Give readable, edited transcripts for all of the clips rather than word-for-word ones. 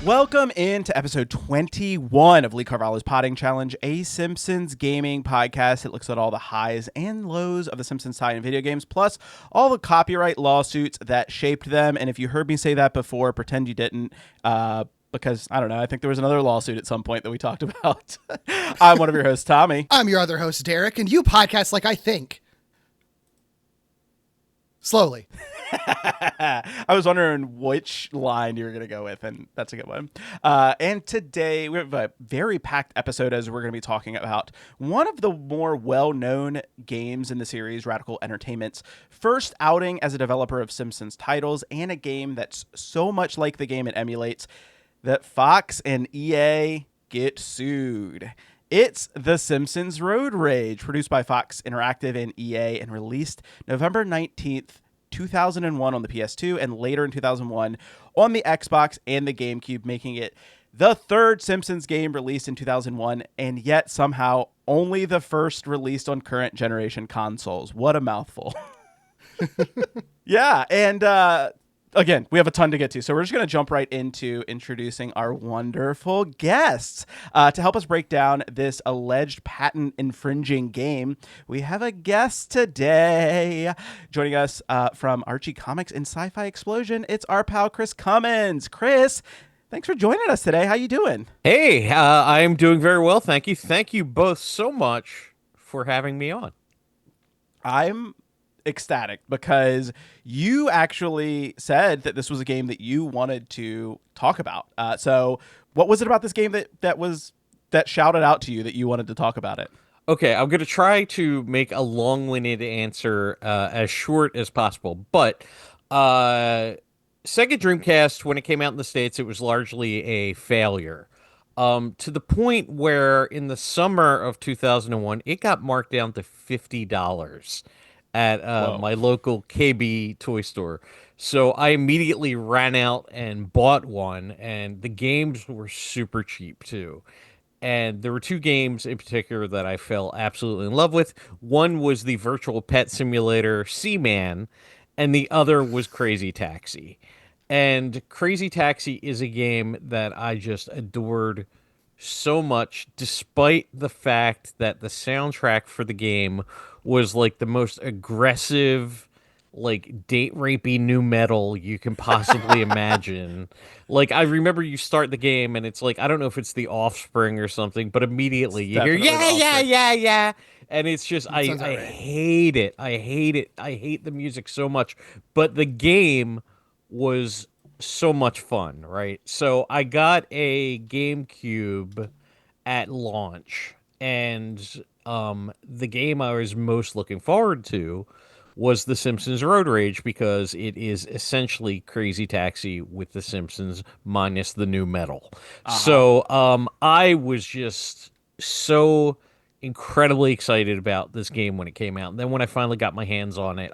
Welcome into episode 21 of Lee Carvallo's Potting Challenge, a Simpsons gaming podcast that looks at all the highs and lows of the Simpsons tie in video games, plus all the copyright lawsuits that shaped them. And if you heard me say that before, pretend you didn't, because, I don't know, I think there was another lawsuit at some point that we talked about. I'm one of your hosts, Tommy. I'm your other host, Derek, and you podcast like I think. Slowly. I was wondering which line you were going to go with, and that's a good one. And today we have a very packed episode as we're going to be talking about one of the more well-known games in the series, Radical Entertainment's first outing as a developer of Simpsons titles, and a game that's so much like the game it emulates that Fox and EA get sued. It's The Simpsons Road Rage, produced by Fox Interactive and EA and released November 19th, 2001 on the PS2 and later in 2001 on the Xbox and the GameCube, making it the third Simpsons game released in 2001 and yet somehow only the first released on current generation consoles. What a mouthful. Yeah, and again, we have a ton to get to, so we're just going to jump right into introducing our wonderful guests. To help us break down this alleged patent-infringing game, we have a guest today. Joining us from Archie Comics and Sci-Fi Explosion, it's our pal Chris Cummins. Chris, thanks for joining us today. How you doing? Hey, I'm doing very well, thank you. Thank you both so much for having me on. I'm ecstatic because you actually said that this was a game that you wanted to talk about. So what was it about this game that shouted out to you that you wanted to talk about it? Okay, I'm going to try to make a long-winded answer as short as possible, but Sega Dreamcast, when it came out in the States, it was largely a failure. To the point where in the summer of 2001, it got marked down to $50 at my local KB toy store. So I immediately ran out and bought one, and the games were super cheap too. And there were two games in particular that I fell absolutely in love with. One was the virtual pet simulator Seaman, and the other was Crazy Taxi. And Crazy Taxi is a game that I just adored so much, despite the fact that the soundtrack for the game was like the most aggressive, like date rapey new metal you can possibly imagine. Like, I remember you start the game and it's like, I don't know if it's The Offspring or something, but immediately you hear yeah, and it's just I hate it. I hate the music so much, but the game was so much fun, right? So I got a GameCube at launch, and the game I was most looking forward to was The Simpsons Road Rage, because it is essentially Crazy Taxi with The Simpsons minus the new metal. So I was just so incredibly excited about this game when it came out. And then when I finally got my hands on it,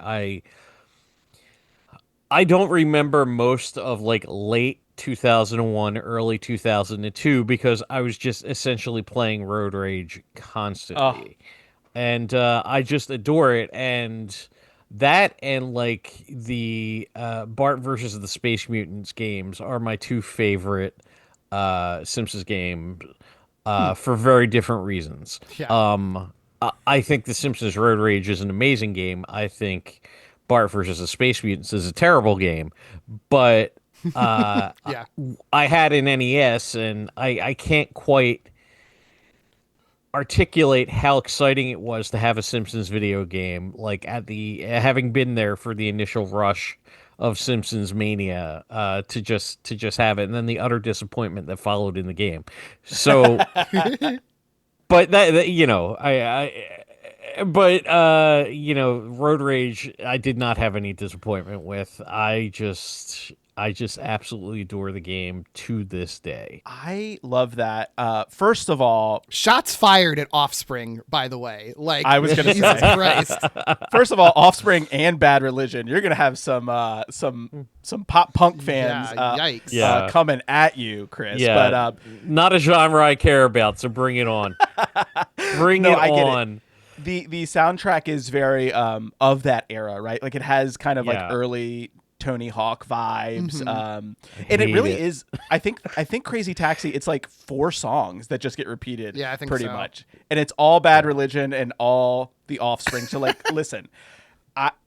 I don't remember most of like late 2001, early 2002, because I was just essentially playing Road Rage constantly. And I just adore it. And that and like the Bart versus the Space Mutants games are my two favorite Simpsons games for very different reasons. Yeah. I think The Simpsons Road Rage is an amazing game. I think Bart versus the Space Mutants is a terrible game, but Yeah. I had an NES, and I can't quite articulate how exciting it was to have a Simpsons video game, like at the having been there for the initial rush of Simpsons mania, to just have it, and then the utter disappointment that followed in the game. So, but that you know, Road Rage, I did not have any disappointment with. I just absolutely adore the game to this day. I love that. First of all, Shots fired at Offspring, by the way. Like, I was gonna Jesus say. Christ. First of all, Offspring and Bad Religion, you're gonna have some pop punk fans Yikes. coming at you, Chris. Yeah, But not a genre I care about, so bring it on. Bring it on. The soundtrack is very of that era, right? Like, it has kind of like early Tony Hawk vibes. Mhm. And it hate really it. is. I think Crazy Taxi. It's like 4 songs that just get repeated. Yeah, I think pretty so. much, and it's all Bad Religion and all The Offspring. So like, listen.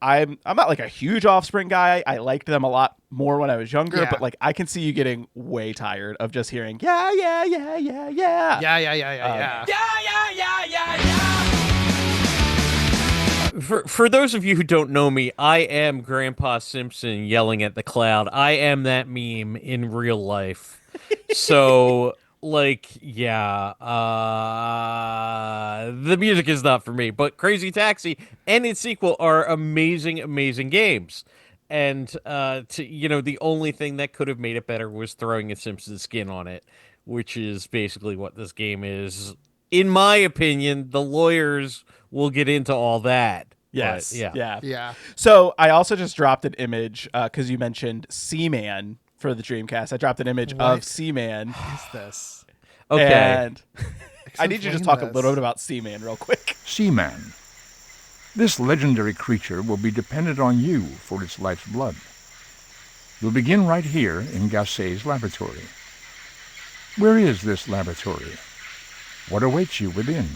I'm not like a huge Offspring guy. I liked them a lot more when I was younger, Yeah. but like I can see you getting way tired of just hearing yeah, yeah, yeah, yeah, yeah. For those of you who don't know me, I am Grandpa Simpson yelling at the cloud. I am that meme in real life. So, like, yeah, the music is not for me, but Crazy Taxi and its sequel are amazing, amazing games. And the only thing that could have made it better was throwing a Simpsons skin on it, which is basically what this game is. In my opinion, the lawyers will get into all that. Yes. But, yeah. Yeah. Yeah. So I also just dropped an image because you mentioned Seaman for the Dreamcast. I dropped an image What of Seaman. is this? Okay. And I need you to just talk a Explain little this. bit about Seaman real quick. Seaman. This legendary creature will be dependent on you for its life's blood. You'll begin right here in Gassay's laboratory. Where is this laboratory? What awaits you within?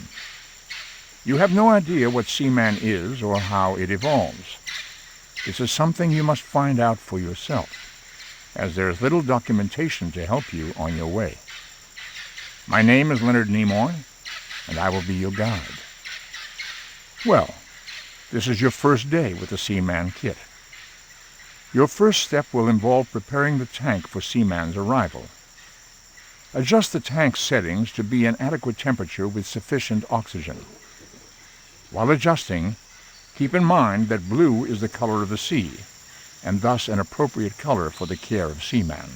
You have no idea what Seaman is or how it evolves. This is something you must find out for yourself, as there is little documentation to help you on your way. My name is Leonard Nimoy, and I will be your guide. Well, this is your first day with the Seaman kit. Your first step will involve preparing the tank for Seaman's arrival. Adjust the tank settings to be an adequate temperature with sufficient oxygen. While adjusting, keep in mind that blue is the color of the sea, and thus an appropriate color for the care of Seaman.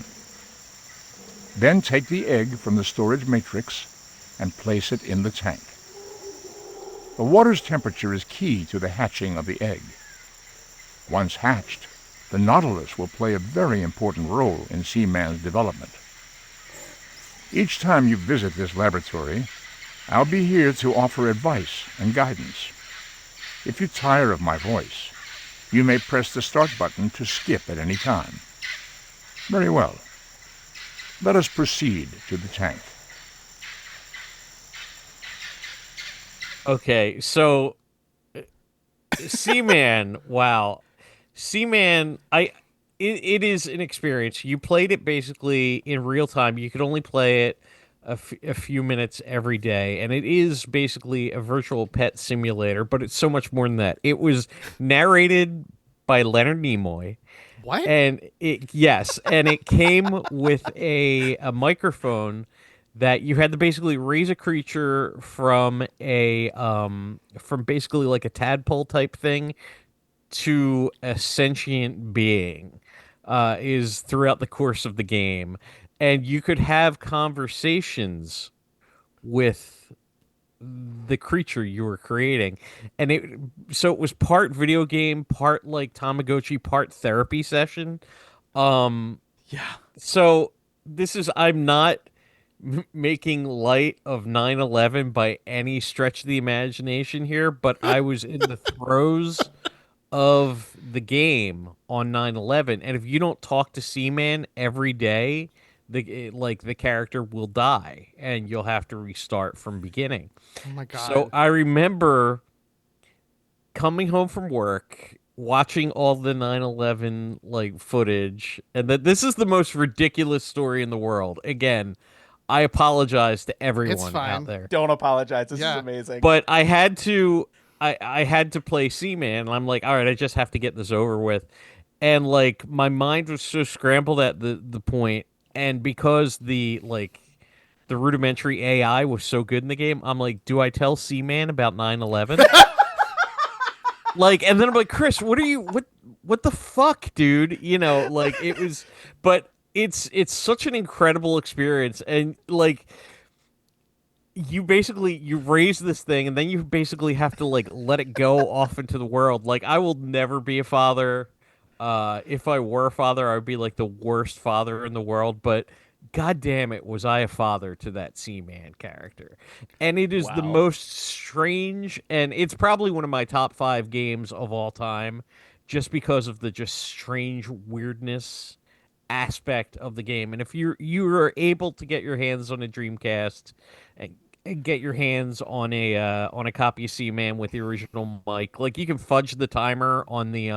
Then take the egg from the storage matrix and place it in the tank. The water's temperature is key to the hatching of the egg. Once hatched, the Nautilus will play a very important role in Seaman's development. Each time you visit this laboratory, I'll be here to offer advice and guidance. If you tire of my voice, you may press the start button to skip at any time. Very well. Let us proceed to the tank. Okay, so Seaman, wow. Seaman, it is an experience. You played it basically in real time. You could only play it a few minutes every day, and it is basically a virtual pet simulator, but it's so much more than that. It was narrated by Leonard Nimoy. What? And it came with a microphone that you had to basically raise a creature from basically like a tadpole type thing to a sentient being is throughout the course of the game. And you could have conversations with the creature you were creating. And it was part video game, part like Tamagotchi, part therapy session. Yeah. So I'm not making light of 9/11 by any stretch of the imagination here, but I was in the throes of the game on 9/11, and if you don't talk to Seaman every day, the character will die, and you'll have to restart from beginning. Oh my god. So I remember coming home from work, watching all the 9/11 like footage, and that this is the most ridiculous story in the world. Again, I apologize to everyone fine. out there. Don't apologize. This is Yeah. amazing. But I had to play Seaman, and I'm like, all right, I just have to get this over with. And like my mind was so scrambled at the point, and because the rudimentary AI was so good in the game, I'm like, do I tell Seaman about 9/11? And then I'm like, Chris, what the fuck, dude? Like it was, but it's such an incredible experience, and like you raise this thing, and then you basically have to like let it go off into the world. Like I will never be a father. If I were a father, I would be like the worst father in the world, but God damn it, was I a father to that Seaman character. And it is the Wow. most strange, and it's probably one of my top 5 games of all time, just because of the just strange weirdness aspect of the game. And if you are able to get your hands on a Dreamcast and get your hands on a copy of Seaman with the original mic, like you can fudge the timer on the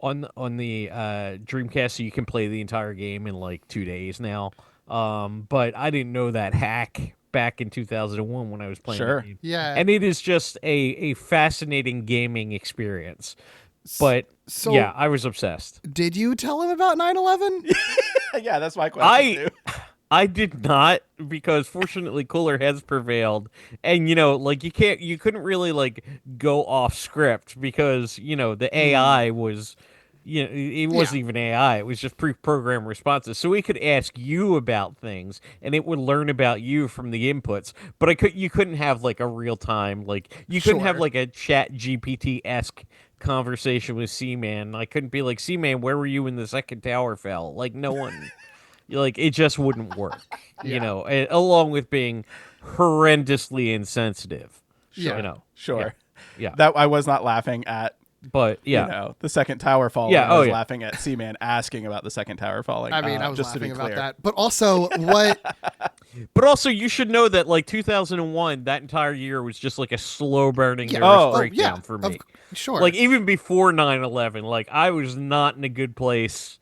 Dreamcast so you can play the entire game in like 2 days now. But I didn't know that hack back in 2001 when I was playing Sure. the game. Yeah. And it is just a fascinating gaming experience. But So yeah, I was obsessed. did you tell him about 9/11? Yeah, that's my question too. I did not, because fortunately cooler heads prevailed. And like you couldn't really like go off script because, the AI was it wasn't even AI. It was just pre-programmed responses. So we could ask you about things and it would learn about you from the inputs. But you couldn't have like a real time, like you couldn't have Sure. like a Chat GPT-esque conversation with Seaman. I couldn't be like, Seaman, where were you when the second tower fell? Like no one like it just wouldn't work, along with being horrendously insensitive. Yeah. Sure. Yeah. That I was not laughing at, But yeah. the second tower falling. Yeah, I was yeah. laughing at Seaman asking about the second tower falling. I mean, I was just to be laughing about clear. that. But also, what? But also, you should know that like 2001, that entire year was just like a slow burning Yeah. nervous Oh, breakdown yeah, for me. Sure. Like even before 9/11, like I was not in a good place.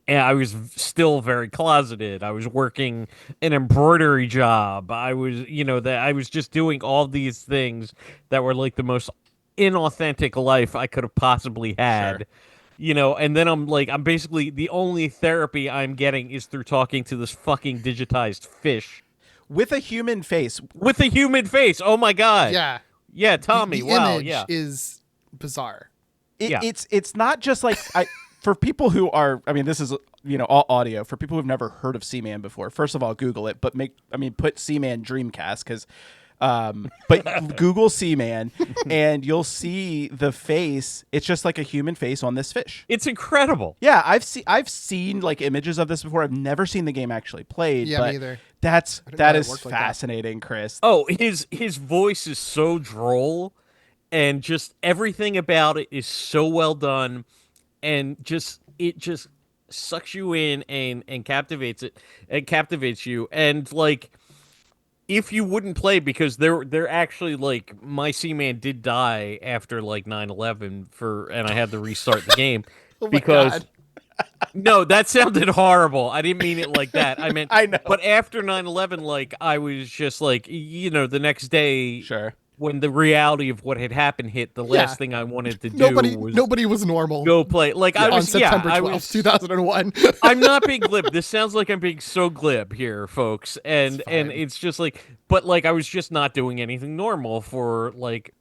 I was still very closeted. I was working an embroidery job. I was, that I was just doing all these things that were like the most inauthentic life I could have possibly had. Sure. And then I'm basically the only therapy I'm getting is through talking to this fucking digitized fish With a human face. with a human face. Oh my god. yeah. Yeah, Tommy. The Wow. image Yeah. is bizarre. Yeah. It's not just like for people who are, I mean, this is all audio. For people who've never heard of Seaman before, first of all, Google it, but put Seaman Dreamcast because, but Google Seaman and you'll see the face. It's just like a human face on this fish. It's incredible. Yeah, I've seen like images of this before. I've never seen the game actually played. Yeah, but me either. That know it is worked like that. fascinating, Chris. Oh, his voice is so droll, and just everything about it is so well done, and it just sucks you in and captivates it. It captivates you, and like if you wouldn't play, because they're actually like my Seaman did die after like 9/11 and I had to restart the game Oh my because. God. No, that sounded horrible. I didn't mean it like that. I meant, I know. But after 9/11, like, I was just like, the next day, Sure. when the reality of what had happened hit, the last thing I wanted to do was Nobody was normal go play. Like, I on was, September I 12th, was, 2001. I'm not being glib. This sounds like I'm being so glib here, folks. And fine. it's just like, but like I was just not doing anything normal for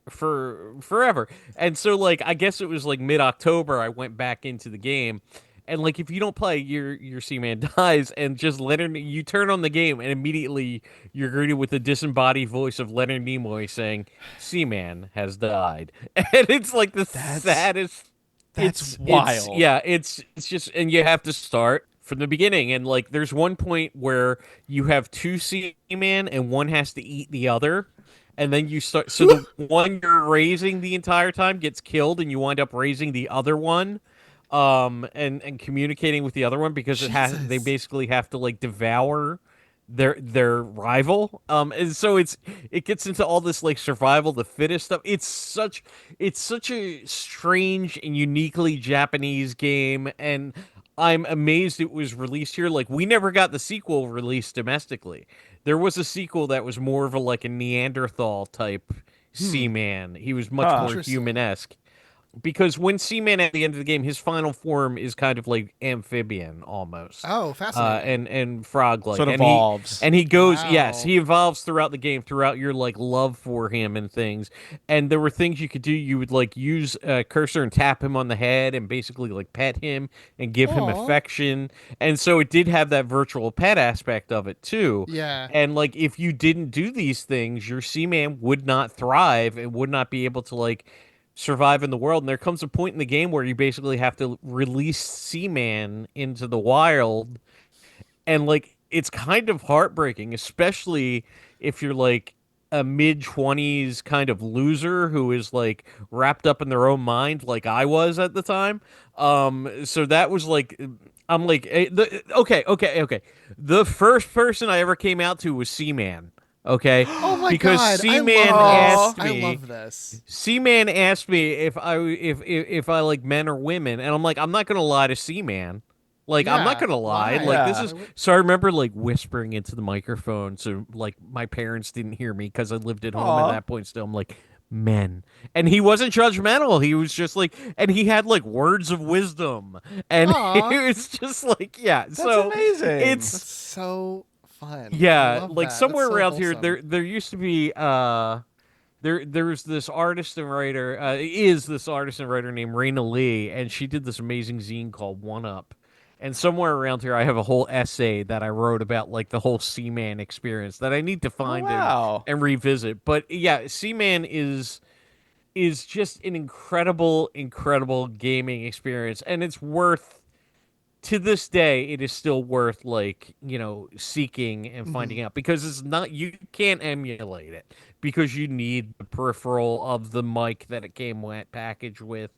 forever. And so like I guess it was like mid-October I went back into the game. And like if you don't play, your Seaman dies, and just you turn on the game and immediately you're greeted with the disembodied voice of Leonard Nimoy saying, "Seaman has died," and it's like the saddest. That's wild. It's just, and you have to start from the beginning, and like there's one point where you have two Seaman and one has to eat the other. And then you start, so the one you're raising the entire time gets killed, and you wind up raising the other one. And communicating with the other one because they basically have to like devour their rival. And so it gets into all this like survival the fittest stuff. It's such a strange and uniquely Japanese game, and I'm amazed it was released here. Like we never got the sequel released domestically. There was a sequel that was more of a Neanderthal type Seaman. He was much more Interesting. human-esque. Because when Seaman at the end of the game, his final form is kind of like amphibian almost. Oh, fascinating. And frog-like. So it and evolves. He goes, Wow. yes, he evolves throughout the game, throughout your like love for him and things. And there were things you could do. You would like use a cursor and tap him on the head and basically like pet him and give him Aw. affection. And so it did have that virtual pet aspect of it too. Yeah. And like if you didn't do these things, your Seaman would not thrive and would not be able to like survive in the world. And there comes a point in the game where you basically have to release Seaman into the wild, and like it's kind of heartbreaking, especially if you're like a mid-20s kind of loser who is like wrapped up in their own mind like I was at the time. So that was like I'm like okay. The first person I ever came out to was Seaman. Okay, Oh my because god! Seaman I asked love this. me. I love this. Seaman asked me if I like men or women, and I'm like, I'm not gonna lie to Seaman. Like, I'm not Yeah, gonna lie. why? Like, this Yeah. is so. I remember like whispering into the microphone, so like my parents didn't hear me because I lived at home Aw. at that point. Still, I'm like, men, and he wasn't judgmental. He was just like, and he had like words of wisdom, and Aw. it was just like, yeah. That's so amazing. That's it's so fun. I yeah, love like that. somewhere That's so around here, wholesome. there used to be there's this artist and writer is this artist and writer named Raina Lee, and she did this amazing zine called One Up. And somewhere around here, I have a whole essay that I wrote about like the whole Seaman experience that I need to find wow. and revisit. But yeah, Seaman is just an incredible gaming experience, and it's worth to this day. It is still worth like seeking and finding out because it's not you can't emulate it because you need the peripheral of the mic that it came packaged with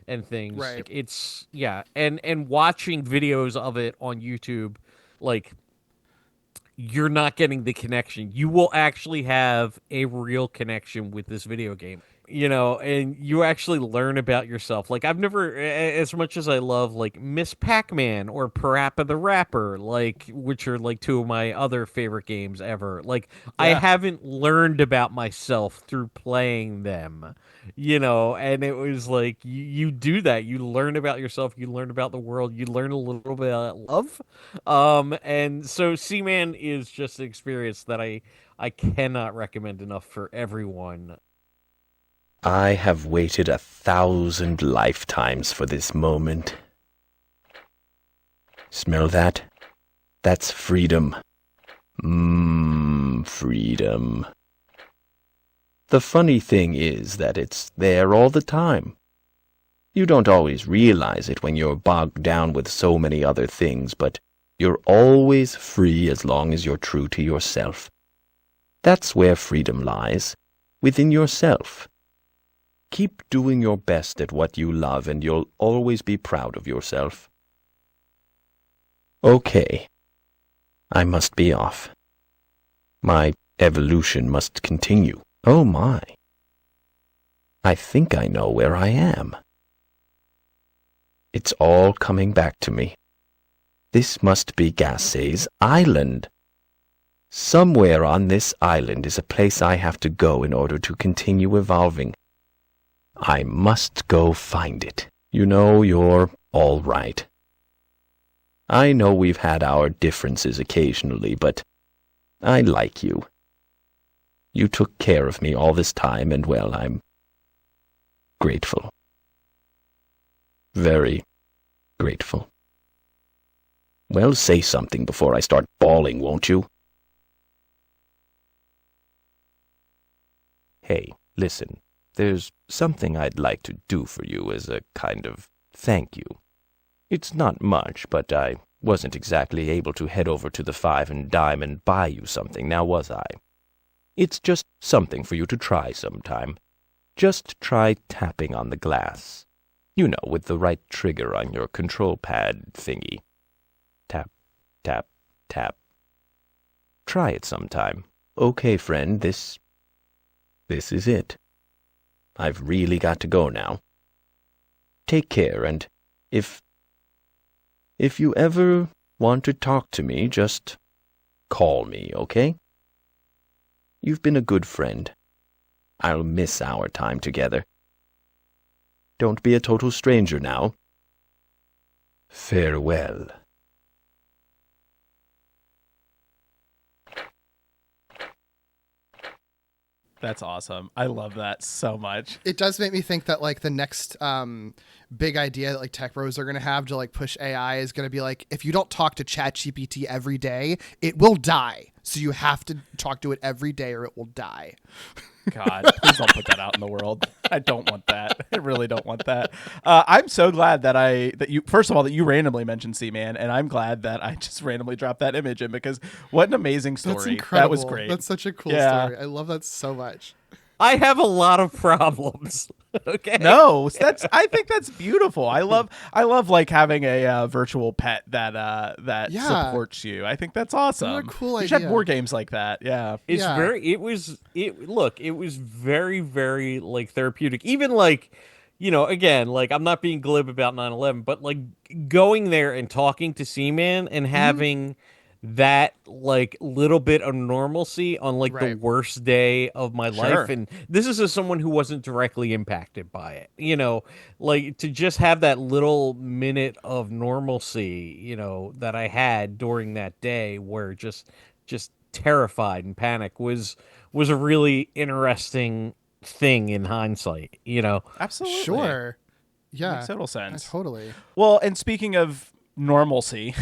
and things. Right. Like, it's and watching videos of it on YouTube, like you're not getting the connection. You will actually have a real connection with this video game. And you actually learn about yourself. Like, I've never, as much as I love, like, Miss Pac-Man or Parappa the Rapper, like, which are, like, two of my other favorite games ever. Like, I Yeah. haven't learned about myself through playing them, and it was like, you do that. You learn about yourself. You learn about the world. You learn a little bit about love. And so Seaman is just an experience that I cannot recommend enough for everyone. I have waited 1,000 lifetimes for this moment. Smell that? That's freedom. Freedom. The funny thing is that it's there all the time. You don't always realize it when you're bogged down with so many other things, but you're always free as long as you're true to yourself. That's where freedom lies, within yourself. Keep doing your best at what you love, and you'll always be proud of yourself. Okay, I must be off. My evolution must continue. Oh my. I think I know where I am. It's all coming back to me. This must be Gassay's Island. Somewhere on this island is a place I have to go in order to continue evolving. I must go find it. You're all right. I know we've had our differences occasionally, but I like you. You took care of me all this time, and well, I'm grateful. Very grateful. Well, say something before I start bawling, won't you? Hey, listen. There's something I'd like to do for you as a kind of thank you. It's not much, but I wasn't exactly able to head over to the Five and Dime and buy you something, now was I? It's just something for you to try sometime. Just try tapping on the glass. With the right trigger on your control pad thingy. Tap, tap, tap. Try it sometime. Okay, friend, this is it. I've really got to go now. Take care, and if you ever want to talk to me, just call me, okay? You've been a good friend. I'll miss our time together. Don't be a total stranger now. Farewell. That's awesome. I love that so much. It does make me think that like the next big idea that like tech bros are going to have to like push AI is going to be like, if you don't talk to ChatGPT every day, it will die. So you have to talk to it every day or it will die. God, please don't put that out in the world. I don't want that. I really don't want that. I'm so glad that you first of all that you randomly mentioned Seaman, and I'm glad that I just randomly dropped that image in because what an amazing story. That's incredible. That was great. That's such a cool story. I love that so much. I have a lot of problems. Okay. No, I think that's beautiful. I love like having a virtual pet that supports you. I think that's awesome. What a cool You should idea. have more games like that. Yeah. It's it was very, very like therapeutic. Even like, again, like I'm not being glib about 9/11, but like going there and talking to Seaman and having that like little bit of normalcy on like the worst day of my life. And this is as someone who wasn't directly impacted by it, like to just have that little minute of normalcy, that I had during that day where just terrified and panic was a really interesting thing in hindsight, Absolutely. Sure. Yeah. Makes total sense. Totally. Well, and speaking of normalcy,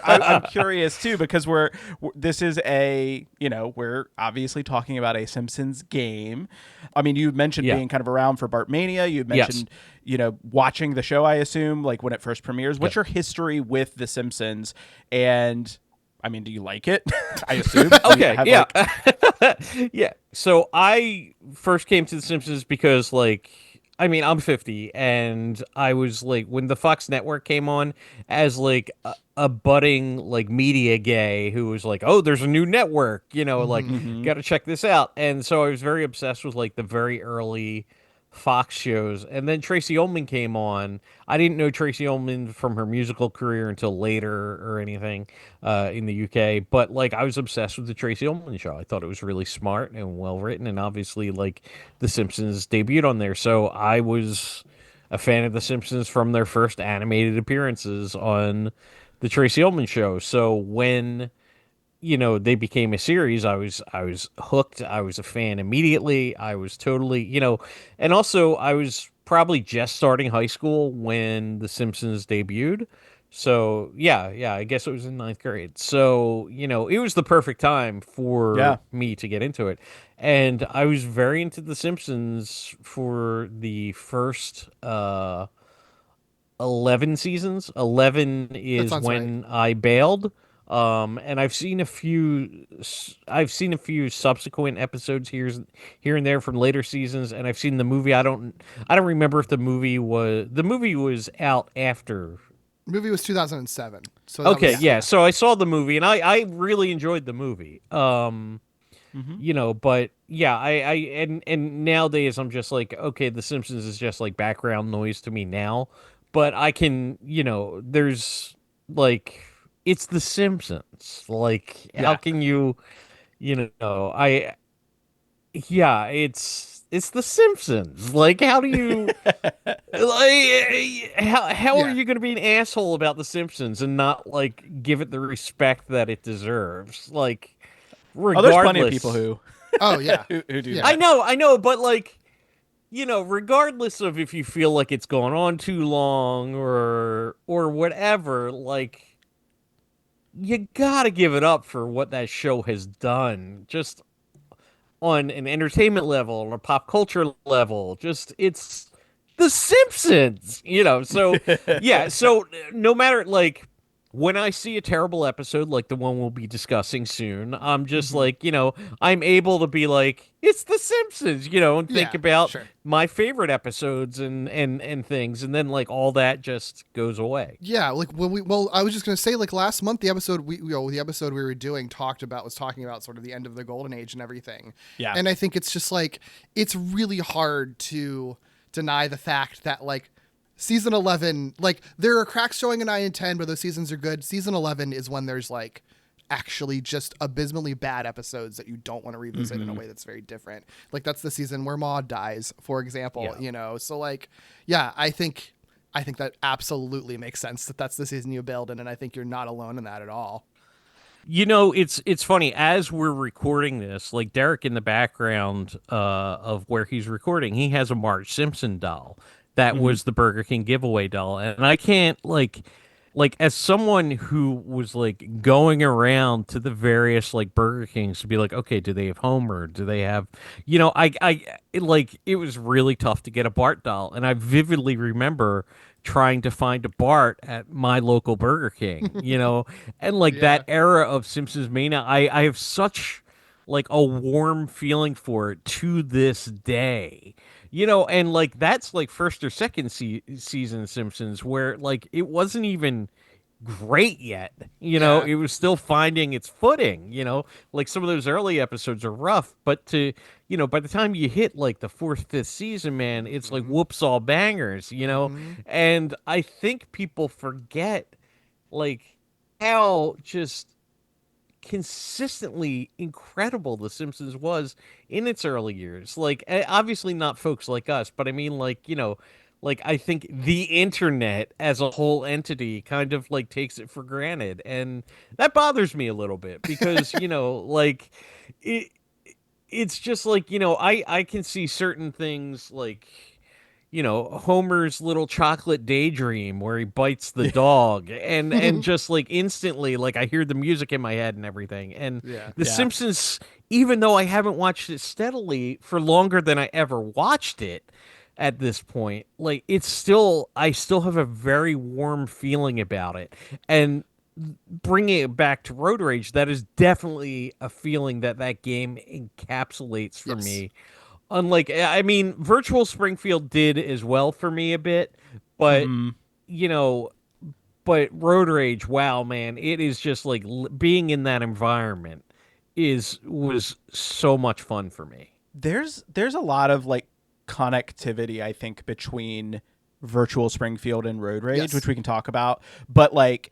I'm curious too because this is we're obviously talking about a Simpsons game. I mean, you mentioned being kind of around for Bartmania. You mentioned watching the show. I assume like when it first premieres. What's your history with the Simpsons? And I mean, do you like it? I assume. Okay. Yeah. Yeah. So I first came to the Simpsons because I'm 50, and I was like, when the Fox Network came on as like a budding like media gay who was like, oh, there's a new network, got to check this out. And so I was very obsessed with like the very early Fox shows. And then Tracy Ullman came on. I didn't know Tracy Ullman from her musical career until later or anything in the UK. But like I was obsessed with the Tracy Ullman show. I thought it was really smart and well written. And obviously like The Simpsons debuted on there. So I was a fan of The Simpsons from their first animated appearances on the Tracy Ullman show. So when they became a series, I was hooked. I was a fan immediately. I was totally, and also I was probably just starting high school when The Simpsons debuted. So yeah, I guess it was in 9th grade. So, it was the perfect time for me to get into it. And I was very into The Simpsons for the first 11 seasons. 11 is when I bailed. And I've seen a few subsequent episodes here and there from later seasons, and I've seen the movie. I don't remember if the movie was out after. The movie was 2007. So okay, yeah. So I saw the movie, and I really enjoyed the movie. But yeah, I and nowadays I'm just like, okay, The Simpsons is just like background noise to me now, but I can, there's like. It's The Simpsons. Like, how can you, it's The Simpsons. Like, how do you, how are you going to be an asshole about The Simpsons and not like give it the respect that it deserves? Like, regardless. There's plenty of people who. Oh yeah, who do that. I know, but like, regardless of if you feel like it's going on too long or whatever, like. You gotta give it up for what that show has done, just on an entertainment level, on a pop culture level. Just it's The Simpsons, So yeah, so no matter like when I see a terrible episode like the one we'll be discussing soon, I'm just like, I'm able to be like, it's The Simpsons, and think about my favorite episodes and things, and then like all that just goes away. Yeah, like I was just gonna say, like last month the episode we were doing was talking about sort of the end of the golden age and everything. Yeah. And I think it's just like it's really hard to deny the fact that like season 11, like there are cracks showing in 9 and 10, but those seasons are good. Season 11 is when there's like actually just abysmally bad episodes that you don't want to revisit in a way that's very different. Like that's the season where Maude dies, for example, So like, yeah, I think that absolutely makes sense that that's the season you bailed in. And I think you're not alone in that at all. It's funny, as we're recording this, like Derek in the background of where he's recording, he has a Marge Simpson doll. That was the Burger King giveaway doll. And I can't, like like as someone who was like going around to the various like Burger Kings to be like, okay, do they have Homer? Do they have, it was really tough to get a Bart doll, and I vividly remember trying to find a Bart at my local Burger King, and like Yeah. that era of Simpsons Mania, I have such like a warm feeling for it to this day. And like that's like first or second season Simpsons, where like it wasn't even great yet. Yeah. It was still finding its footing. Like some of those early episodes are rough, but by the time you hit like the fourth, fifth season, man, it's like whoops, all bangers. And I think people forget like how just consistently incredible The Simpsons was in its early years. Like, obviously not folks like us, but I mean, like, like I think the internet as a whole entity kind of like takes it for granted. And that bothers me a little bit because, like it's just like, I can see certain things like, Homer's little chocolate daydream where he bites the dog and just like instantly, like I hear the music in my head and everything. And Yeah. The Yeah. Simpsons, even though I haven't watched it steadily for longer than I ever watched it at this point, like I still have a very warm feeling about it. And bringing it back to Road Rage, that is definitely a feeling that game encapsulates for Yes. me. Unlike, I mean, Virtual Springfield did as well for me a bit, but Mhm. but Road Rage, wow, man, it is just like being in that environment was so much fun for me. There's a lot of like connectivity, I think, between Virtual Springfield and Road Rage, Yes. which we can talk about. But like,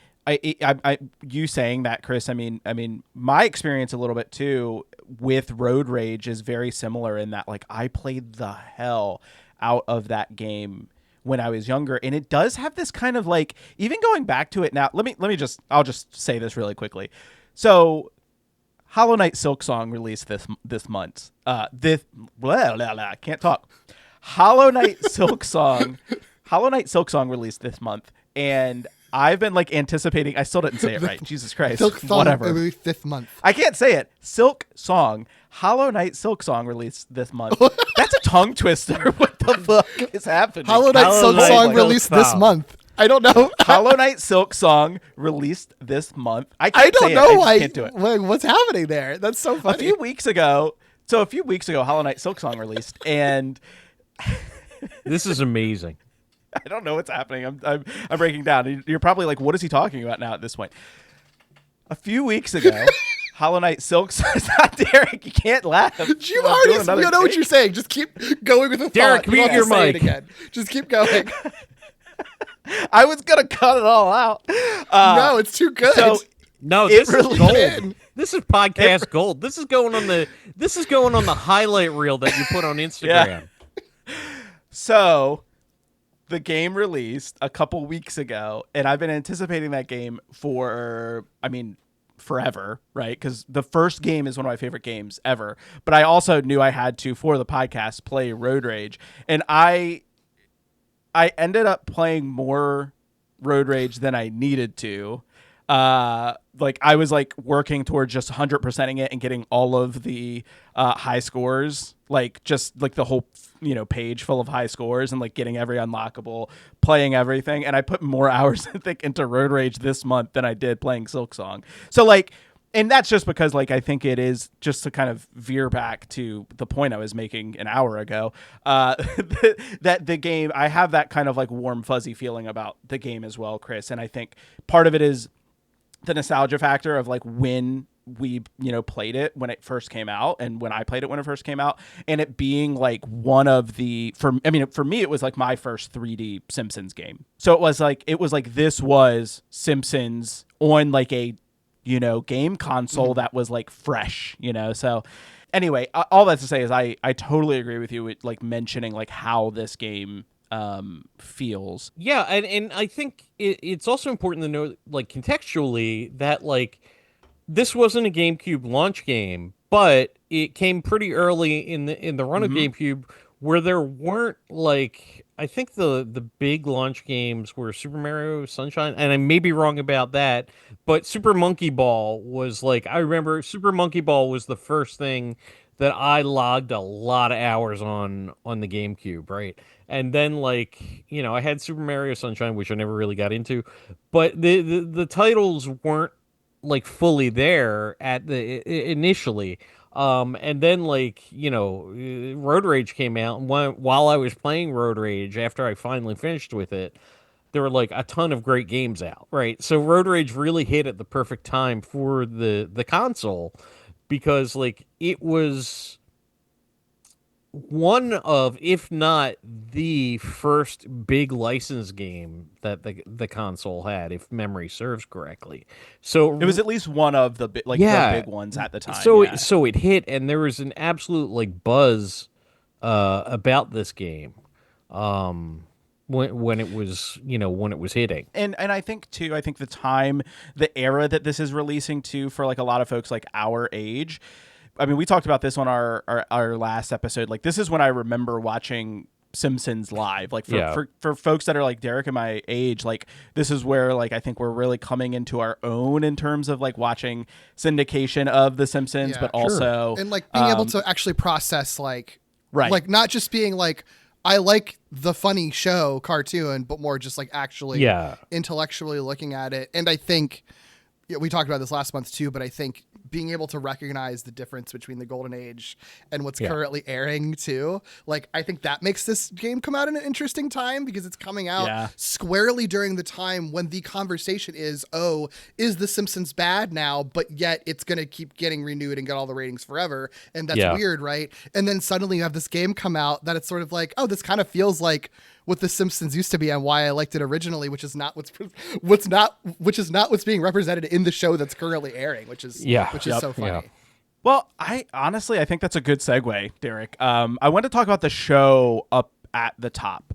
you saying that, Chris, I mean, my experience a little bit too with Road Rage is very similar in that like I played the hell out of that game when I was younger, and it does have this kind of like, even going back to it now. I'll just say this really quickly. So, Hollow Knight Silksong released this month. I can't talk. Hollow Knight Silksong released this month, and I've been like anticipating. I still didn't say it right. Jesus Christ. Silk Song, Whatever. maybe 5th month. I can't say it. Silk Song. Hollow Knight Silk Song released this month. That's a tongue twister. What the fuck is happening? Hollow Knight Hollow Silk Knight Song Silk released this Song. month. I don't know. Hollow Knight Silk Song released this month. I I can't say don't it. know I just why. can't do it. What's happening there? That's so A funny. few weeks ago, Hollow Knight Silk Song released, and This is amazing. I don't know what's happening. I'm breaking down. You're probably like, what is he talking about now at this point? A few weeks ago, Hollow Knight Silk Song. Derek, you can't laugh. You I'm doing already another you know what take. you're saying. Just keep going with the Derek, thought. You don't mute have to your say it mic. again. Just keep going. I was gonna cut it all out. No, it's too good. So No, It this really is gold. did. This is podcast gold. This is going on the highlight reel that you put on Instagram. So the game released a couple weeks ago, and I've been anticipating that game for, forever, right? Because the first game is one of my favorite games ever. But I also knew I had to, for the podcast, play Road Rage. And I ended up playing more Road Rage than I needed to. Like I was like working towards just 100%ing it and getting all of the high scores, like just like the whole page full of high scores, and like getting every unlockable, playing everything. And I put more hours I think into Road Rage this month than I did playing Silk Song. So like, and that's just because like I think it is, just to kind of veer back to the point I was making an hour ago, that the game, I have that kind of like warm fuzzy feeling about the game as well, Chris. And I think part of it is the nostalgia factor of like when we played it when it first came out, and when I played it when it first came out, and it being like one of the, for me it was like my first 3D Simpsons game. So it was like this was Simpsons on like a game console that was like fresh, so anyway, all that to say is I totally agree with you with like mentioning like how this game feels. Yeah, and I think it's also important to know, like, contextually, that like this wasn't a GameCube launch game, but it came pretty early in the run of GameCube, where there weren't like I think the big launch games were Super Mario Sunshine, and I may be wrong about that, but Super Monkey Ball was like, I remember Super Monkey Ball was the first thing that I logged a lot of hours on the GameCube, right? And then like, I had Super Mario Sunshine, which I never really got into, but the titles weren't like fully there at the initially. And then like, Road Rage came out, and while I was playing Road Rage, after I finally finished with it, there were like a ton of great games out, right? So Road Rage really hit at the perfect time for the console, because like it was one of, if not the first big license game that the console had, if memory serves correctly. So It was at least one of the the big ones at the time. So yeah. so it hit, and there was an absolute like buzz about this game when it was when it was hitting. And I think too, the time, the era that this is releasing to, for like a lot of folks like our age. I mean, we talked about this on our last episode. Like, this is when I remember watching Simpsons live. Like, for folks that are like Derek and my age, like, this is where like I think we're really coming into our own in terms of like watching syndication of The Simpsons, but also and like being able to actually process like right, like not just being like, I like the funny show cartoon, but more just like actually intellectually looking at it. And I think we talked about this last month too, but I think being able to recognize the difference between the golden age and what's currently airing too, like I think that makes this game come out in an interesting time, because it's coming out squarely during the time when the conversation is, oh, is The Simpsons bad now? But yet it's going to keep getting renewed and get all the ratings forever. And that's weird, right? And then suddenly you have this game come out that it's sort of like, oh, this kind of feels like what The Simpsons used to be and why I liked it originally, which is not what's being represented in the show that's currently airing, which is so funny. Yeah. Well, I think that's a good segue, Derek. I want to talk about the show up at the top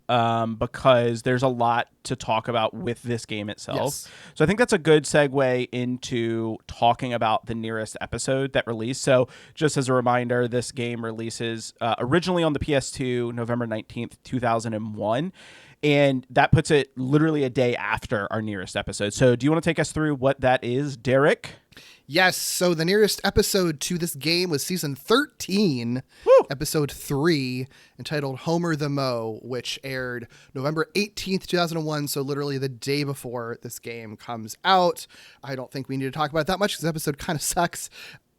because there's a lot to talk about with this game itself. Yes. So I think that's a good segue into talking about the nearest episode that released. So just as a reminder, this game releases originally on the PS2, November 19th, 2001. And that puts it literally a day after our nearest episode. So do you want to take us through what that is, Derek? Yes, so the nearest episode to this game was season 13, episode 3, entitled Homer the Mo, which aired November 18th, 2001, so literally the day before this game comes out. I don't think we need to talk about it that much because the episode kind of sucks.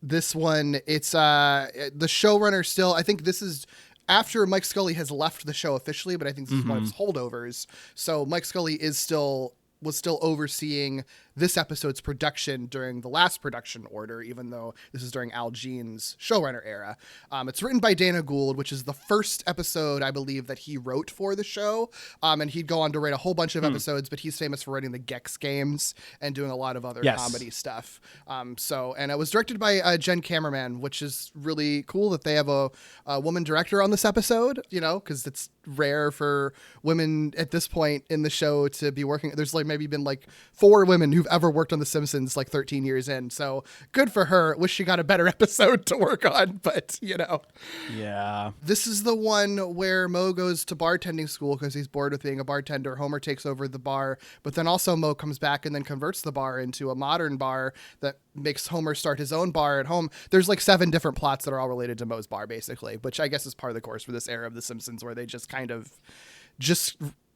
This one, it's the showrunner still, I think this is after Mike Scully has left the show officially, but I think this is one of his holdovers. So Mike Scully was still overseeing this episode's production during the last production order, even though this is during Al Jean's showrunner era. It's written by Dana Gould, which is the first episode, I believe, that he wrote for the show. And he'd go on to write a whole bunch of episodes, but he's famous for writing the Gex games and doing a lot of other comedy stuff. And it was directed by Jen Cameraman, which is really cool that they have a woman director on this episode, because it's rare for women at this point in the show to be working. There's like maybe been like 4 women who've ever worked on The Simpsons like 13 years in. So good for her. Wish she got a better episode to work on, but Yeah. This is the one where Mo goes to bartending school because he's bored with being a bartender. Homer takes over the bar, but then also Mo comes back and then converts the bar into a modern bar that makes Homer start his own bar at home. There's like 7 different plots that are all related to Mo's bar, basically, which I guess is part of the course for this era of The Simpsons, where they just kind of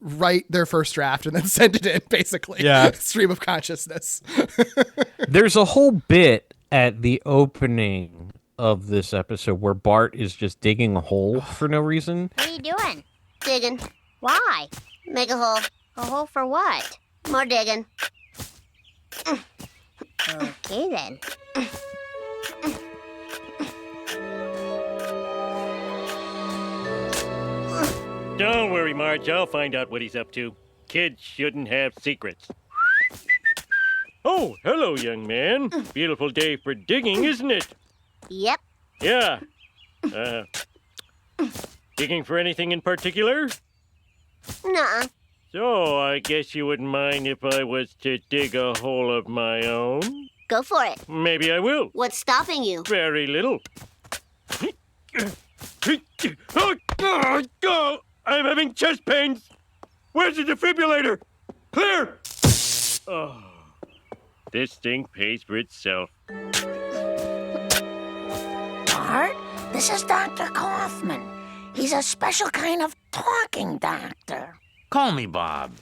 write their first draft and then send it in, basically. Yeah. Stream of consciousness. There's a whole bit at the opening of this episode where Bart is just digging a hole for no reason. What are you doing? Digging. Why? Make a hole. A hole for what? More digging. Okay, then. Don't worry, Marge. I'll find out what he's up to. Kids shouldn't have secrets. Oh, hello, young man. Beautiful day for digging, isn't it? Yep. Yeah. Digging for anything in particular? Nuh-uh. So, I guess you wouldn't mind if I was to dig a hole of my own? Go for it. Maybe I will. What's stopping you? Very little. I'm having chest pains. Where's the defibrillator? Clear! Oh, this thing pays for itself. Bart, this is Dr. Kaufman. He's a special kind of talking doctor. Call me Bob.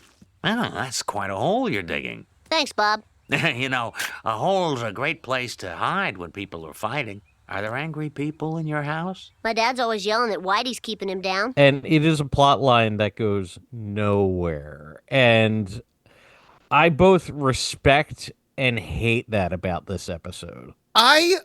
Oh, that's quite a hole you're digging. Thanks, Bob. You know, a hole's a great place to hide when people are fighting. Are there angry people in your house? My dad's always yelling that Whitey's keeping him down. And it is a plot line that goes nowhere. And I both respect and hate that about this episode. I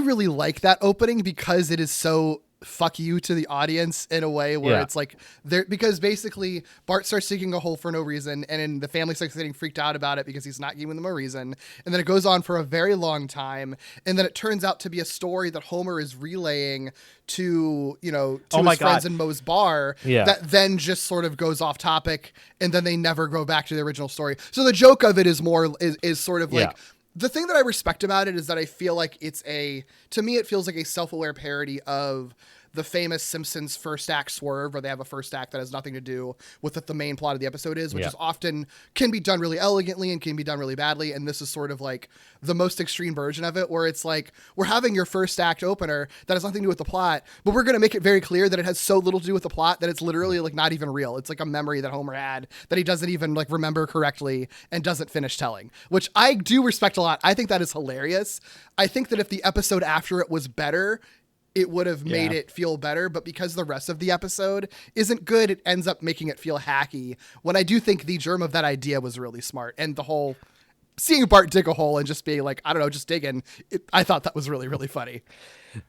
really like that opening because it is so fuck you to the audience in a way where it's like there, because basically Bart starts digging a hole for no reason, and then the family starts getting freaked out about it because he's not giving them a reason, and then it goes on for a very long time, and then it turns out to be a story that Homer is relaying to his friends in Moe's bar that then just sort of goes off topic, and then they never go back to the original story. So the joke of it is more is sort of like the thing that I respect about it is that I feel like to me it feels like a self-aware parody of the famous Simpsons first act swerve, where they have a first act that has nothing to do with what the main plot of the episode is, which is often can be done really elegantly and can be done really badly. And this is sort of like the most extreme version of it, where it's like, we're having your first act opener that has nothing to do with the plot, but we're going to make it very clear that it has so little to do with the plot that it's literally like not even real. It's like a memory that Homer had that he doesn't even like remember correctly and doesn't finish telling, which I do respect a lot. I think that is hilarious. I think that if the episode after it was better, it would have made it feel better, but because the rest of the episode isn't good, it ends up making it feel hacky, when I do think the germ of that idea was really smart. And the whole seeing Bart dig a hole and just being like, I don't know, just digging, I thought that was really, really funny.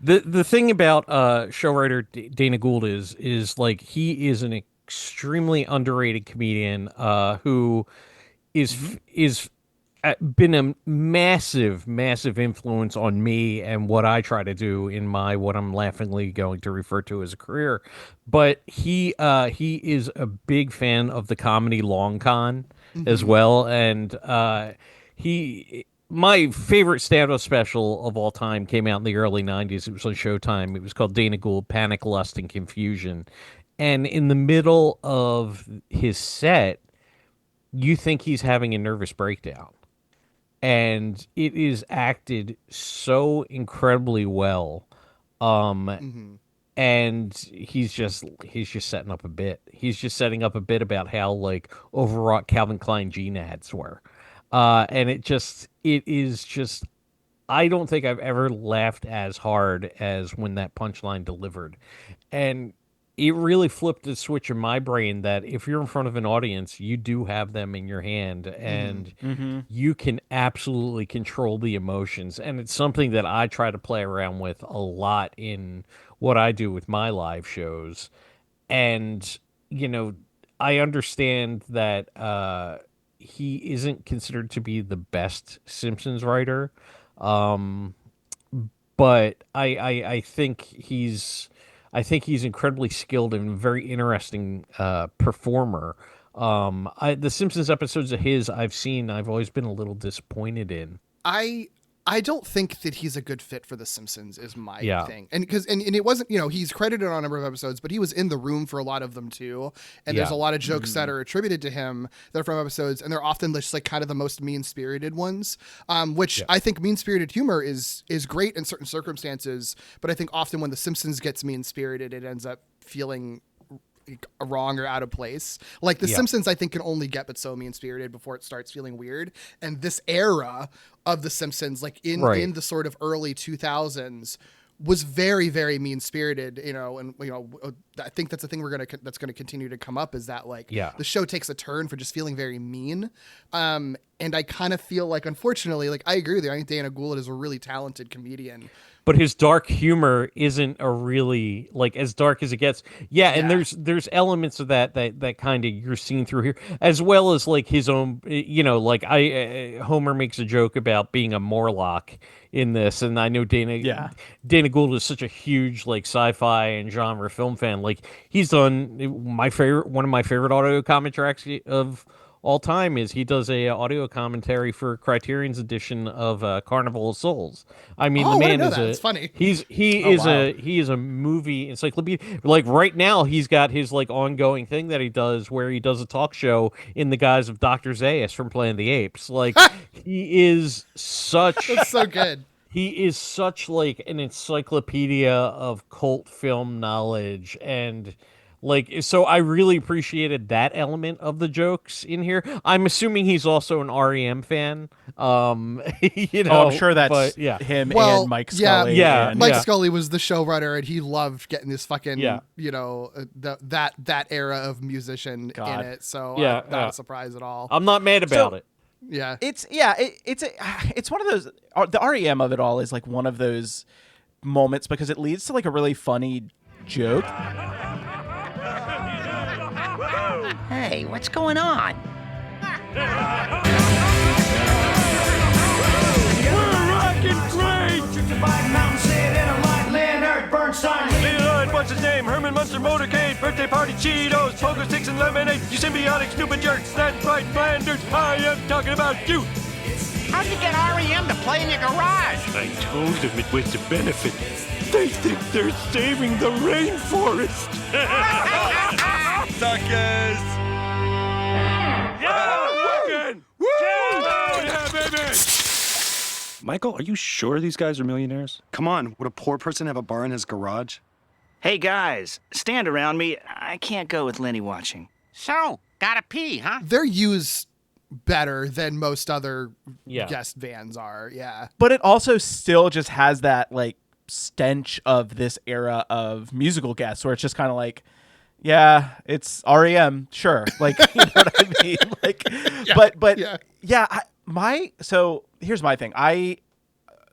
The thing about show writer Dana Gould is like, he is an extremely underrated comedian who is been a massive influence on me and what I try to do in my what I'm laughingly going to refer to as a career. But he is a big fan of the comedy long con as well, and my favorite stand-up special of all time came out in the early 90s. It was on Showtime. It was called Dana Gould, Panic, Lust, and Confusion. And in the middle of his set, you think he's having a nervous breakdown. And it is acted so incredibly well. And he's just setting up a bit. He's just setting up a bit about how like overwrought Calvin Klein jean ads were. And it is just, I don't think I've ever laughed as hard as when that punchline delivered. And it really flipped the switch in my brain that if you're in front of an audience, you do have them in your hand, and you can absolutely control the emotions. And it's something that I try to play around with a lot in what I do with my live shows. And, I understand that he isn't considered to be the best Simpsons writer, but I think he's incredibly skilled and very interesting performer. The Simpsons episodes of his I've seen, I've always been a little disappointed in. I don't think that he's a good fit for The Simpsons is my thing. And it wasn't, he's credited on a number of episodes, but he was in the room for a lot of them too. And there's a lot of jokes that are attributed to him that are from episodes, and they're often just like kind of the most mean-spirited ones, which I think mean-spirited humor is great in certain circumstances. But I think often when The Simpsons gets mean-spirited, it ends up feeling wrong or out of place. Like The Simpsons, I think, can only get but so mean-spirited before it starts feeling weird. And this era of The Simpsons, like in the sort of early 2000s, was very, very mean-spirited, and I think that's the thing that's gonna continue to come up, is that the show takes a turn for just feeling very mean. And I kind of feel like, unfortunately, like I agree with you. I think Dana Gould is a really talented comedian. But his dark humor isn't a really, like, as dark as it gets. Yeah, and there's elements of that kind of you're seeing through here, as well as like his own, Homer makes a joke about being a Morlock in this, and I know Dana Gould is such a huge like sci-fi and genre film fan. Like, he's done one of my favorite audio comic tracks of all time is he does a audio commentary for Criterion's edition of Carnival of Souls. I mean, the I man didn't know is that. a It's funny. he is a movie encyclopedia. Like right now, he's got his like ongoing thing that he does where he does a talk show in the guise of Dr. Zaius from Planet of the Apes. Like he is such That's so good. he is such like an encyclopedia of cult film knowledge, and like so I really appreciated that element of the jokes in here. I'm assuming he's also an REM fan. You know, Oh, I'm sure that's but, yeah. him Well, and Mike yeah, Scully. yeah, and, Mike yeah. Scully was the showrunner, and he loved getting this fucking, Yeah. that era of musician God. in it. So Yeah, not a surprise at all. I'm not mad about So- it. Yeah. It's one of those. The REM of it all is like one of those moments because it leads to like a really funny joke. Hey, what's going on? Leonard, what's his name? Herman Munster Motorcade, birthday party Cheetos, pogo sticks and lemonade. You symbiotic stupid jerks. That's right, Flanders. I am talking about you. How'd you get REM to play in your garage? I told them it was a benefit. They think they're saving the rainforest. Suckers! Yeah, working! Woo! Yeah, baby! Michael, are you sure these guys are millionaires? Come on, would a poor person have a bar in his garage? Hey guys, stand around me. I can't go with Lenny watching. So, gotta pee, huh? They're used better than most other Yeah. guest bands are. Yeah. But it also still just has that like stench of this era of musical guests where it's just kind of like, yeah, it's REM, sure. Like, you know what I mean? Like, but so here's my thing.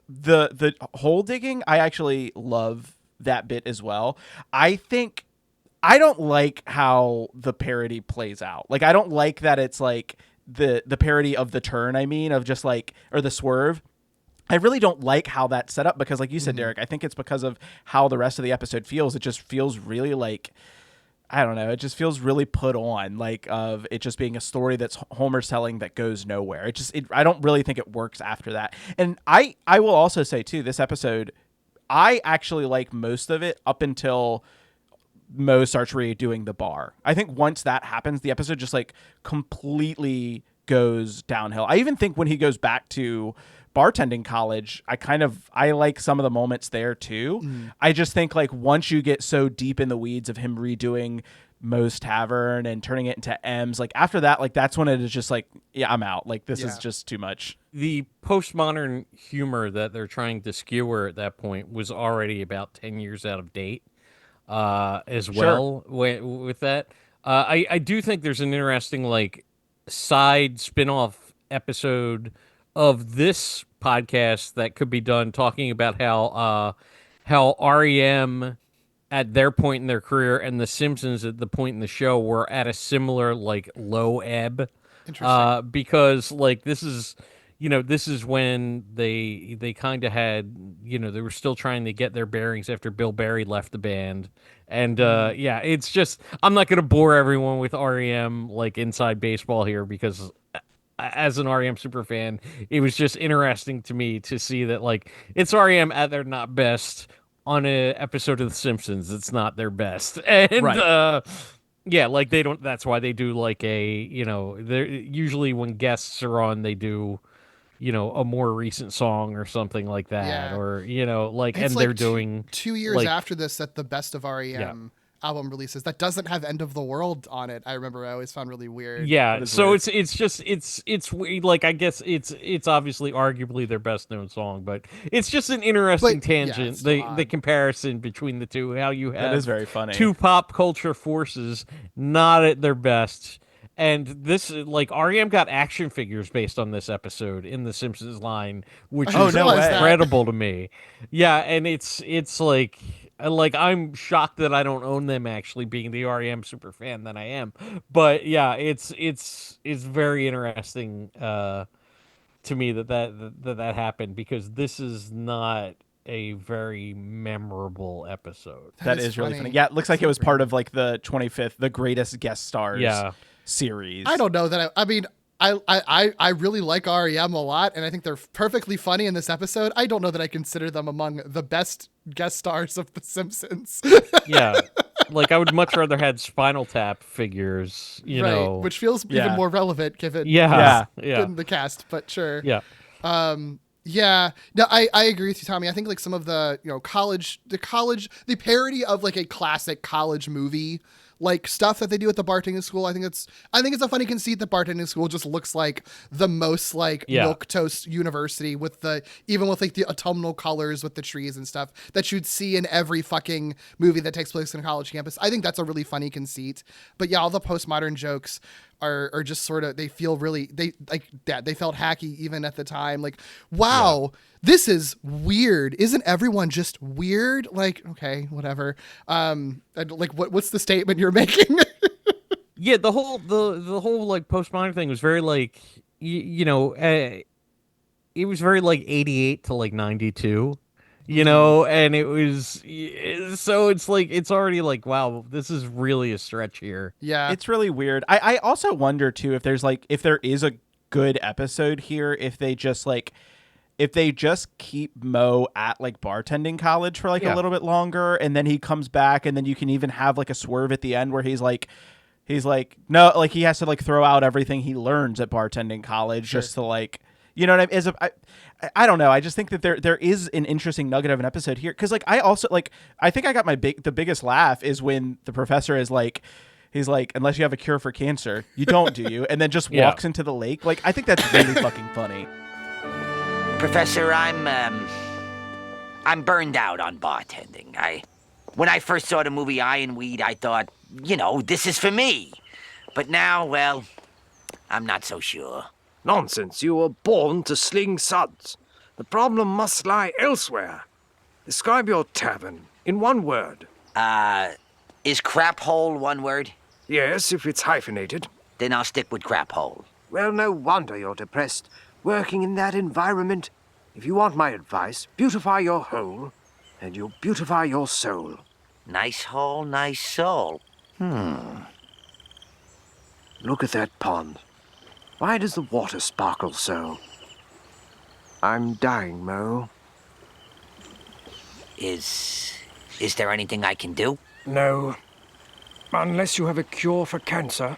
The hole digging, I actually love that bit as well. I think I don't like how the parody plays out. Like, I don't like that it's like the parody of the turn, I mean, of just like, or the swerve. I really don't like how that's set up because, like you said, Derek, I think it's because of how the rest of the episode feels. It just feels really like, I don't know. It just feels really put on, like of it just being a story that's Homer's telling that goes nowhere. I don't really think it works after that. And I will also say too, this episode, I actually like most of it up until Mo starts redoing the bar. I think once that happens, the episode just like completely goes downhill. I even think when he goes back to bartending college, I like some of the moments there too. I just think like once you get so deep in the weeds of him redoing Moe's Tavern and turning it into M's, like after that, like that's when it is just like, yeah, I'm out. Like this is just too much. The postmodern humor that they're trying to skewer at that point was already about 10 years out of date as well with that. I do think there's an interesting like side spin-off episode of this podcast that could be done talking about how REM at their point in their career and the Simpsons at the point in the show were at a similar like low ebb. Interesting. Because like this is when they kind of had, they were still trying to get their bearings after Bill Berry left the band. And it's just, I'm not going to bore everyone with REM like inside baseball here because as an REM super fan, it was just interesting to me to see that like it's REM at their not best on an episode of The Simpsons. It's not their best. And like they don't, that's why they do like they're usually when guests are on, they do, a more recent song or something like that, or like, It's and like they're doing 2 years like, after this that the best of REM album releases that doesn't have End of the World on it. I remember I always found really weird. Yeah, so weird. it's like I guess it's obviously arguably their best known song, but it's just an interesting tangent. The comparison between the two, how you have That is very funny. two pop culture forces not at their best. And this, like, REM got action figures based on this episode in the Simpsons line, which is incredible to me. Yeah, and it's like I'm shocked that I don't own them, actually, being the REM super fan that I am. But yeah, it's very interesting to me that happened, because this is not a very memorable episode. That is really funny. Yeah, it looks like it was part of like the 25th, the greatest guest stars series. I don't know that. I mean, I really like REM a lot, and I think they're perfectly funny in this episode. I don't know that I consider them among the best guest stars of The Simpsons. Yeah. Like, I would much rather had Spinal Tap figures, you know. Which feels even more relevant given given the cast, but sure. Yeah. Yeah. No, I agree with you, Tommy. I think like some of the, the parody of like a classic college movie, like stuff that they do at the bartending school. I think it's a funny conceit that bartending school just looks like the most like milquetoast university with the autumnal colors with the trees and stuff that you'd see in every fucking movie that takes place in a college campus. I think that's a really funny conceit. But yeah, all the postmodern jokes are just sort of, they feel really, they felt hacky even at the time. Like, wow, this is weird. Isn't everyone just weird? Like, okay, whatever. Like what's the statement you're making? Yeah, the whole like postmodern thing was very like, it was very like 88 to like 92. And it was, so it's like, it's already like, wow, this is really a stretch here. Yeah. It's really weird. I also wonder too, if there is a good episode here, if they just keep Mo at like bartending college for like a little bit longer, and then he comes back, and then you can even have like a swerve at the end where he's like, no, like he has to like throw out everything he learns at bartending college just to like, you know what I mean? I don't know. I just think that there is an interesting nugget of an episode here. Cause like, I also like, I think I got the biggest laugh is when the professor is like, he's like, unless you have a cure for cancer, you don't, do you? And then just walks into the lake. Like, I think that's really fucking funny. Professor, I'm burned out on bartending. When I first saw the movie Ironweed, I thought, this is for me. But now, well, I'm not so sure. Nonsense, you were born to sling suds. The problem must lie elsewhere. Describe your tavern in one word. Is crap hole one word? Yes, if it's hyphenated. Then I'll stick with crap hole. Well, no wonder you're depressed. Working in that environment. If you want my advice, beautify your hole, and you'll beautify your soul. Nice hole, nice soul. Look at that pond. Why does the water sparkle so? I'm dying, Mo. Is there anything I can do? No. Unless you have a cure for cancer.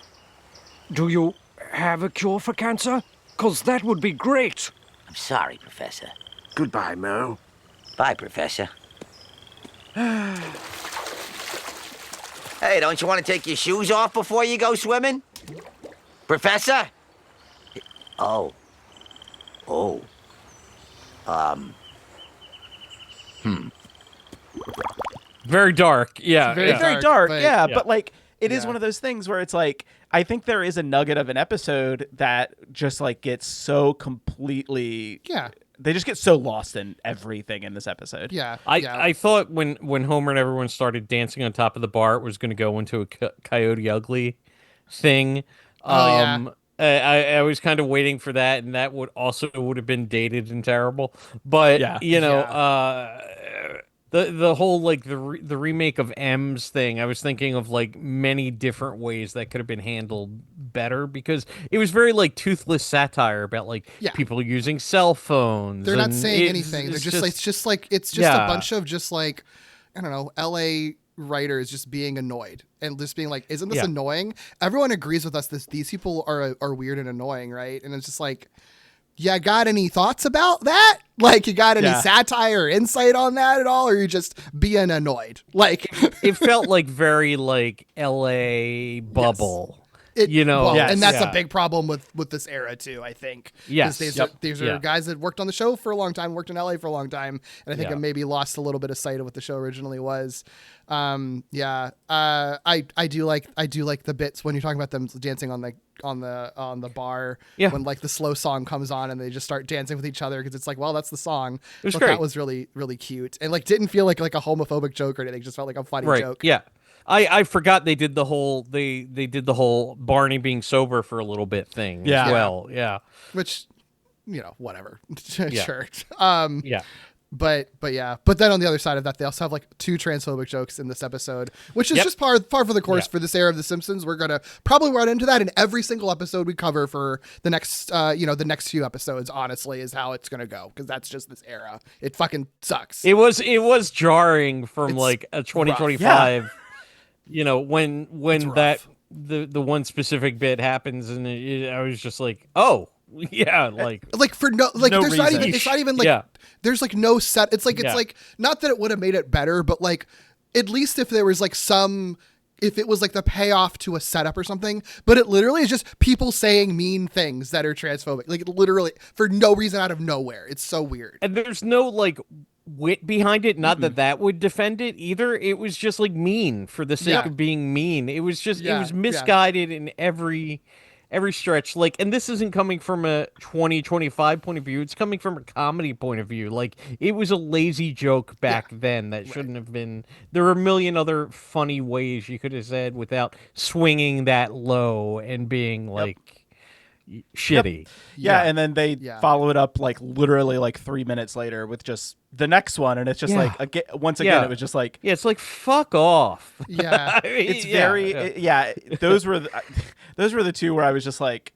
Do you have a cure for cancer? 'Cause that would be great. I'm sorry, Professor. Goodbye, Mo. Bye, Professor. Hey, don't you want to take your shoes off before you go swimming? Professor? Very dark. Yeah. It's very dark. But, but like, it is one of those things where it's like, I think there is a nugget of an episode that just like gets so completely. Yeah. They just get so lost in everything in this episode. Yeah. I thought when Homer and everyone started dancing on top of the bar, it was going to go into a Coyote Ugly thing. I was kind of waiting for that, and that would have been dated and terrible. But the whole like the remake of M's thing, I was thinking of like many different ways that could have been handled better, because it was very like toothless satire about like people using cell phones. They're not saying anything. They're it's just a bunch of just like, I don't know, LA writers just being annoyed and just being like, isn't this annoying? Everyone agrees with us these people are weird and annoying, right? And it's just like, yeah, got any thoughts about that? Like, you got any satire or insight on that at all? Or are you just being annoyed? Like, it felt like very like LA bubble. And that's a big problem with this era too, I think. Yes. These are guys that worked on the show for a long time, worked in LA for a long time, and I think it maybe lost a little bit of sight of what the show originally was. I do like the bits when you're talking about them dancing on the bar when like the slow song comes on and they just start dancing with each other, because it's like, well, that's the song. It was great. That was really, really cute, and like didn't feel like a homophobic joke or anything. It just felt like a funny joke. Yeah. I forgot they did the whole Barney being sober for a little bit thing as well. Yeah. Which, whatever. Sure. But then on the other side of that, they also have like 2 transphobic jokes in this episode, which is just par for the course for this era of The Simpsons. We're gonna probably run into that in every single episode we cover for the next, the next few episodes. Honestly, is how it's gonna go, because that's just this era. It fucking sucks. It was jarring from It's like a 2025. When that the one specific bit happens, and I was just like, oh. Yeah, for no there's reason. not even, it's not even like there's like no set. It's like not that it would have made it better, but like at least if there was like if it was like the payoff to a setup or something, but it literally is just people saying mean things that are transphobic, like literally for no reason out of nowhere. It's so weird. And there's no like wit behind it. Not that would defend it either. It was just like mean for the sake of being mean. It was just it was misguided in every stretch. Like, and this isn't coming from a 2025 point of view. It's coming from a comedy point of view. Like, it was a lazy joke back then that shouldn't have been. There were a million other funny ways you could have said without swinging that low and being like shitty. Yeah, and then they follow it up like literally like 3 minutes later with just the next one, and it's just like once again it was just like it's like fuck off. Yeah, I mean, it's very those were the 2 where I was just like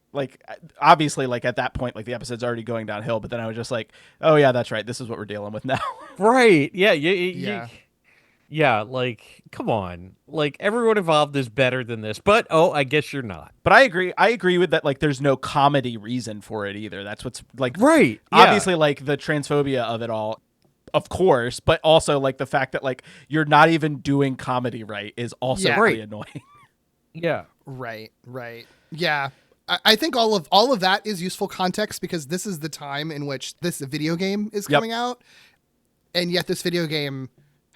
obviously like at that point like the episode's already going downhill, but then I was just like, oh yeah, that's right, this is what we're dealing with now. Right. Yeah, like, come on. Like, everyone involved is better than this. But, I guess you're not. But I agree with that, like, there's no comedy reason for it either. That's what's, like... Right, obviously, like, the transphobia of it all, of course, but also, like, the fact that, like, you're not even doing comedy right is also really annoying. Yeah. Right. Yeah. I think all of that is useful context, because this is the time in which this video game is coming out, and yet this video game...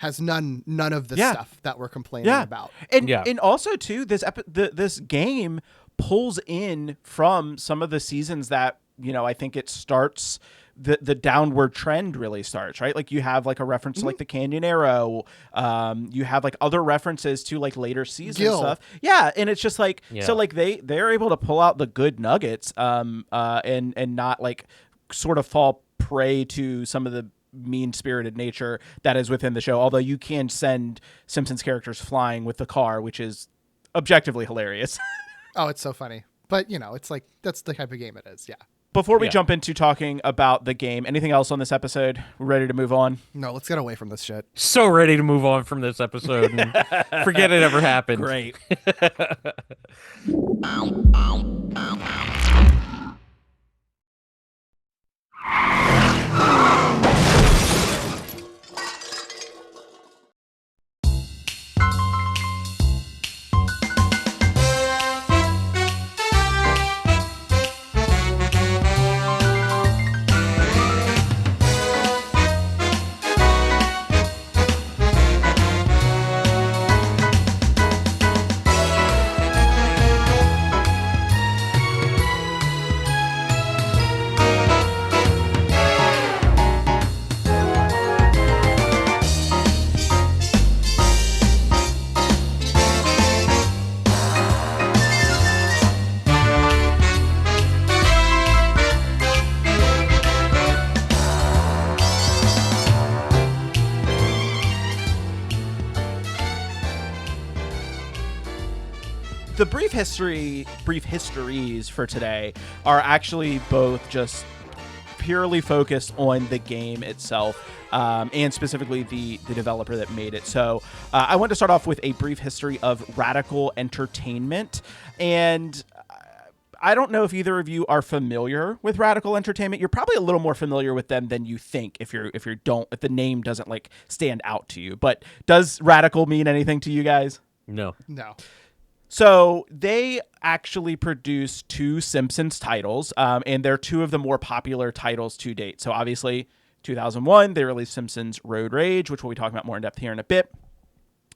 has none of the stuff that we're complaining about. And also too, this game pulls in from some of the seasons that, I think it starts the downward trend really starts, right? Like you have like a reference to like the Canyon Arrow. You have like other references to like later season stuff. Yeah. And it's just like, so like they're able to pull out the good nuggets and not like sort of fall prey to some of the mean-spirited nature that is within the show, although you can send Simpsons characters flying with the car, which is objectively hilarious. Oh, it's so funny. But it's like that's the type of game it is. Yeah. Before we jump into talking about the game, anything else on this episode? We're ready to move on? No, let's get away from this shit. So ready to move on from this episode and forget it ever happened. Great. The brief histories for today are actually both just purely focused on the game itself, and specifically the developer that made it. So I want to start off with a brief history of Radical Entertainment. And I don't know if either of you are familiar with Radical Entertainment. You're probably a little more familiar with them than you think if the name doesn't like stand out to you. But does Radical mean anything to you guys? No. So they actually produced 2 Simpsons titles, and they're 2 of the more popular titles to date. So obviously, 2001, they released Simpsons Road Rage, which we'll be talking about more in depth here in a bit,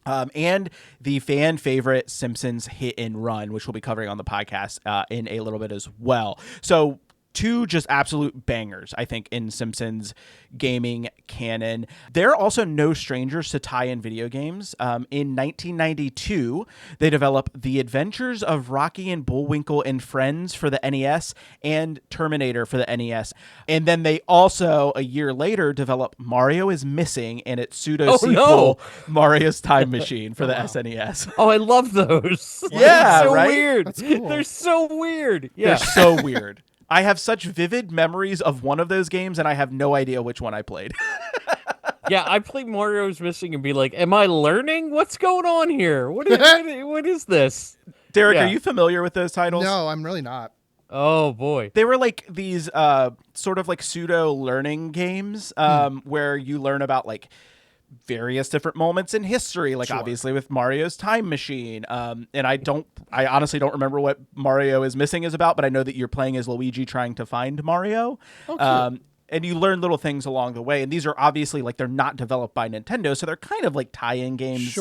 and the fan favorite Simpsons Hit and Run, which we'll be covering on the podcast in a little bit as well. So two just absolute bangers, I think, in Simpsons gaming canon. They're also no strangers to tie-in video games. In 1992, they developed The Adventures of Rocky and Bullwinkle and Friends for the NES and Terminator for the NES. And then they also, a year later, developed Mario is Missing and its pseudo-sequel, Mario's Time Machine for the SNES. Oh, I love those. Yeah, so right? weird. That's cool. They're so weird. Yeah. They're so weird. I have such vivid memories of one of those games, and I have no idea which one I played. Yeah, I played Mario's Missing and be like, am I learning? What's going on here? What is this? Derek, are you familiar with those titles? No, I'm really not. Oh, boy. They were like these sort of like pseudo learning games where you learn about like various different moments in history, like obviously with Mario's Time Machine. And I honestly don't remember what Mario is Missing is about, but I know that you're playing as Luigi trying to find Mario. And you learn little things along the way. And these are obviously like, they're not developed by Nintendo, so they're kind of like tie-in games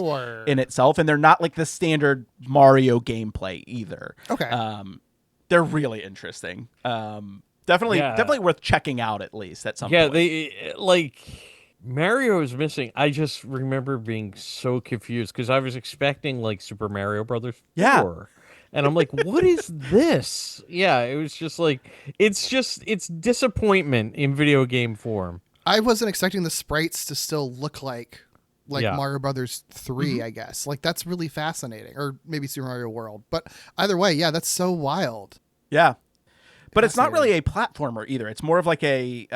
in itself. And they're not like the standard Mario gameplay either. Okay. They're really interesting. Definitely worth checking out at least at some point. Yeah, they like Mario is Missing. I just remember being so confused because I was expecting like Super Mario Brothers 4. And I'm like, what is this? Yeah, it was just like, it's disappointment in video game form. I wasn't expecting the sprites to still look like Mario Brothers 3, I guess. Like, that's really fascinating. Or maybe Super Mario World. But either way, yeah, that's so wild. Yeah. But it's not really a platformer either. It's more of like a,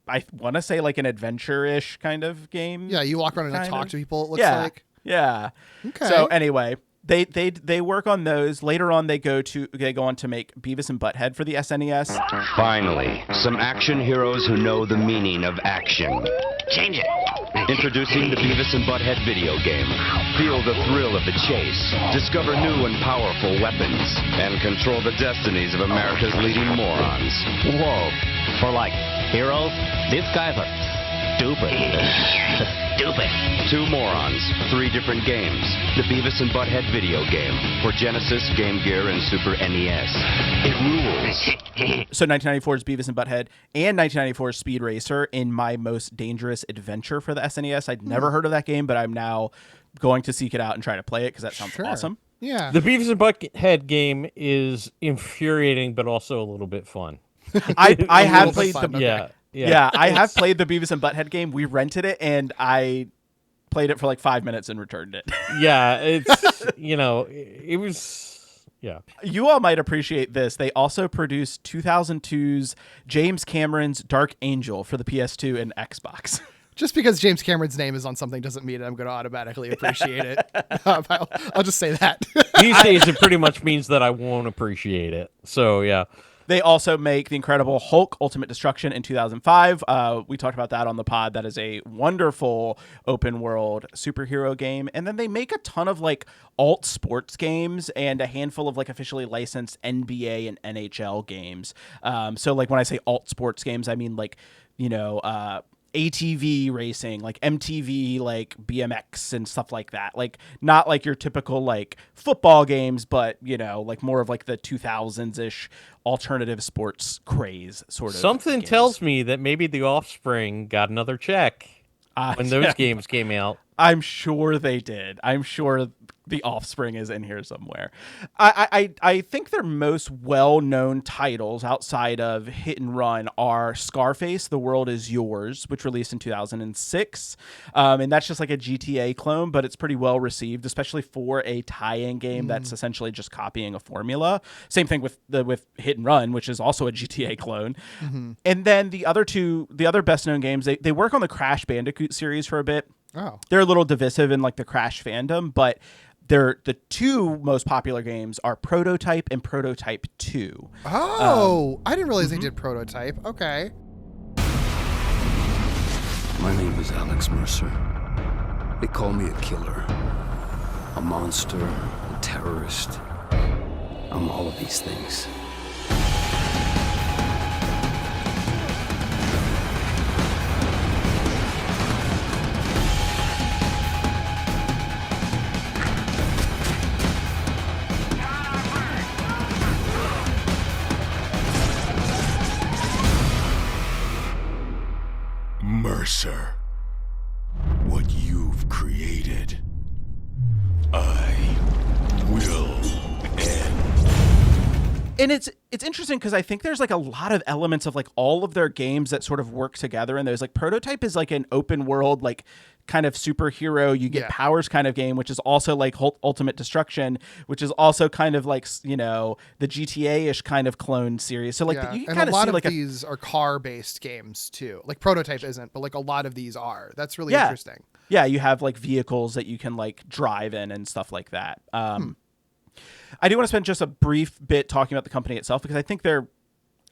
I want to say like an adventure-ish kind of game. Yeah, you walk around and talk to people, it looks like. Yeah. Okay. So anyway, they work on those. Later on, they go on to make Beavis and Butthead for the SNES. Finally, some action heroes who know the meaning of action. Change it. Introducing the Beavis and Butthead video game. Feel the thrill of the chase, discover new and powerful weapons, and control the destinies of America's leading morons. Whoa. For like heroes, these guys are stupid. Stupid. 2 morons, 3 different games. The Beavis and Butthead video game for Genesis, Game Gear, and Super NES. It rules. So 1994's Beavis and Butthead and 1994's Speed Racer in My Most Dangerous Adventure for the SNES. I'd never heard of that game, but I'm now going to seek it out and try to play it because that sounds awesome. Yeah. The Beavis and Butthead game is infuriating, but also a little bit fun. I have played the Yeah, I have played the Beavis and Butthead game. We rented it and I played it for like 5 minutes and returned it. Yeah, it's it was You all might appreciate this. They also produced 2002's James Cameron's Dark Angel for the PS2 and Xbox. Just because James Cameron's name is on something doesn't mean I'm going to automatically appreciate it. I'll just say that. These days, it pretty much means that I won't appreciate it. So, yeah. They also make The Incredible Hulk Ultimate Destruction in 2005. We talked about that on the pod. That is a wonderful open world superhero game. And then they make a ton of like alt sports games and a handful of like officially licensed NBA and NHL games. So like when I say alt sports games, I mean like, ATV racing, like MTV, like BMX and stuff like that. Like not like your typical like football games, but like more of like the 2000s-ish alternative sports craze sort of. Something games. tells me that maybe the Offspring got another check when those games came out. I'm sure they did. I'm sure the Offspring is in here somewhere. I think their most well-known titles outside of Hit and Run are Scarface, The World Is Yours, which released in 2006. And that's just like a GTA clone, but it's pretty well received, especially for a tie-in game that's essentially just copying a formula. Same thing with Hit and Run, which is also a GTA clone. And then the other best-known games, they work on the Crash Bandicoot series for a bit. Oh. They're a little divisive in like the Crash fandom, but the 2 most popular games are Prototype and Prototype 2. Oh, I didn't realize they did Prototype. Okay. My name is Alex Mercer. They call me a killer, a monster, a terrorist. I'm all of these things. sir. What you've created, I will end. And it's interesting because I think there's like a lot of elements of like all of their games that sort of work together. And there's like Prototype is like an open world, like kind of superhero, you get powers kind of game, which is also like Ultimate Destruction, which is also kind of like, you know, the GTA-ish kind of clone series. So like you can and kind a lot see of like these are car-based games too. Like Prototype isn't, but like a lot of these are. That's really interesting. Yeah, you have like vehicles that you can like drive in and stuff like that. I do want to spend just a brief bit talking about the company itself, because I think they're,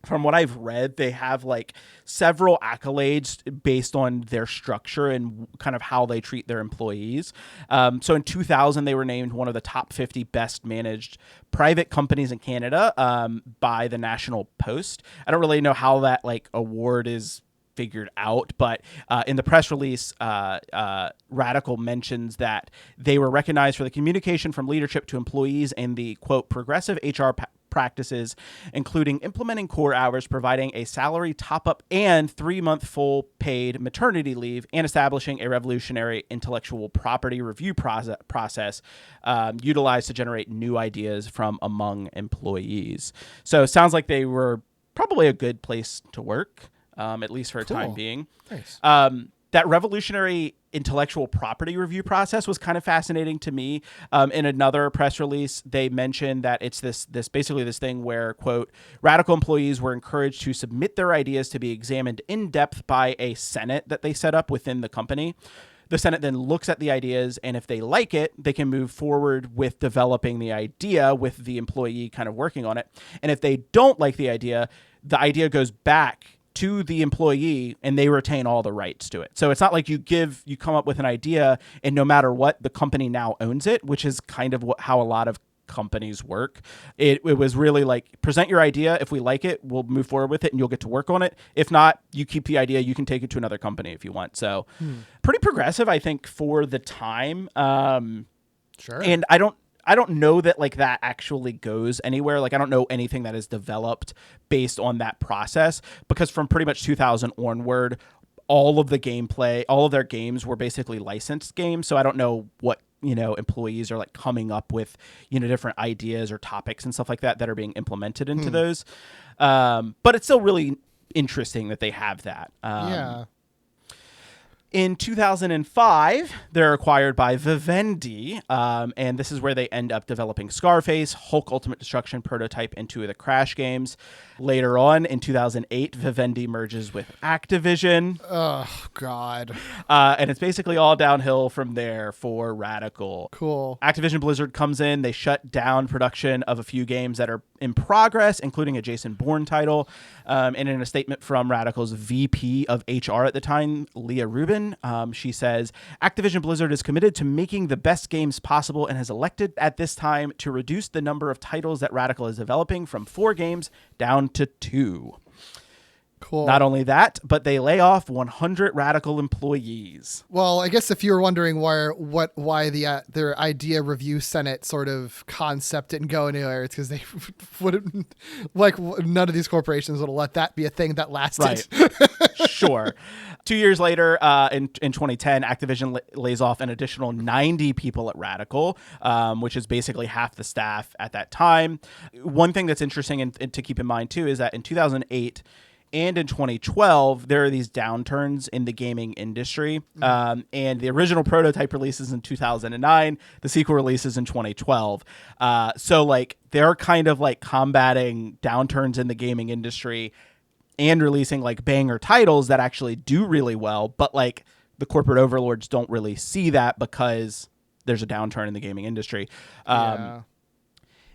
from what I've read, they have like several accolades based on their structure and kind of how they treat their employees. So in 2000, they were named one of the top 50 best managed private companies in Canada by the National Post. I don't really know how that like award is figured out, but in the press release, Radical mentions that they were recognized for the communication from leadership to employees and the, quote, progressive HR practices, including implementing core hours, providing a salary top-up and 3-month full paid maternity leave, and establishing a revolutionary intellectual property review process utilized to generate new ideas from among employees. So it sounds like they were probably a good place to work. At least for a time being. Nice. That revolutionary intellectual property review process was kind of fascinating to me. In another press release, they mentioned that it's this basically this thing where, quote, Radical employees were encouraged to submit their ideas to be examined in depth by a Senate that they set up within the company. The Senate then looks at the ideas, and if they like it, they can move forward with developing the idea with the employee kind of working on it. And if they don't like the idea goes back to the employee and they retain all the rights to it. So it's not like you come up with an idea and no matter what, the company now owns it, which is kind of how a lot of companies work. It was really like, present your idea. If we like it, we'll move forward with it and you'll get to work on it. If not, you keep the idea. You can take it to another company if you want. So pretty progressive, I think, for the time. Sure. And I don't know that like that actually goes anywhere. Like I don't know anything that is developed based on that process, because from pretty much 2000 onward, all of the gameplay, all of their games were basically licensed games. So I don't know what, you know, employees are like coming up with, you know, different ideas or topics and stuff like that are being implemented into those. But it's still really interesting that they have that. In 2005, they're acquired by Vivendi, and this is where they end up developing Scarface, Hulk Ultimate Destruction, Prototype, and 2 of the Crash games. Later on, in 2008, Vivendi merges with Activision. Oh, God. And it's basically all downhill from there for Radical. Cool. Activision Blizzard comes in. They shut down production of a few games that are in progress, including a Jason Bourne title. And in a statement from Radical's VP of HR at the time, Leah Rubin, she says, Activision Blizzard is committed to making the best games possible and has elected at this time to reduce the number of titles that Radical is developing from 4 games down to 2. Cool. Not only that, but they lay off 100 Radical employees. Well, I guess if you were wondering why their idea review Senate sort of concept didn't go anywhere, it's because they wouldn't, like, none of these corporations would have let that be a thing that lasted. Right. Sure. 2 years later, in 2010, Activision lays off an additional 90 people at Radical, which is basically half the staff at that time. One thing that's interesting and to keep in mind, too, is that in 2008, and in 2012, there are these downturns in the gaming industry. And the original Prototype releases in 2009, the sequel releases in 2012. So like they're kind of like combating downturns in the gaming industry and releasing like banger titles that actually do really well. But like the corporate overlords don't really see that because there's a downturn in the gaming industry.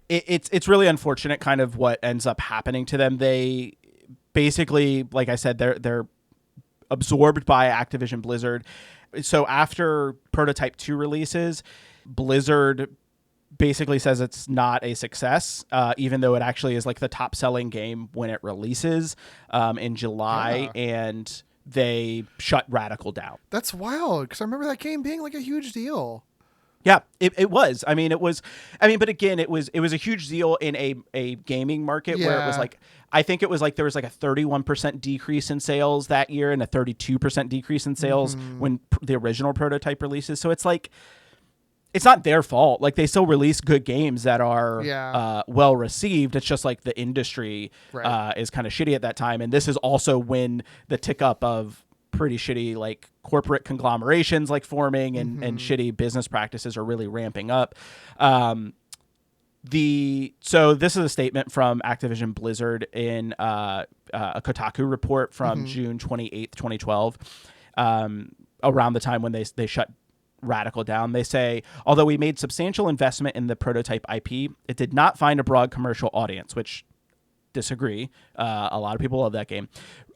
It's really unfortunate kind of what ends up happening to them. They basically, like I said, they're absorbed by Activision Blizzard. So after Prototype 2 releases, Blizzard basically says it's not a success, even though it actually is like the top selling game when it releases in July, and they shut Radical down. That's wild, because I remember that game being like a huge deal. Yeah, it was. I mean, but again, it was a huge deal in a gaming market where it was like, I think it was like there was like a 31% decrease in sales that year and a 32% decrease in sales when the original prototype releases. So it's like, it's not their fault. Like, they still release good games that are well received. It's just like the industry is kind of shitty at that time. And this is also when the tick up of pretty shitty like corporate conglomerations like forming and shitty business practices are really ramping up. So this is a statement from Activision Blizzard in a Kotaku report from June 28th, 2012, around the time when they shut Radical down. They say, although we made substantial investment in the prototype IP, it did not find a broad commercial audience, which disagree. A lot of people love that game.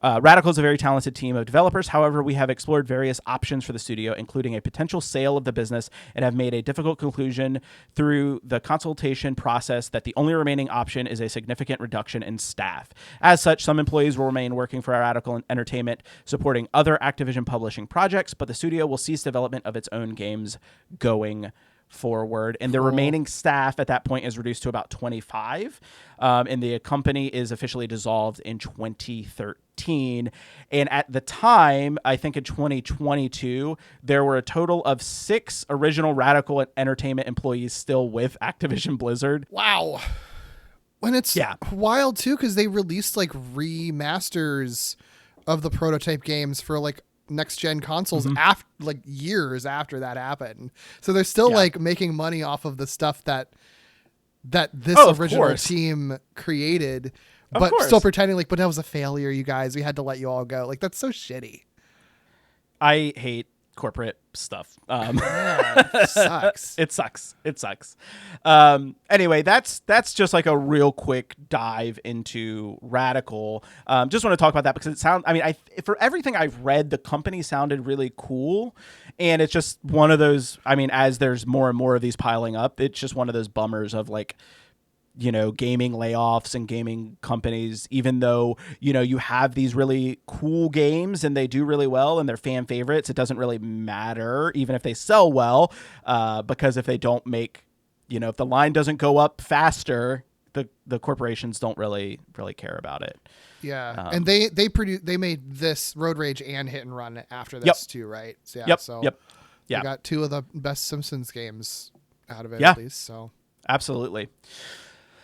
Radical is a very talented team of developers. However, we have explored various options for the studio, including a potential sale of the business, and have made a difficult conclusion through the consultation process that the only remaining option is a significant reduction in staff. As such, some employees will remain working for Radical Entertainment, supporting other Activision publishing projects, but the studio will cease development of its own games going forward, and the remaining staff at that point is reduced to about 25, and the company is officially dissolved in 2013. And at the time, I think in 2022, there were a total of 6 original Radical Entertainment employees still with Activision Blizzard. Wow. When it's wild too, because they released like remasters of the prototype games for like next gen consoles after like years after that happened. So they're still like making money off of the stuff that this original team created, but still pretending like, but that was a failure, you guys. We had to let you all go. Like, that's so shitty. I hate corporate stuff. Sucks. It sucks. Anyway, that's just like a real quick dive into Radical. Just want to talk about that because for everything I've read, the company sounded really cool, and it's just one of those, as there's more and more of these piling up, it's just one of those bummers of like, gaming layoffs and gaming companies, even though, you have these really cool games and they do really well and they're fan favorites, it doesn't really matter, even if they sell well, because if they don't make, if the line doesn't go up faster, the corporations don't really care about it. Yeah. And they made this Road Rage and Hit and Run after this too, right? So, we got 2 of the best Simpsons games out of it at least. So absolutely.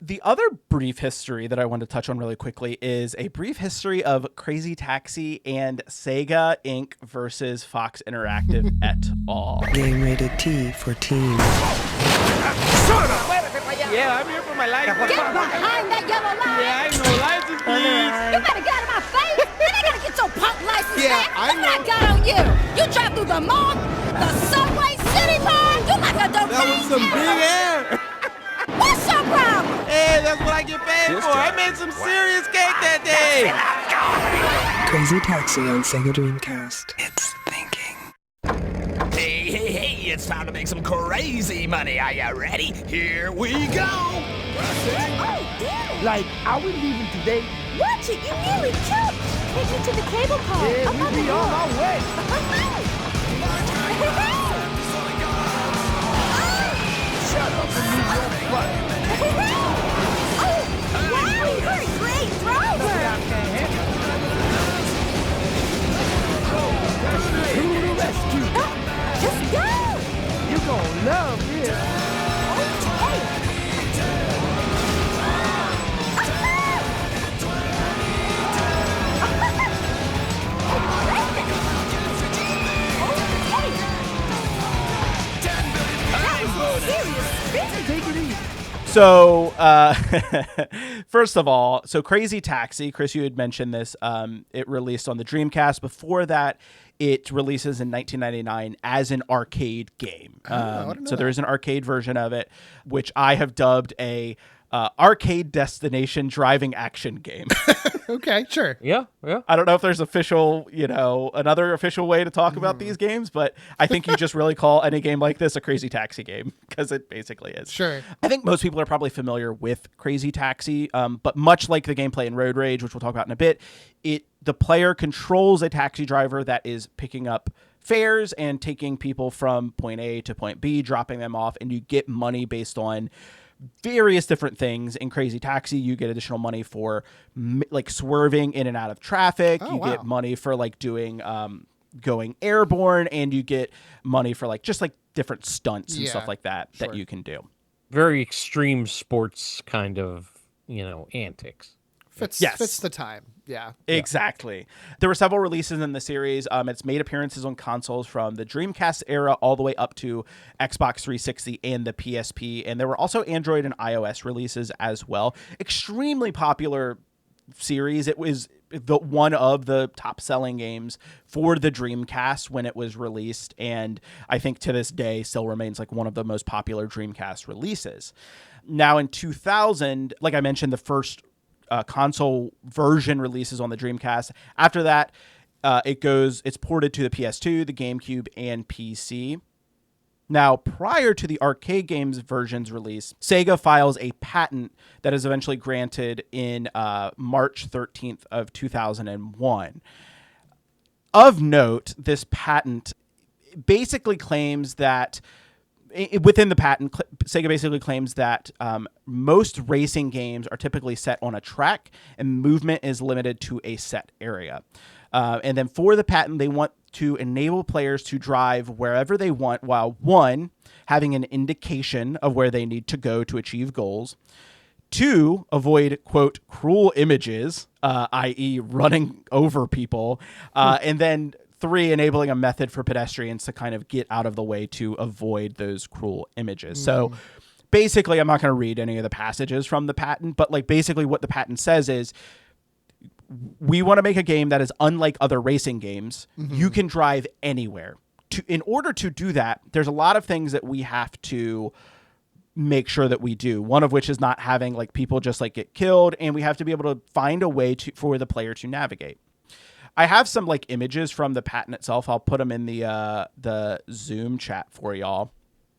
The other brief history that I want to touch on really quickly is a brief history of Crazy Taxi and Sega Inc. versus Fox Interactive et al. Game rated T for teen. Yeah, I'm here for my license. Get behind that yellow line. Yeah, I know. License, please. You better get out of my face. Then I gotta get your punk license back. I know. What I got on you. You drive through the mall, the subway, city park. You like a dope. That was some big air. What's your problem? Hey, that's what I get paid for. I made some serious cake that day. Crazy Taxi on Sega Dreamcast. It's thinking. Hey, it's time to make some crazy money. Are you ready? Here we go. Like, are we leaving today? Watch it, you nearly killed me. Take me to the cable car. Yeah, we'll be on our way. Shut up and move your butt. Oh, wow, you're a great driver. To the rescue. Just go. You gonna love this. So, first of all, Crazy Taxi, Chris, you had mentioned this. It released on the Dreamcast. Before that, it releases in 1999 as an arcade game. So there is an arcade version of it, which I have dubbed a arcade destination driving action game. Okay, sure. Yeah. I don't know if there's another official way to talk about these games, but I think you just really call any game like this a Crazy Taxi game because it basically is. Sure. I think most people are probably familiar with Crazy Taxi, but much like the gameplay in Road Rage, which we'll talk about in a bit, the player controls a taxi driver that is picking up fares and taking people from point A to point B, dropping them off, and you get money based on various different things. In Crazy Taxi, you get additional money for like swerving in and out of traffic. Get money for like doing going airborne, and you get money for like just like different stunts and stuff like that that you can do. Very extreme sports kind of, antics. Fits the time. Yeah. Exactly. There were several releases in the series. It's made appearances on consoles from the Dreamcast era all the way up to Xbox 360 and the PSP. And there were also Android and iOS releases as well. Extremely popular series. It was one of the top selling games for the Dreamcast when it was released, and I think to this day still remains like one of the most popular Dreamcast releases. Now in 2000, like I mentioned, the first console version releases on the Dreamcast. After that, it's ported to the PS2, the GameCube, and PC. Now, prior to the arcade games version's release, Sega files a patent that is eventually granted in March 13th of 2001. Of note, this patent basically claims that within the patent, Sega basically claims that most racing games are typically set on a track and movement is limited to a set area. And then for the patent, they want to enable players to drive wherever they want while, one, having an indication of where they need to go to achieve goals, two, avoid, quote, cruel images, i.e. running over people, and then three, enabling a method for pedestrians to kind of get out of the way to avoid those cruel images. So basically, I'm not going to read any of the passages from the patent, but like basically what the patent says is, we want to make a game that is unlike other racing games. You can drive anywhere. In order to do that, there's a lot of things that we have to make sure that we do. One of which is not having like people just like get killed, and we have to be able to find a way for the player to navigate. I have some like images from the patent itself. I'll put them in the Zoom chat for y'all.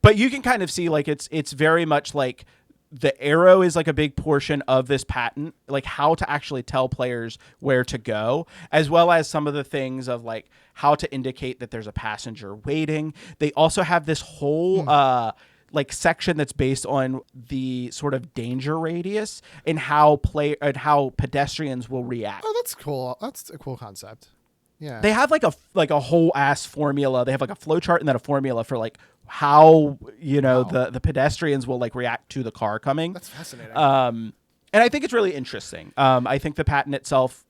But you can kind of see like it's very much like the arrow is like a big portion of this patent, like how to actually tell players where to go, as well as some of the things of like how to indicate that there's a passenger waiting. They also have this whole like section that's based on the sort of danger radius and how pedestrians will react. Oh, that's cool. That's a cool concept. Yeah. They have like a whole ass formula. They have like a flow chart and then a formula for like how, the pedestrians will like react to the car coming. That's fascinating. And I think it's really interesting. I think the patent itself,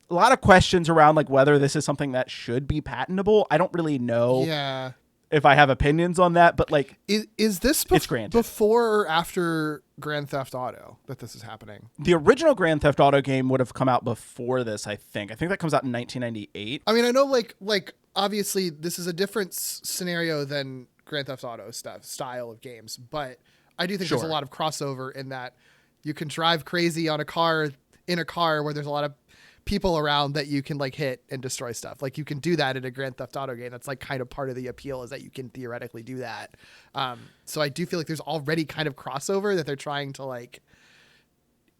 a lot of questions around like whether this is something that should be patentable. I don't really know if I have opinions on that, but like, is this it's granted. Before or after Grand Theft Auto that this is happening? The original Grand Theft Auto game would have come out before this, I think. I think that comes out in 1998. I mean, I know like obviously this is a different scenario than Grand Theft Auto style of games, but I do think there's a lot of crossover in that you can drive crazy in a car where there's a lot of people around that you can like hit and destroy stuff. Like you can do that in a Grand Theft Auto game. That's like kind of part of the appeal, is that you can theoretically do that. So I do feel like there's already kind of crossover that they're trying to like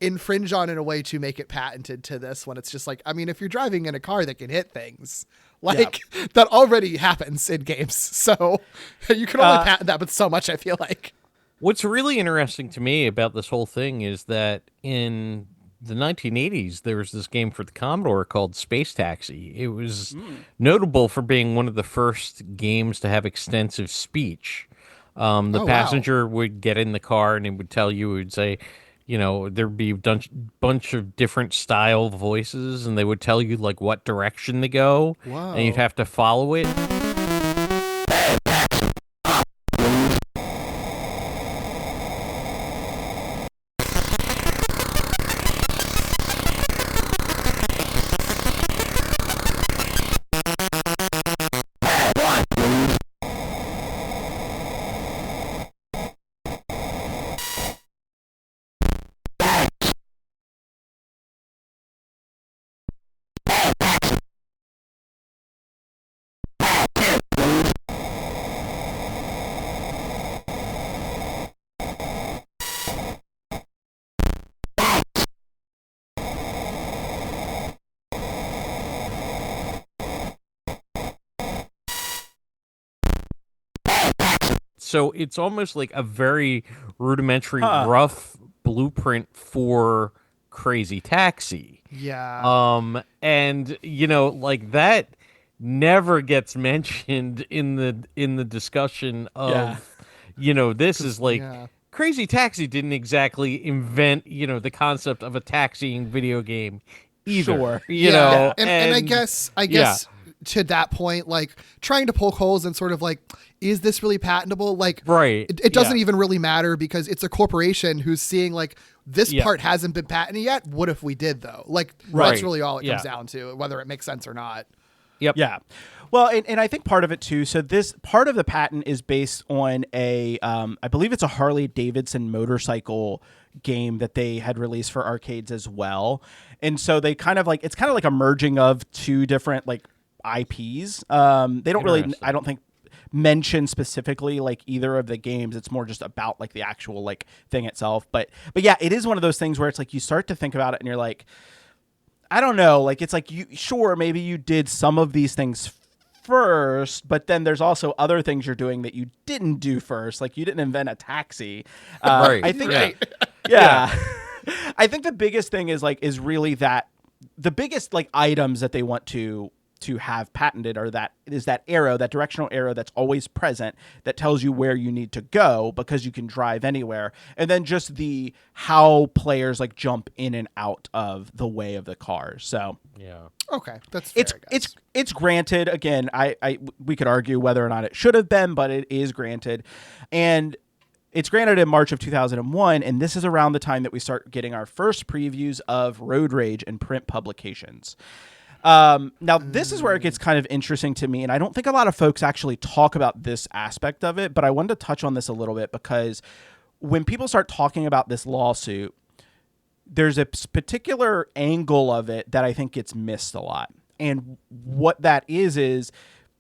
infringe on in a way to make it patented to this, when it's just like, I mean, if you're driving in a car that can hit things, like that already happens in games. So you can only patent that, but so much, I feel like. What's really interesting to me about this whole thing is that in the 1980s, there was this game for the Commodore called Space Taxi. It was notable for being one of the first games to have extensive speech. The passenger would get in the car and it would tell you, it would say, there'd be a bunch of different style voices, and they would tell you like what direction to go, and you'd have to follow it. So it's almost like a very rudimentary, rough blueprint for Crazy Taxi. Yeah. And like that never gets mentioned in the discussion of this is like Crazy Taxi didn't exactly invent the concept of a taxiing video game either. Sure. You know, and I guess to that point, like trying to poke holes and sort of like, is this really patentable? Like, right. It doesn't even really matter because it's a corporation who's seeing like this part hasn't been patented yet. What if we did though? Like that's really all it comes down to, whether it makes sense or not. Yep. Yeah. Well, and I think part of it too. So this part of the patent is based on a, I believe it's a Harley Davidson motorcycle game that they had released for arcades as well. And so they kind of like, it's kind of like a merging of two different like IPs. They don't really, I don't think, mention specifically like either of the games. It's more just about like the actual like thing itself. But yeah, it is one of those things where it's like you start to think about it and you're like, I don't know, like it's like maybe you did some of these things first, but then there's also other things you're doing that you didn't do first. Like you didn't invent a taxi. Right. I think I think the biggest thing is really that the biggest like items that they want to have patented are that arrow, that directional arrow that's always present that tells you where you need to go because you can drive anywhere. And then just how players like jump in and out of the way of the cars. So yeah. Okay. That's fair, it's granted. Again, we could argue whether or not it should have been, but it is granted. And it's granted in March of 2001, and this is around the time that we start getting our first previews of Road Rage in print publications. Now, this is where it gets kind of interesting to me, and I don't think a lot of folks actually talk about this aspect of it, but I wanted to touch on this a little bit because when people start talking about this lawsuit, there's a particular angle of it that I think gets missed a lot. And what that is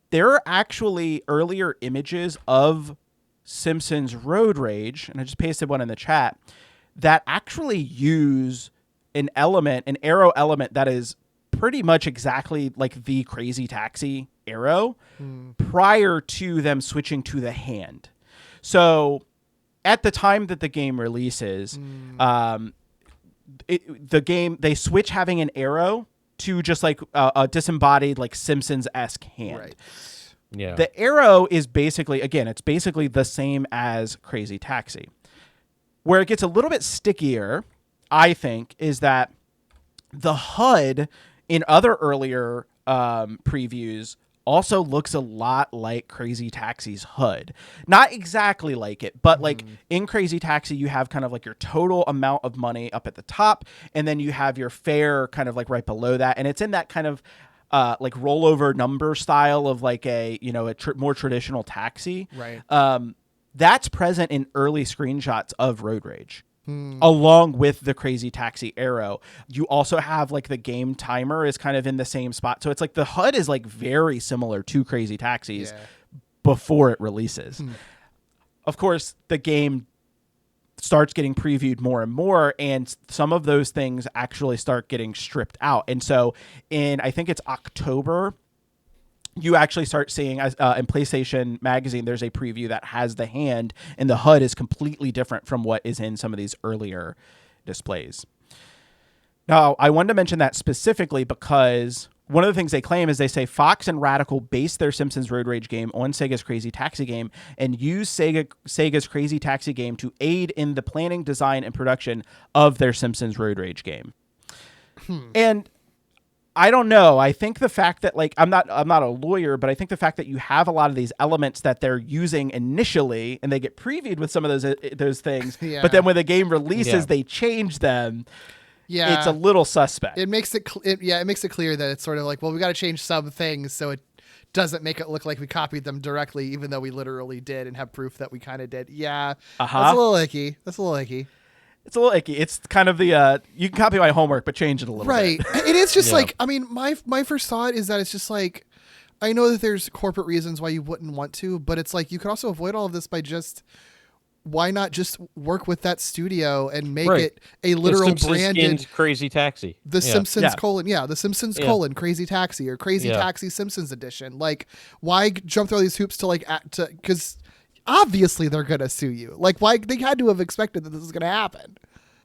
there are actually earlier images of Simpsons Road Rage, and I just pasted one in the chat, that actually use an arrow element that is pretty much exactly like the Crazy Taxi arrow prior to them switching to the hand. So at the time that the game releases, they switch having an arrow to just like a disembodied like Simpsons-esque hand. Right. Yeah. The arrow is basically, again, it's basically the same as Crazy Taxi. Where it gets a little bit stickier, I think, is that the HUD in other earlier previews also looks a lot like Crazy Taxi's HUD. Not exactly like it, but like in Crazy Taxi, you have kind of like your total amount of money up at the top, and then you have your fare kind of like right below that. And it's in that kind of like rollover number style of like a more traditional taxi. Right. That's present in early screenshots of Road Rage. Along with the Crazy Taxi arrow. You also have like the game timer is kind of in the same spot. So it's like the HUD is like very similar to Crazy Taxis before it releases. Of course, the game starts getting previewed more and more, and some of those things actually start getting stripped out. And so I think it's October, you actually start seeing in PlayStation Magazine, there's a preview that has the hand, and the HUD is completely different from what is in some of these earlier displays. Now, I wanted to mention that specifically because one of the things they claim is they say Fox and Radical based their Simpsons Road Rage game on Sega's Crazy Taxi game and used Sega's Crazy Taxi game to aid in the planning, design, and production of their Simpsons Road Rage game. And I don't know. I think the fact that like I'm not a lawyer, but I think the fact that you have a lot of these elements that they're using initially and they get previewed with some of those things, but then when the game releases, they change them. Yeah, it's a little suspect. It makes it clear that it's sort of like, well, we got to change some things so it doesn't make it look like we copied them directly, even though we literally did and have proof that we kind of did. Yeah, that's a little icky. It's a little icky. It's kind of the you can copy my homework, but change it a little bit. Right. It is just like, I mean, my first thought is that it's just like, I know that there's corporate reasons why you wouldn't want to, but it's like you could also avoid all of this by just, why not just work with that studio and make it a literal branded Crazy Taxi. The Simpsons the Simpsons Crazy Taxi or Crazy Taxi Simpsons edition. Like, why jump through all these hoops to like because obviously they're gonna sue you. Like, why they had to have expected that this was gonna happen.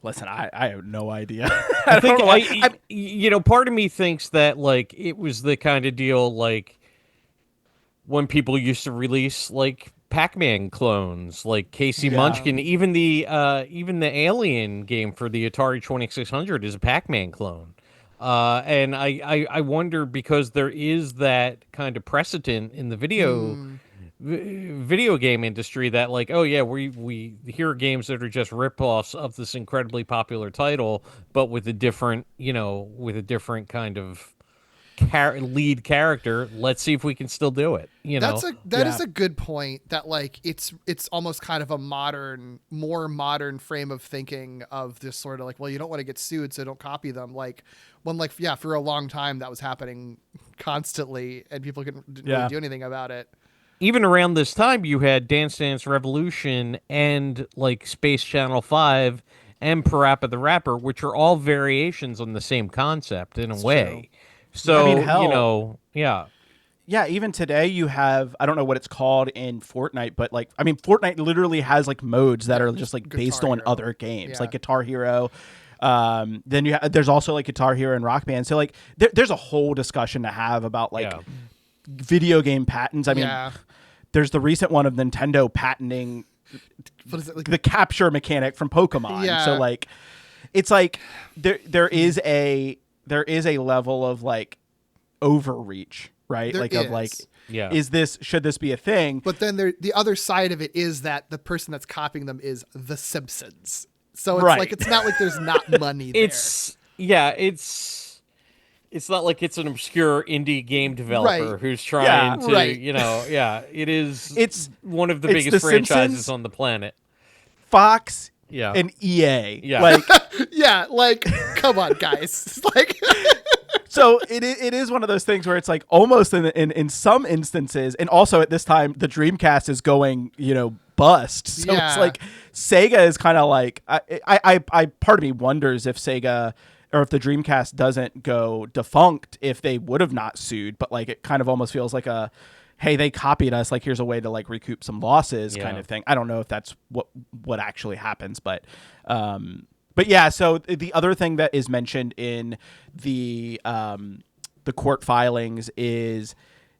Listen, I have no idea. I think part of me thinks that like it was the kind of deal like when people used to release like Pac-Man clones, like Casey Munchkin, even the Alien game for the Atari 2600 is a Pac-Man clone. And I wonder, because there is that kind of precedent in the video game industry that like, oh yeah, we hear games that are just ripoffs of this incredibly popular title, but with a different kind of lead character. Let's see if we can still do it. That is a good point. That like it's almost kind of a more modern frame of thinking of this sort of like, well, you don't want to get sued, so don't copy them. Like when for a long time that was happening constantly, and people didn't really do anything about it. Even around this time, you had Dance Dance Revolution and like Space Channel 5 and Parappa the Rapper, which are all variations on the same concept in a way. True. So, I mean, hell, yeah. Yeah, even today you have, I don't know what it's called in Fortnite, but like, I mean, Fortnite literally has like modes that are just like based on other games, like Guitar Hero. Then there's also like Guitar Hero and Rock Band. So like there's a whole discussion to have about like video game patents. I mean, there's the recent one of Nintendo patenting what is it, like, the capture mechanic from Pokemon. Yeah. So like, it's like there is a level of like overreach, right? There like is. of like, should this be a thing? But then the other side of it is that the person that's copying them is the Simpsons. So it's like, it's not like there's not money there. It's not like it's an obscure indie game developer who's trying to, it is. It's one of the biggest franchises Simpsons, on the planet. Fox, and EA. Like, like, come on, guys. Like, so it is one of those things where it's like almost in some instances, and also at this time the Dreamcast is going, bust. So it's like Sega is kind of like, I part of me wonders if Sega, or if the Dreamcast doesn't go defunct, if they would have not sued, but like it kind of almost feels like a, hey, they copied us, like here's a way to like recoup some losses kind of thing. I don't know if that's what actually happens, but yeah. So the other thing that is mentioned in the court filings is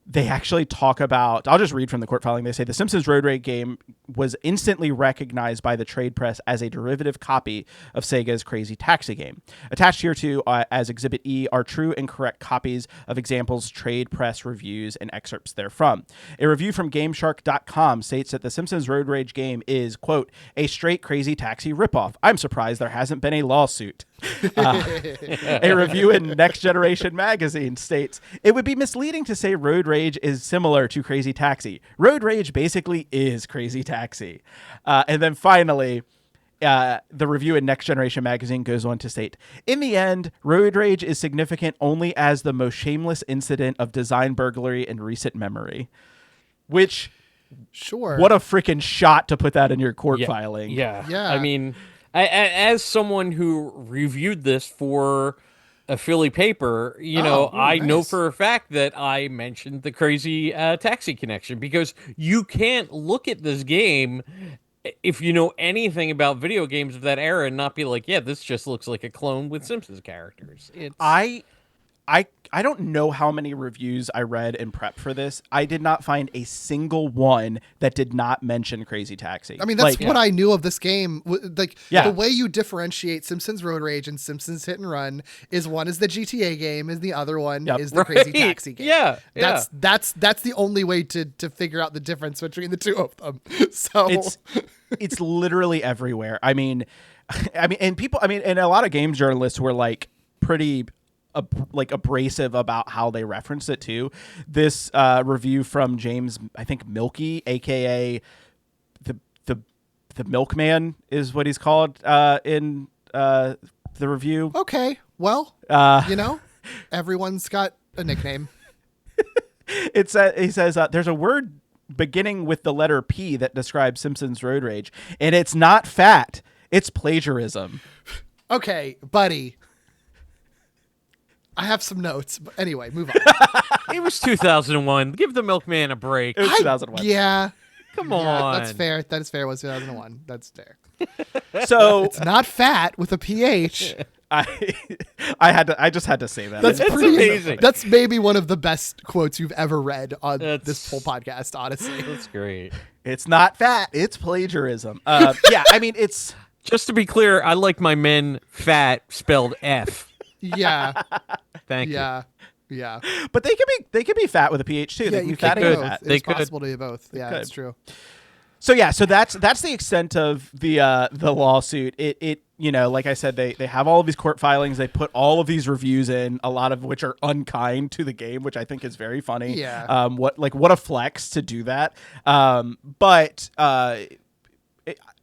they actually talk about, I'll just read from the court filing. They say the Simpsons Road Rage game was instantly recognized by the trade press as a derivative copy of Sega's Crazy Taxi game. Attached here to as Exhibit E are true and correct copies of examples, trade press reviews, and excerpts therefrom. A review from GameShark.com states that the Simpsons Road Rage game is, quote, a straight Crazy Taxi ripoff. I'm surprised there hasn't been a lawsuit. A review in Next Generation magazine states, it would be misleading to say Road Rage is similar to Crazy Taxi. Road Rage basically is Crazy Taxi. And then finally, the review in Next Generation magazine goes on to state, in the end, Road Rage is significant only as the most shameless incident of design burglary in recent memory. Which, what a freaking shot to put that in your court filing. Yeah. I mean, as someone who reviewed this for a Philly paper, I know for a fact that I mentioned the Crazy Taxi connection, because you can't look at this game if you know anything about video games of that era and not be like, yeah, this just looks like a clone with Simpsons characters. I don't know how many reviews I read in prep for this. I did not find a single one that did not mention Crazy Taxi. I mean, that's what I knew of this game. Like, the way you differentiate Simpsons Road Rage and Simpsons Hit and Run is one is the GTA game, and the other one is the Crazy Taxi game. That's the only way to figure out the difference between the two of them. So it's literally everywhere. I mean, and a lot of game journalists were like pretty abrasive about how they reference it too. This review from James, I think Milky, aka the Milkman is what he's called in the review. Okay, well, everyone's got a nickname. He says there's a word beginning with the letter P that describes Simpsons Road Rage, and it's not fat, it's plagiarism. Okay, buddy. I have some notes, but anyway, move on. It was 2001. Give the Milkman a break. It was 2001. Yeah. Come Yeah, on. that's fair. That is fair. It was 2001. That's fair. So it's not fat with a PH. I just had to say that. That's pretty amazing. That's maybe one of the best quotes you've ever read on this whole podcast, honestly. That's great. It's not fat. It's plagiarism. Yeah, I mean, it's... Just to be clear, I like my men fat spelled F. Yeah. Thank you. Yeah. But they can be fat with a PH too. They can be fat and both. fat. It's possible to be both. Yeah, that's true. So yeah, so that's the extent of the lawsuit. It you know, like I said, they have all of these court filings. They put all of these reviews in, a lot of which are unkind to the game, which I think is very funny. Yeah. What a flex to do that. But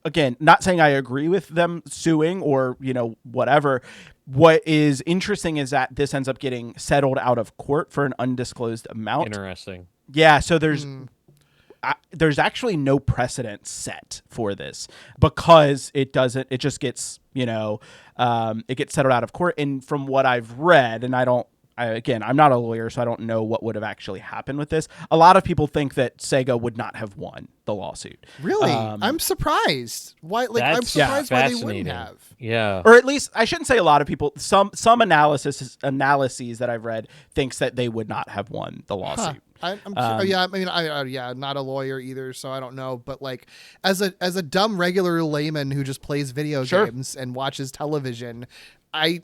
again, not saying I agree with them suing or, you know, whatever. What is interesting is that this ends up getting settled out of court for an undisclosed amount. Interesting. Yeah, so there's actually no precedent set for this because it just gets, you know, it gets settled out of court. And from what I've read, and I'm not a lawyer, so I don't know what would have actually happened with this. A lot of people think that Sega would not have won the lawsuit. Really? I'm surprised. Why? Like, I'm surprised why they wouldn't have. Yeah. Or at least I shouldn't say a lot of people. Some analyses that I've read thinks that they would not have won the lawsuit. I'm not a lawyer either, so I don't know. But like, as a dumb regular layman who just plays video games and watches television, I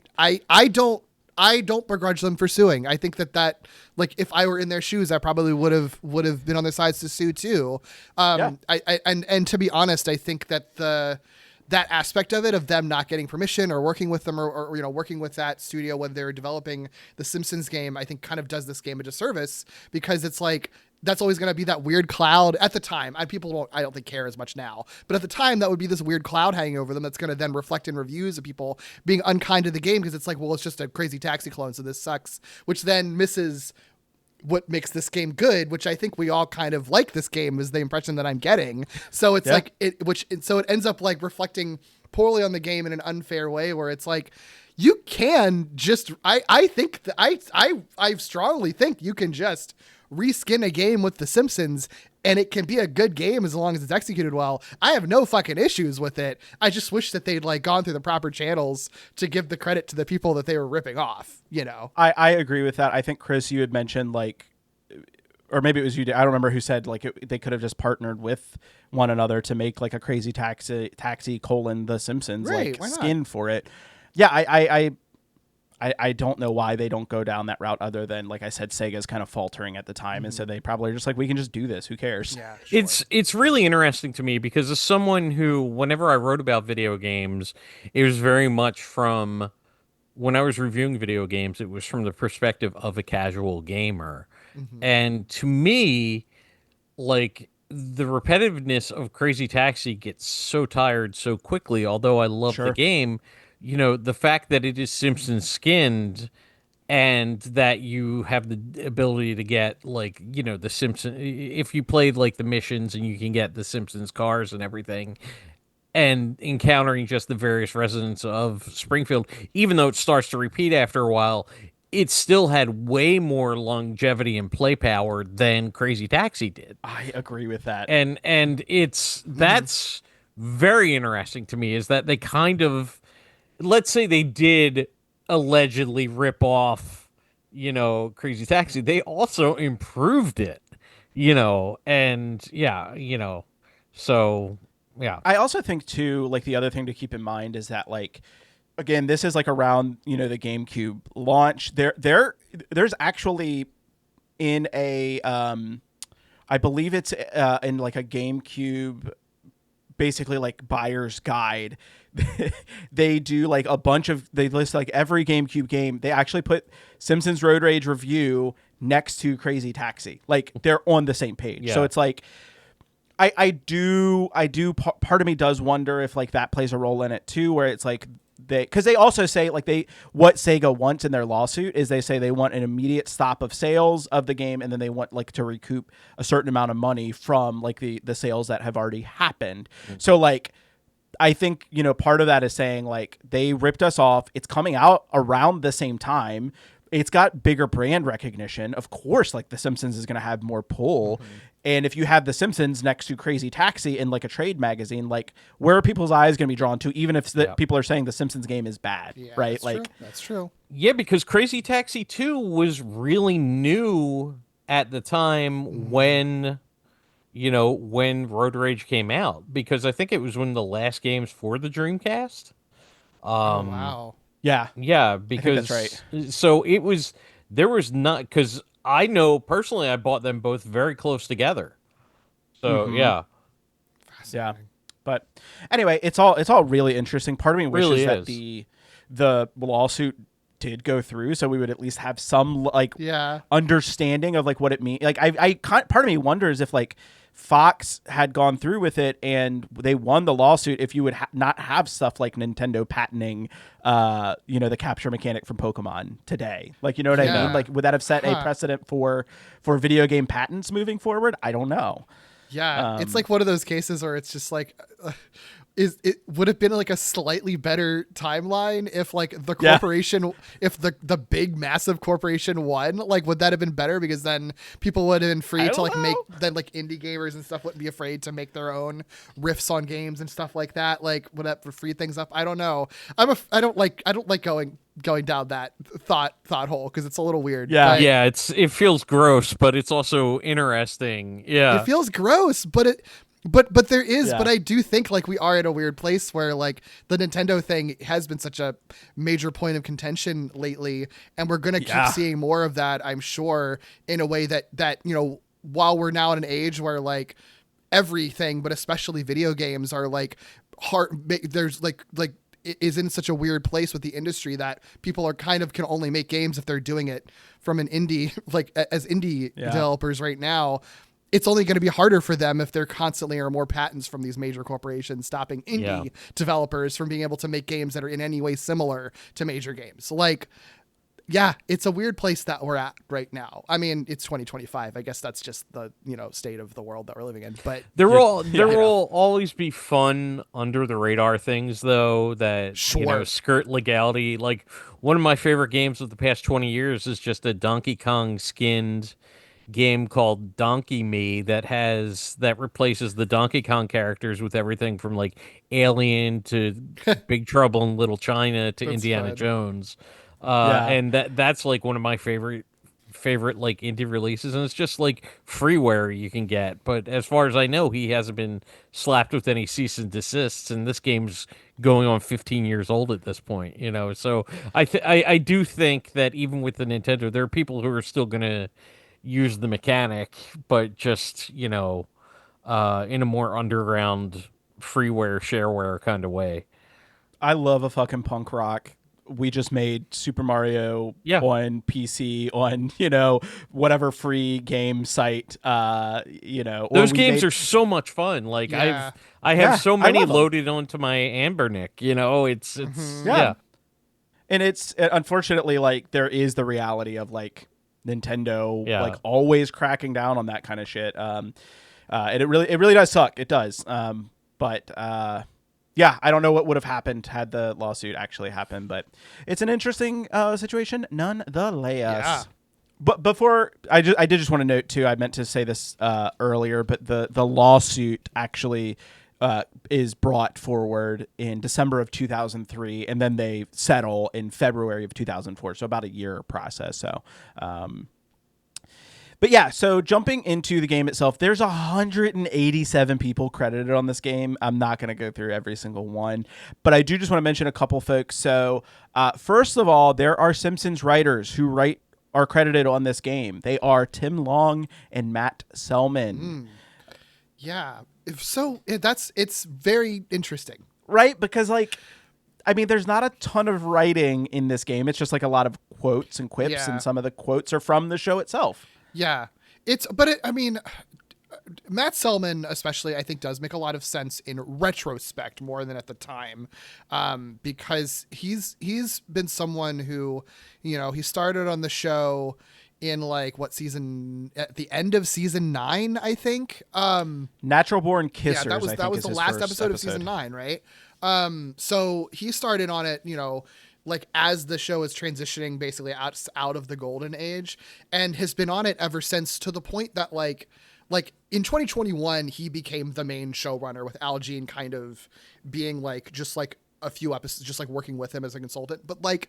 don't begrudge them for suing. I think that like if I were in their shoes, I probably would have been on their sides to sue too. And to be honest, I think that that aspect of it, of them not getting permission or working with them or you know, working with that studio when they're developing the Simpsons game, I think kind of does this game a disservice, because it's like, that's always going to be that weird cloud at the time. I don't think care as much now, but at the time that would be this weird cloud hanging over them that's going to then reflect in reviews of people being unkind to the game, because it's like, well, it's just a Crazy Taxi clone, so this sucks, which then misses what makes this game good, which I think we all kind of like this game, is the impression that I'm getting. So it's so it ends up like reflecting poorly on the game in an unfair way, where it's like, you can just, I strongly think you can just reskin a game with The Simpsons and it can be a good game as long as it's executed well. I have no fucking issues with it. I just wish that they'd like gone through the proper channels to give the credit to the people that they were ripping off, you know? I agree with that. I think, Chris, you had mentioned like, or maybe it was you, I don't remember who said like they could have just partnered with one another to make like a Crazy Taxi The Simpsons like skin for it. Yeah, I don't know why they don't go down that route, other than, like I said, Sega's kind of faltering at the time. And so they probably are just like, we can just do this. Who cares? Yeah, sure. It's really interesting to me, because as someone who, whenever I wrote about video games, it was very much from, when I was reviewing video games, it was from the perspective of a casual gamer. Mm-hmm. And to me, like, the repetitiveness of Crazy Taxi gets so tired so quickly, although I love the game. You know, the fact that it is Simpsons skinned, and that you have the ability to get, like, you know, the Simpsons, if you played like the missions and you can get the Simpsons cars and everything, and encountering just the various residents of Springfield, even though it starts to repeat after a while, it still had way more longevity and play power than Crazy Taxi did. I agree with that. And that's very interesting to me, is that they kind of, let's say they did allegedly rip off, you know, Crazy Taxi, they also improved it, you know, and yeah, you know, so yeah. I also think too, like, the other thing to keep in mind is that, like, again, this is like around, you know, the GameCube launch. There's actually in a, I believe it's in like a GameCube, basically like buyer's guide. They do like a bunch of, they list like every GameCube game. They actually put Simpsons Road Rage review next to Crazy Taxi. Like, they're on the same page. Yeah. So it's like, I do part of me does wonder if like that plays a role in it too, where it's like because they also say like what Sega wants in their lawsuit is they say they want an immediate stop of sales of the game, and then they want like to recoup a certain amount of money from like the sales that have already happened. Mm-hmm. So like, I think, you know, part of that is saying like they ripped us off. It's coming out around the same time. it's got bigger brand recognition. Of course, like The Simpsons is going to have more pull. And if you have The Simpsons next to Crazy Taxi in like a trade magazine, like where are people's eyes going to be drawn to, even if people are saying The Simpsons game is bad, right? That's true. Yeah, because Crazy Taxi 2 was really new at the time when, when Road Rage came out, because I think it was one of the last games for the Dreamcast. Wow. Yeah. Yeah, because that's right. So there was not, because I know personally I bought them both very close together. So yeah. But anyway, it's all really interesting. Part of me wishes Really that is. the lawsuit did go through, so we would at least have some understanding of like what it means. Like part of me wonders if like Fox had gone through with it and they won the lawsuit, if you would not have stuff like Nintendo patenting, the capture mechanic from Pokemon today. Like, you know what I mean? Like, would that have set a precedent for video game patents moving forward? I don't know. Yeah, it's like one of those cases where it's just like, would have been like a slightly better timeline if like the corporation, if the big massive corporation won, like would that have been better? Because then people would have been free to like make, then like indie gamers and stuff wouldn't be afraid to make their own riffs on games and stuff like that. Like would that free things up? I don't know. I don't like going down that thought hole because it's a little weird. Yeah, it feels gross, but it's also interesting. Yeah, it feels gross, but there is, but I do think like we are in a weird place where like the Nintendo thing has been such a major point of contention lately, and we're gonna keep seeing more of that, I'm sure, in a way that while we're now at an age where like everything, but especially video games, are like hard. There's like is in such a weird place with the industry that people are kind of can only make games if they're doing it from an indie, like as indie developers right now. It's only going to be harder for them if there constantly are more patents from these major corporations stopping indie developers from being able to make games that are in any way similar to major games. Like, yeah, it's a weird place that we're at right now. I mean, it's 2025. I guess that's just the, state of the world that we're living in. But there will always be fun under the radar things though that skirt legality. Like one of my favorite games of the past 20 years is just a Donkey Kong skinned game called Donkey Me that replaces the Donkey Kong characters with everything from like Alien to Big Trouble in Little China to Indiana Jones. And that's like one of my favorite like indie releases, and it's just like freeware you can get. But as far as I know, he hasn't been slapped with any cease and desists, and this game's going on 15 years old at this point. So I do think that even with the Nintendo, there are people who are still gonna use the mechanic, but just in a more underground freeware shareware kind of way. I love a fucking punk rock. We just made Super Mario on PC on whatever free game site. Those games are so much fun. Like I have so many loaded onto my Ambernick. It's and it's unfortunately like there is the reality of like Nintendo like always cracking down on that kind of shit. And it really does suck. It does. But I don't know what would have happened had the lawsuit actually happened, but it's an interesting situation nonetheless. Yeah. But before I did just want to note too, I meant to say this earlier, but the lawsuit actually is brought forward in December of 2003, and then they settle in February of 2004. So about a year process. So, but yeah, so jumping into the game itself, there's 187 people credited on this game. I'm not going to go through every single one, but I do just want to mention a couple folks. So first of all, there are Simpsons writers who are credited on this game. They are Tim Long and Matt Selman. Yeah. So it's very interesting. Right? Because there's not a ton of writing in this game. It's just like a lot of quotes and quips, and some of the quotes are from the show itself. Yeah. Matt Selman especially, I think, does make a lot of sense in retrospect more than at the time, because he's been someone who, he started on the show in season at the end of season 9, I think. Natural Born Kissers. Yeah, that was the last episode of season 9, right? So he started on it, like as the show is transitioning basically out of the golden age, and has been on it ever since, to the point that like in 2021 he became the main showrunner, with Al Jean kind of being like just like a few episodes, just like working with him as a consultant. But like,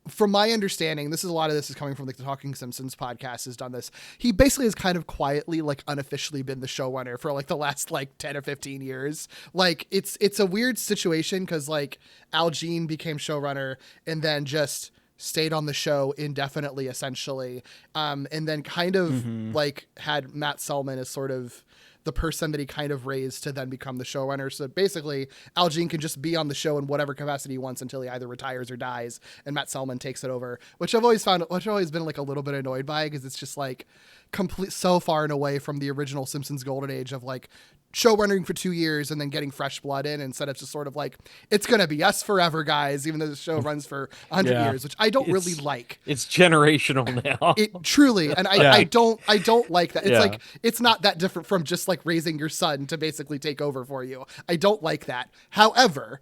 from my understanding, a lot of this is coming from like the Talking Simpsons podcast has done this. He basically has kind of quietly, like unofficially been the showrunner for like the last like 10 or 15 years. Like it's a weird situation, because like Al Jean became showrunner and then just stayed on the show indefinitely, essentially. And then kind of like had Matt Selman as sort of the person that he kind of raised to then become the showrunner. So basically, Al Jean can just be on the show in whatever capacity he wants until he either retires or dies, and Matt Selman takes it over, which I've always been like a little bit annoyed by, because it's just like so far and away from the original Simpsons golden age of like showrunning for 2 years and then getting fresh blood in, instead of just sort of like, it's going to be us forever, guys, even though the show runs for 100 years, which I don't really like. It's generational now. It truly, and I don't like that. It's like, it's not that different from just like raising your son to basically take over for you. I don't like that. However,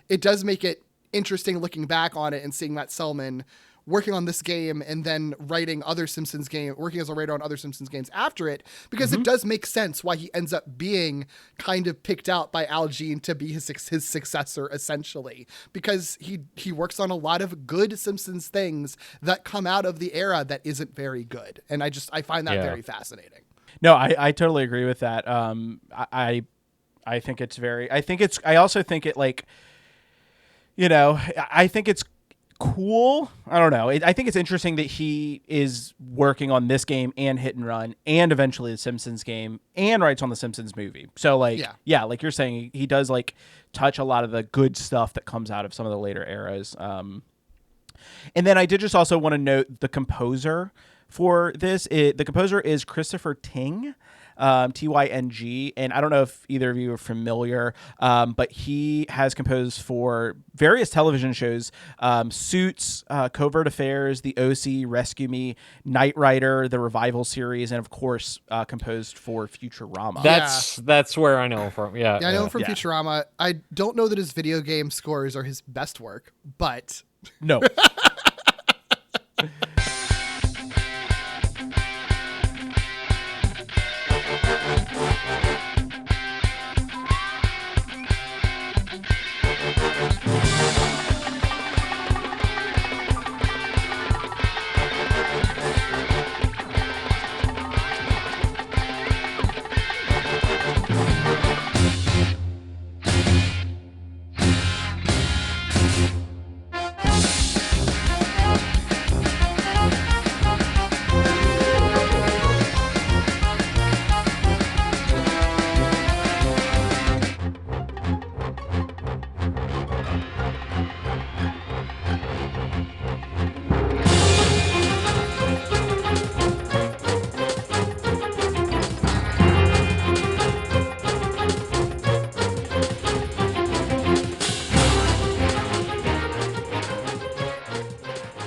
it does make it interesting looking back on it and seeing Matt Selman working on this game and then working as a writer on other Simpsons games after it, because it does make sense why he ends up being kind of picked out by Al Jean to be his successor, essentially, because he works on a lot of good Simpsons things that come out of the era that isn't very good. And I find that very fascinating. No, I totally agree with that. I also think it like, you know, I think it's cool. I don't know. I think it's interesting that he is working on this game and Hit and Run and eventually the Simpsons game and writes on the Simpsons movie. So like, like you're saying, he does like touch a lot of the good stuff that comes out of some of the later eras. And then I did just also want to note the composer for this. The composer is Christopher Ting. Tyng, and I don't know if either of you are familiar, but he has composed for various television shows, Suits, Covert Affairs, The OC, Rescue Me, Knight Rider, the Revival series, and of course composed for Futurama. That's where I know him from. I know him from Futurama. I don't know that his video game scores are his best work, but no.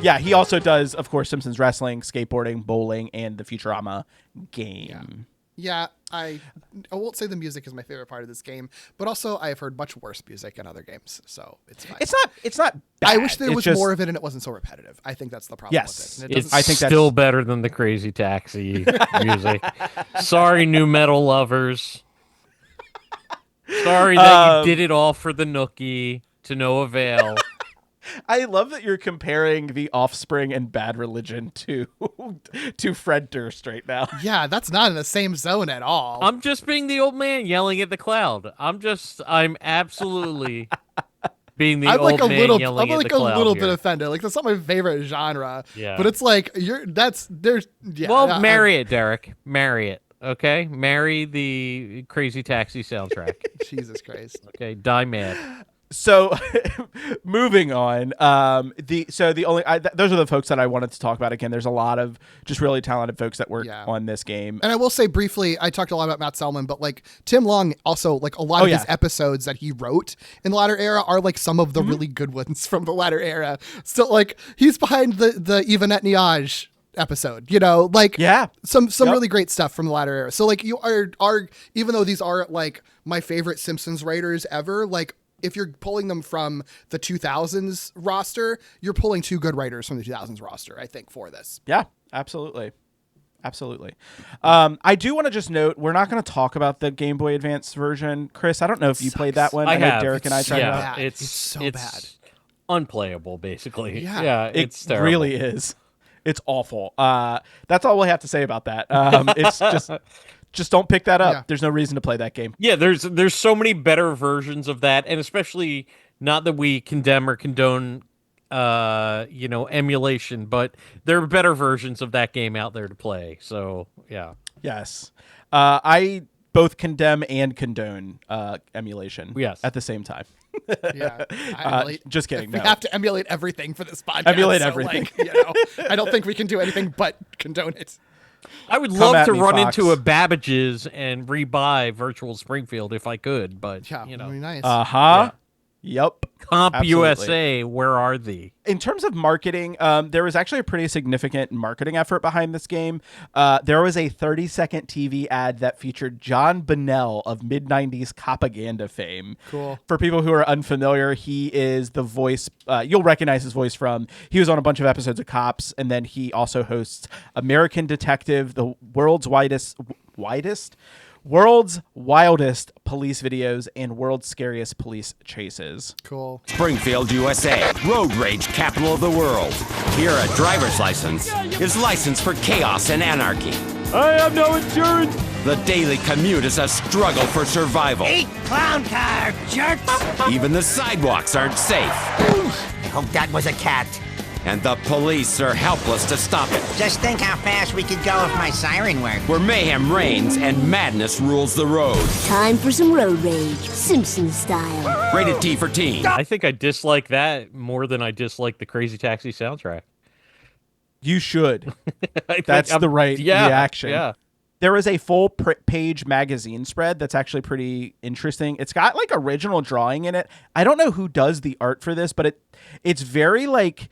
Yeah, he also does, of course, Simpsons wrestling, skateboarding, bowling, and the Futurama game. Yeah, I won't say the music is my favorite part of this game, but also I have heard much worse music in other games, so it's fine. It's not bad. I wish there was more of it and it wasn't so repetitive. I think that's the problem with it. I think still better than the Crazy Taxi music. Sorry, new metal lovers. Sorry that you did it all for the Nookie to no avail. I love that you're comparing The Offspring and Bad Religion to Fred Durst right now. Yeah, that's not in the same zone at all. I'm just being the old man yelling at the cloud. I'm absolutely being the old man yelling at the cloud. I'm like a little bit offended. Like, that's not my favorite genre. Yeah. But it's like Well, marry it, Derek. Marry it. Okay? Marry the Crazy Taxi soundtrack. Jesus Christ. Okay, die mad. So, moving on. Those are the folks that I wanted to talk about. Again, there's a lot of just really talented folks that work on this game. And I will say briefly, I talked a lot about Matt Selman, but like Tim Long also, like a lot of his episodes that he wrote in the latter era are like some of the really good ones from the latter era. So like he's behind the Yvonne Niage episode, you know, like some really great stuff from the latter era. So like you are even though these are like my favorite Simpsons writers ever, like if you're pulling them from the 2000s roster, you're pulling 2 good writers from the 2000s roster, I think, for this. Yeah, absolutely. Absolutely. I do want to just note, we're not going to talk about the Game Boy Advance version. Chris, I don't know if you played that one. I know have. Derek and I tried it out. It's so bad. Unplayable, basically. Yeah. It's it terrible. really is. It's awful. That's all we have to say about that. It's just don't pick that up. Yeah. There's no reason to play that game. Yeah, there's so many better versions of that, and especially not that we condemn or condone emulation, but there are better versions of that game out there to play. So yeah. Yes. I both condemn and condone emulation at the same time. Yeah. Just kidding. We No. have to emulate everything for this podcast. Emulate so, everything. I don't think we can do anything but condone it. I would Come love at to me, run Fox. into a Babbage's and rebuy Virtual Springfield if I could, but Yeah, very nice. Uh-huh. Yep. Comp Absolutely. USA, where are thee? In terms of marketing, there was actually a pretty significant marketing effort behind this game. There was a 30-second TV ad that featured John Bonnell of mid-90s Copaganda fame. Cool. For people who are unfamiliar, he is the voice, you'll recognize his voice from, he was on a bunch of episodes of Cops, and then he also hosts American Detective, the world's wildest police videos, and world's scariest police chases. Cool. Springfield, USA, road rage capital of the world. Here, a driver's license is licensed for chaos and anarchy. I have no insurance. The daily commute is a struggle for survival. Eat clown car, jerks! Even the sidewalks aren't safe. I hope that was a cat. And the police are helpless to stop it. Just think how fast we could go if my siren worked. Where mayhem reigns and madness rules the road. Time for some road rage, Simpsons style. Rated T for teen. I think I dislike that more than I dislike the Crazy Taxi soundtrack. You should. think That's the right reaction. Yeah. There is a full page magazine spread that's actually pretty interesting. It's got like original drawing in it. I don't know who does the art for this, but it's very like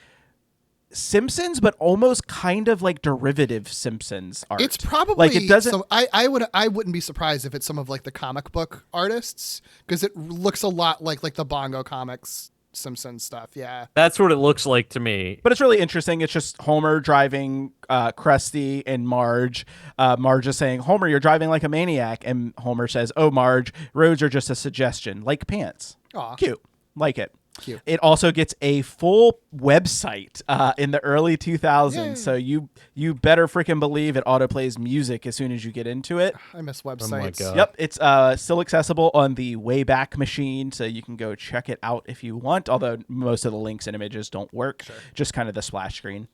Simpsons, but almost kind of like derivative Simpsons art. It's probably like it doesn't. I wouldn't be surprised if it's some of like the comic book artists, because it looks a lot like the Bongo Comics Simpsons stuff. Yeah, That's what it looks like to me. But it's really interesting. It's just Homer driving Krusty and Marge. Marge is saying, "Homer, you're driving like a maniac," and Homer says, "Oh, Marge, roads are just a suggestion, like pants." Aw. Cute, like it. Cute. It also gets a full website in the early 2000s, Yay. so you better freaking believe it autoplays music as soon as you get into it. I miss Oh websites. God. Yep, it's still accessible on the Wayback Machine, so you can go check it out if you want, although most of the links and images don't work, just kind of the splash screen.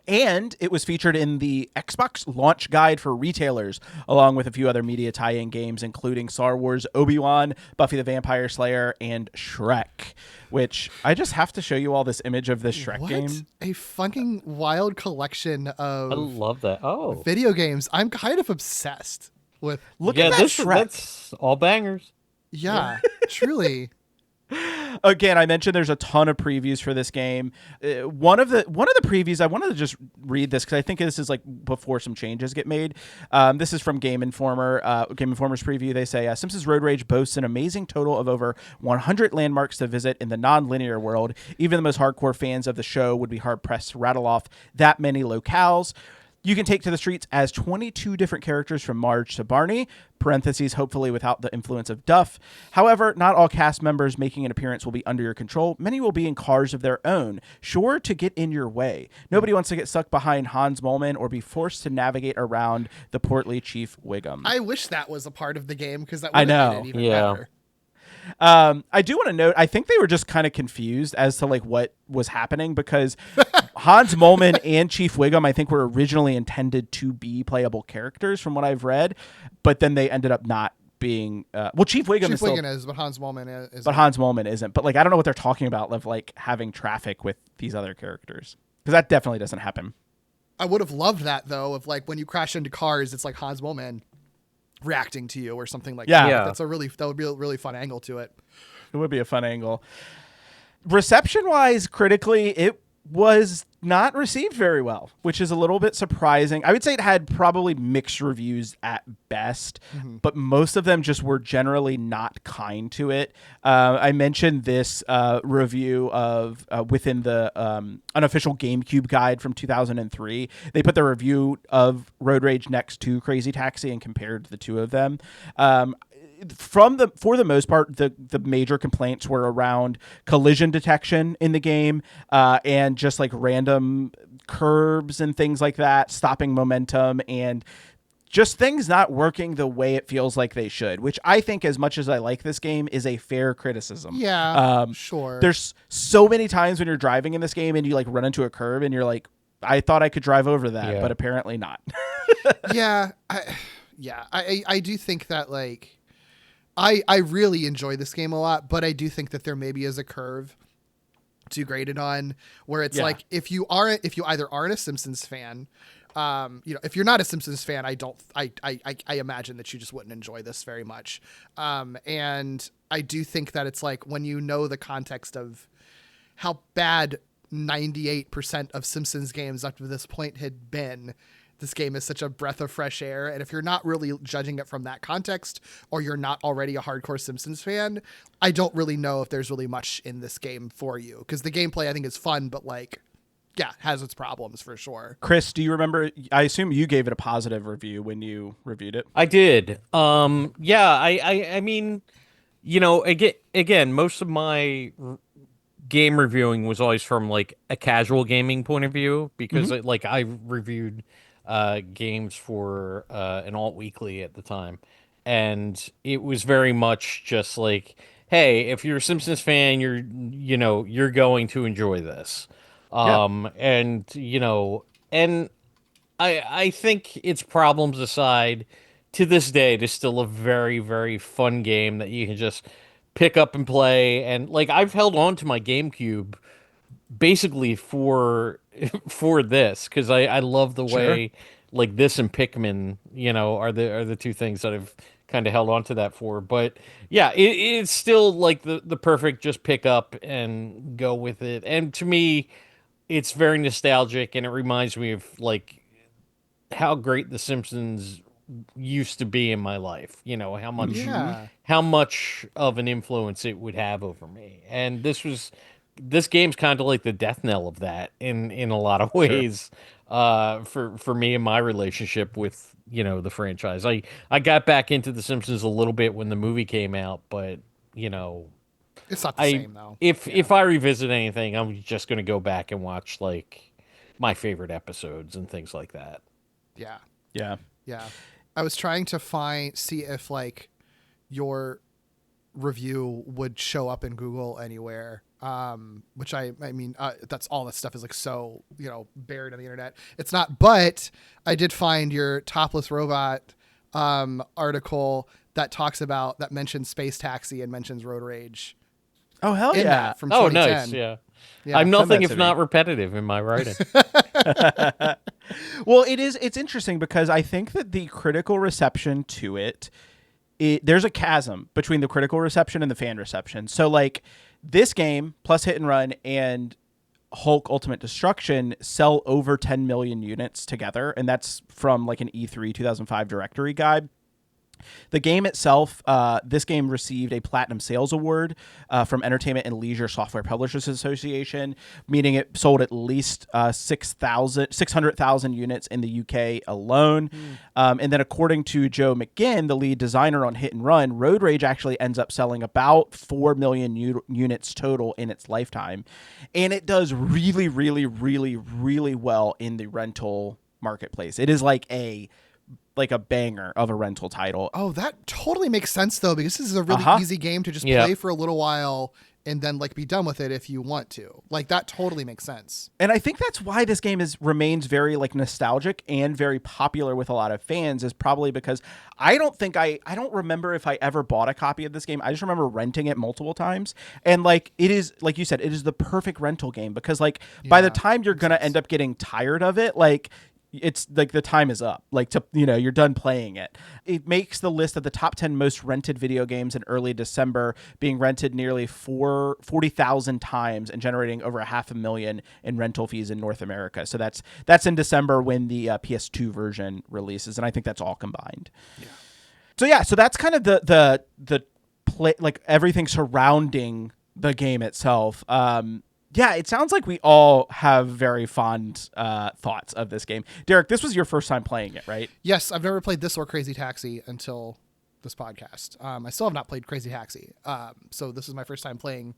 And it was featured in the Xbox launch guide for retailers, along with a few other media tie-in games, including Star Wars, Obi-Wan, Buffy the Vampire Slayer, and Shrek, which I just have to show you all this image of this Shrek game. A fucking wild collection of I love that. Oh. video games. I'm kind of obsessed with. Look at that Shrek. That's all bangers. Yeah, truly. Again, I mentioned there's a ton of previews for this game. One of the previews, I wanted to just read this because I think this is like before some changes get made. This is from Game Informer. Game Informer's preview. They say Simpsons Road Rage boasts an amazing total of over 100 landmarks to visit in the non-linear world. Even the most hardcore fans of the show would be hard pressed to rattle off that many locales. You can take to the streets as 22 different characters from Marge to Barney, parentheses, hopefully without the influence of Duff. However, not all cast members making an appearance will be under your control. Many will be in cars of their own, sure to get in your way. Nobody wants to get stuck behind Hans Moleman or be forced to navigate around the portly Chief Wiggum. I wish that was a part of the game, because that would have made it even better. I do want to note, I think they were just kind of confused as to like what was happening, because Hans Moleman and Chief Wiggum, I think, were originally intended to be playable characters from what I've read, but then they ended up not being. Well, Chief Wiggum is, but Hans Moleman is. But Hans Moleman isn't. But like, I don't know what they're talking about of like having traffic with these other characters, because that definitely doesn't happen. I would have loved that though, if like when you crash into cars, it's like Hans Moleman reacting to you or something like that. Yeah. That would be a really fun angle to it. It would be a fun angle. Reception wise, critically, was not received very well, which is a little bit surprising. I would say it had probably mixed reviews at best, but most of them just were generally not kind to it. I mentioned this review of within the unofficial GameCube guide from 2003. They put the review of Road Rage next to Crazy Taxi and compared the two of them. For the most part, the major complaints were around collision detection in the game, and just like random curbs and things like that, stopping momentum, and just things not working the way it feels like they should, which I think, as much as I like this game, is a fair criticism. Yeah, sure. There's so many times when you're driving in this game and you like run into a curb and you're like, I thought I could drive over that, but apparently not. I do think that like I really enjoy this game a lot, but I do think that there maybe is a curve to grade it on where it's like if you either aren't a Simpsons fan, if you're not a Simpsons fan, I imagine that you just wouldn't enjoy this very much. And I do think that it's like when you know the context of how bad 98% of Simpsons games up to this point had been, this game is such a breath of fresh air. And if you're not really judging it from that context, or you're not already a hardcore Simpsons fan, I don't really know if there's really much in this game for you. Because the gameplay, I think, is fun, but has its problems for sure. Chris, do you remember? I assume you gave it a positive review when you reviewed it. I did. I mean, again, most of my game reviewing was always from like a casual gaming point of view, because I reviewed games for an alt weekly at the time, and it was very much just like, hey, if you're a Simpsons fan, you're going to enjoy this. And I think its problems aside, to this day, it is still a very, very fun game that you can just pick up and play. And like, I've held on to my GameCube basically for this, because I love the way like this and Pikmin, are the two things that I've kind of held on to that for. But yeah, it's still like the perfect just pick up and go with it. And to me, it's very nostalgic, and it reminds me of like how great The Simpsons used to be in my life. How much of an influence it would have over me. And this game's kind of like the death knell of that in a lot of ways. For me and my relationship with the franchise. I got back into The Simpsons a little bit when the movie came out, but it's not the same though. If I revisit anything, I'm just going to go back and watch like my favorite episodes and things like that. Yeah. I was trying to see if like your review would show up in Google anywhere. Which I mean, that's all that stuff is like so, buried on the internet. It's not, but I did find your Topless Robot article that mentions Space Taxi and mentions Road Rage. Oh, hell yeah. From 2010. Nice. Yeah. I'm nothing if not repetitive in my writing. Well, it's interesting because I think that the critical reception to there's a chasm between the critical reception and the fan reception. So like this game plus Hit and Run and Hulk Ultimate Destruction sell over 10 million units together. And that's from like an E3 2005 directory guide. The game itself, this game received a Platinum Sales Award from Entertainment and Leisure Software Publishers Association, meaning it sold at least 600,000 units in the UK alone. And then according to Joe McGinn, the lead designer on Hit and Run, Road Rage actually ends up selling about 4 million units total in its lifetime. And it does really, really, really, really well in the rental marketplace. It is like a banger of a rental title. Oh, that totally makes sense though, because this is a really easy game to just play for a little while and then like be done with it if you want to. Like that totally makes sense. And I think that's why this game remains very like nostalgic and very popular with a lot of fans, is probably because I don't remember if I ever bought a copy of this game. I just remember renting it multiple times. And like it is, like you said, it is the perfect rental game because like by the time you're going to end up getting tired of it, like it's like the time is up. Like, to, you know, you're done playing it. It makes the list of the top 10 most rented video games in early December, being rented nearly 40,000 times and generating over 500,000 in rental fees in North America. So that's in December when the PS2 version releases, and I think that's all combined. Yeah. So that's kind of the play, like everything surrounding the game itself. Yeah, it sounds like we all have very fond thoughts of this game. Derek, this was your first time playing it, right? Yes, I've never played this or Crazy Taxi until this podcast. I still have not played Crazy Taxi. So this is my first time playing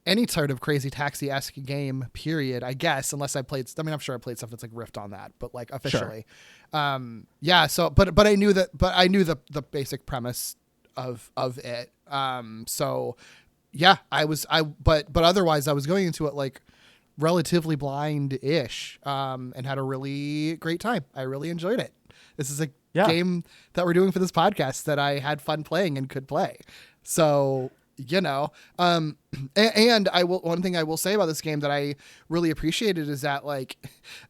any sort of Crazy Taxi-esque game, period, I guess, unless I'm sure I played stuff that's like riffed on that, but like officially. Sure. Yeah, so but I knew the basic premise of it. So yeah, but otherwise I was going into it like relatively blind-ish, and had a really great time. I really enjoyed it. This is a game that we're doing for this podcast that I had fun playing and could play. So, you know, and one thing I will say about this game that I really appreciated is that, like,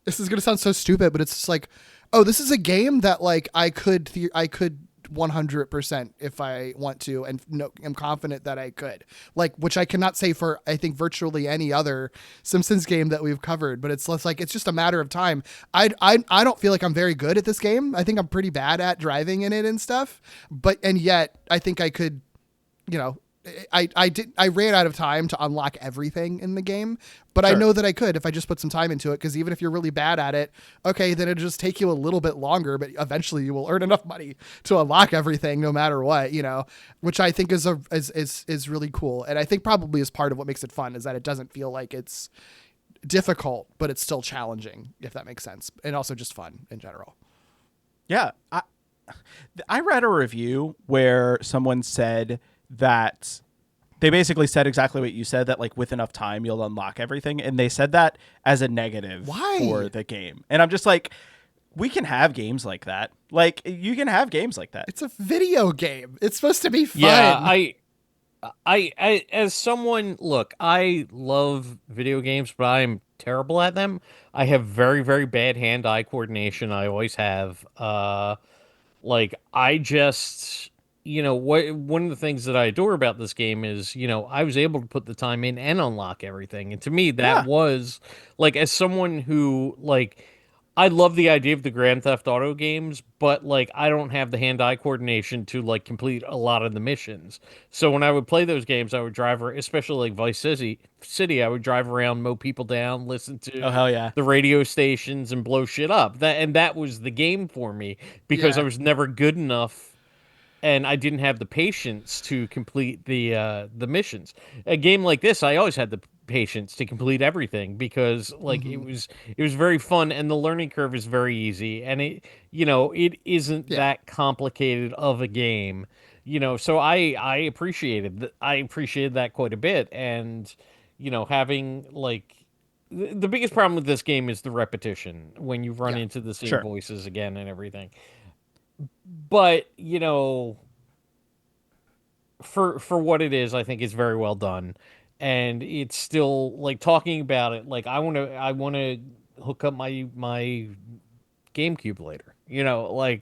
this is going to sound so stupid, but it's just like, oh, this is a game that like I could 100% if I want to, and I'm confident that I could, like, which I cannot say for, I think, virtually any other Simpsons game that we've covered, but it's less like, it's just a matter of time. I don't feel like I'm very good at this game. I think I'm pretty bad at driving in it and stuff, and yet I think I could, you know, I ran out of time to unlock everything in the game, but sure. I know that I could if I just put some time into it, because even if you're really bad at it, okay, then it'll just take you a little bit longer, but eventually you will earn enough money to unlock everything no matter what, you know, which I think is really cool. And I think probably is part of what makes it fun, is that it doesn't feel like it's difficult, but it's still challenging, if that makes sense, and also just fun in general. Yeah. I read a review where someone said that they basically said exactly what you said, that like with enough time you'll unlock everything, and they said that as a negative for the game. And I'm just like, we can have games like that. Like, you can have games like that. It's a video game. It's supposed to be fun. Yeah, I as someone, look, I love video games, but I'm terrible at them. I have very, very bad hand-eye coordination. I always have. Like, I just, you know, one of the things that I adore about this game is, you know, I was able to put the time in and unlock everything. And to me, that was, like, as someone who, like, I love the idea of the Grand Theft Auto games, but, like, I don't have the hand-eye coordination to, like, complete a lot of the missions. So when I would play those games, I would drive, especially like Vice City, I would drive around, mow people down, listen to the radio stations, and blow shit up. That was the game for me, because I was never good enough, and I didn't have the patience to complete the missions. A game like this, I always had the patience to complete everything, because like it was very fun, and the learning curve is very easy, and it isn't that complicated of a game, you know. So I appreciated that quite a bit. And you know, having like the biggest problem with this game is the repetition when you run into the same voices again and everything. But, you know, for what it is, I think it's very well done. And it's still, like, talking about it, like, I want to hook up my GameCube later. You know, like,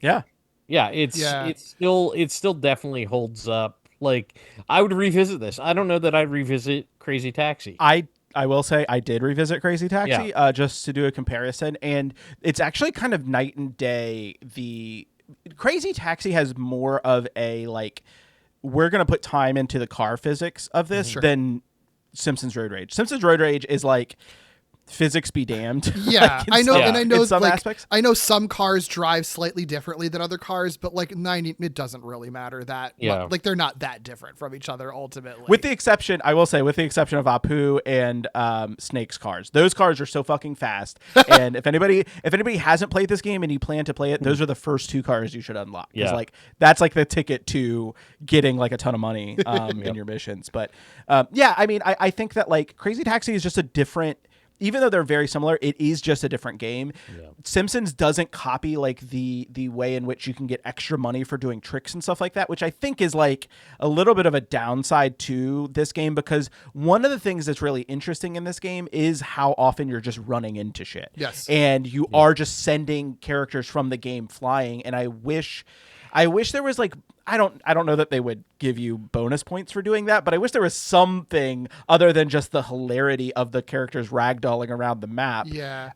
it still definitely holds up. Like, I would revisit this. I don't know that I'd revisit Crazy Taxi. I will say I did revisit Crazy Taxi just to do a comparison, and it's actually kind of night and day. The Crazy Taxi has more of a, like, we're going to put time into the car physics of this than Simpsons Road Rage. Simpsons Road Rage is like, physics be damned. Yeah, like, I know some like, aspects. I know some cars drive slightly differently than other cars, but like it doesn't really matter that much. Like, they're not that different from each other ultimately. With the exception, I will say, with the exception of Apu and Snake's cars. Those cars are so fucking fast. And if anybody hasn't played this game and you plan to play it, those are the first two cars you should unlock. Because like, that's like the ticket to getting like a ton of money in your missions. But I mean, I think that like Crazy Taxi is just a different. even though they're very similar, it is just a different game. Simpsons doesn't copy like the way in which you can get extra money for doing tricks and stuff like that, which I think is like a little bit of a downside to this game, because one of the things that's really interesting in this game is how often you're just running into shit. Yes. And you are just sending characters from the game flying, and I wish there was like, I don't know that they would give you bonus points for doing that, but I wish there was something other than just the hilarity of the characters ragdolling around the map. Yeah.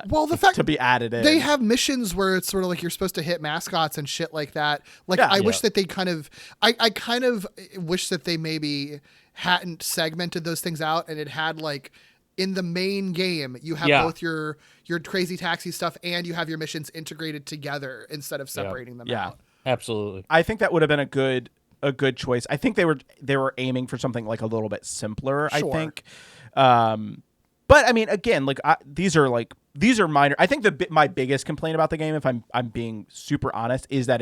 Well, the fact to be added in. They have missions where it's sort of like you're supposed to hit mascots and shit like that. Like I wish that they kind of, I kind of wish that they maybe hadn't segmented those things out, and it had like, in the main game, you have both your crazy taxi stuff and you have your missions integrated together instead of separating them out. Absolutely. I think that would have been a good choice. I think they were aiming for something like a little bit simpler, I think. But I mean, again, like these are minor. I think my biggest complaint about the game, if I'm being super honest, is that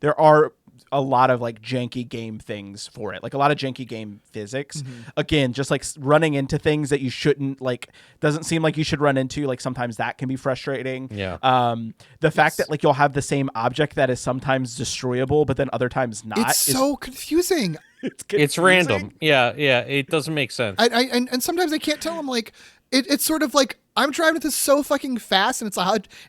there are a lot of like janky game things for it, like a lot of janky game physics. Again, just like running into things that you shouldn't, like, doesn't seem like you should run into. Like sometimes that can be frustrating. The fact that like you'll have the same object that is sometimes destroyable, but then other times not. It's so confusing. It's random. Yeah. It doesn't make sense. And sometimes I can't tell. I'm like, it's sort of like I'm driving this so fucking fast, and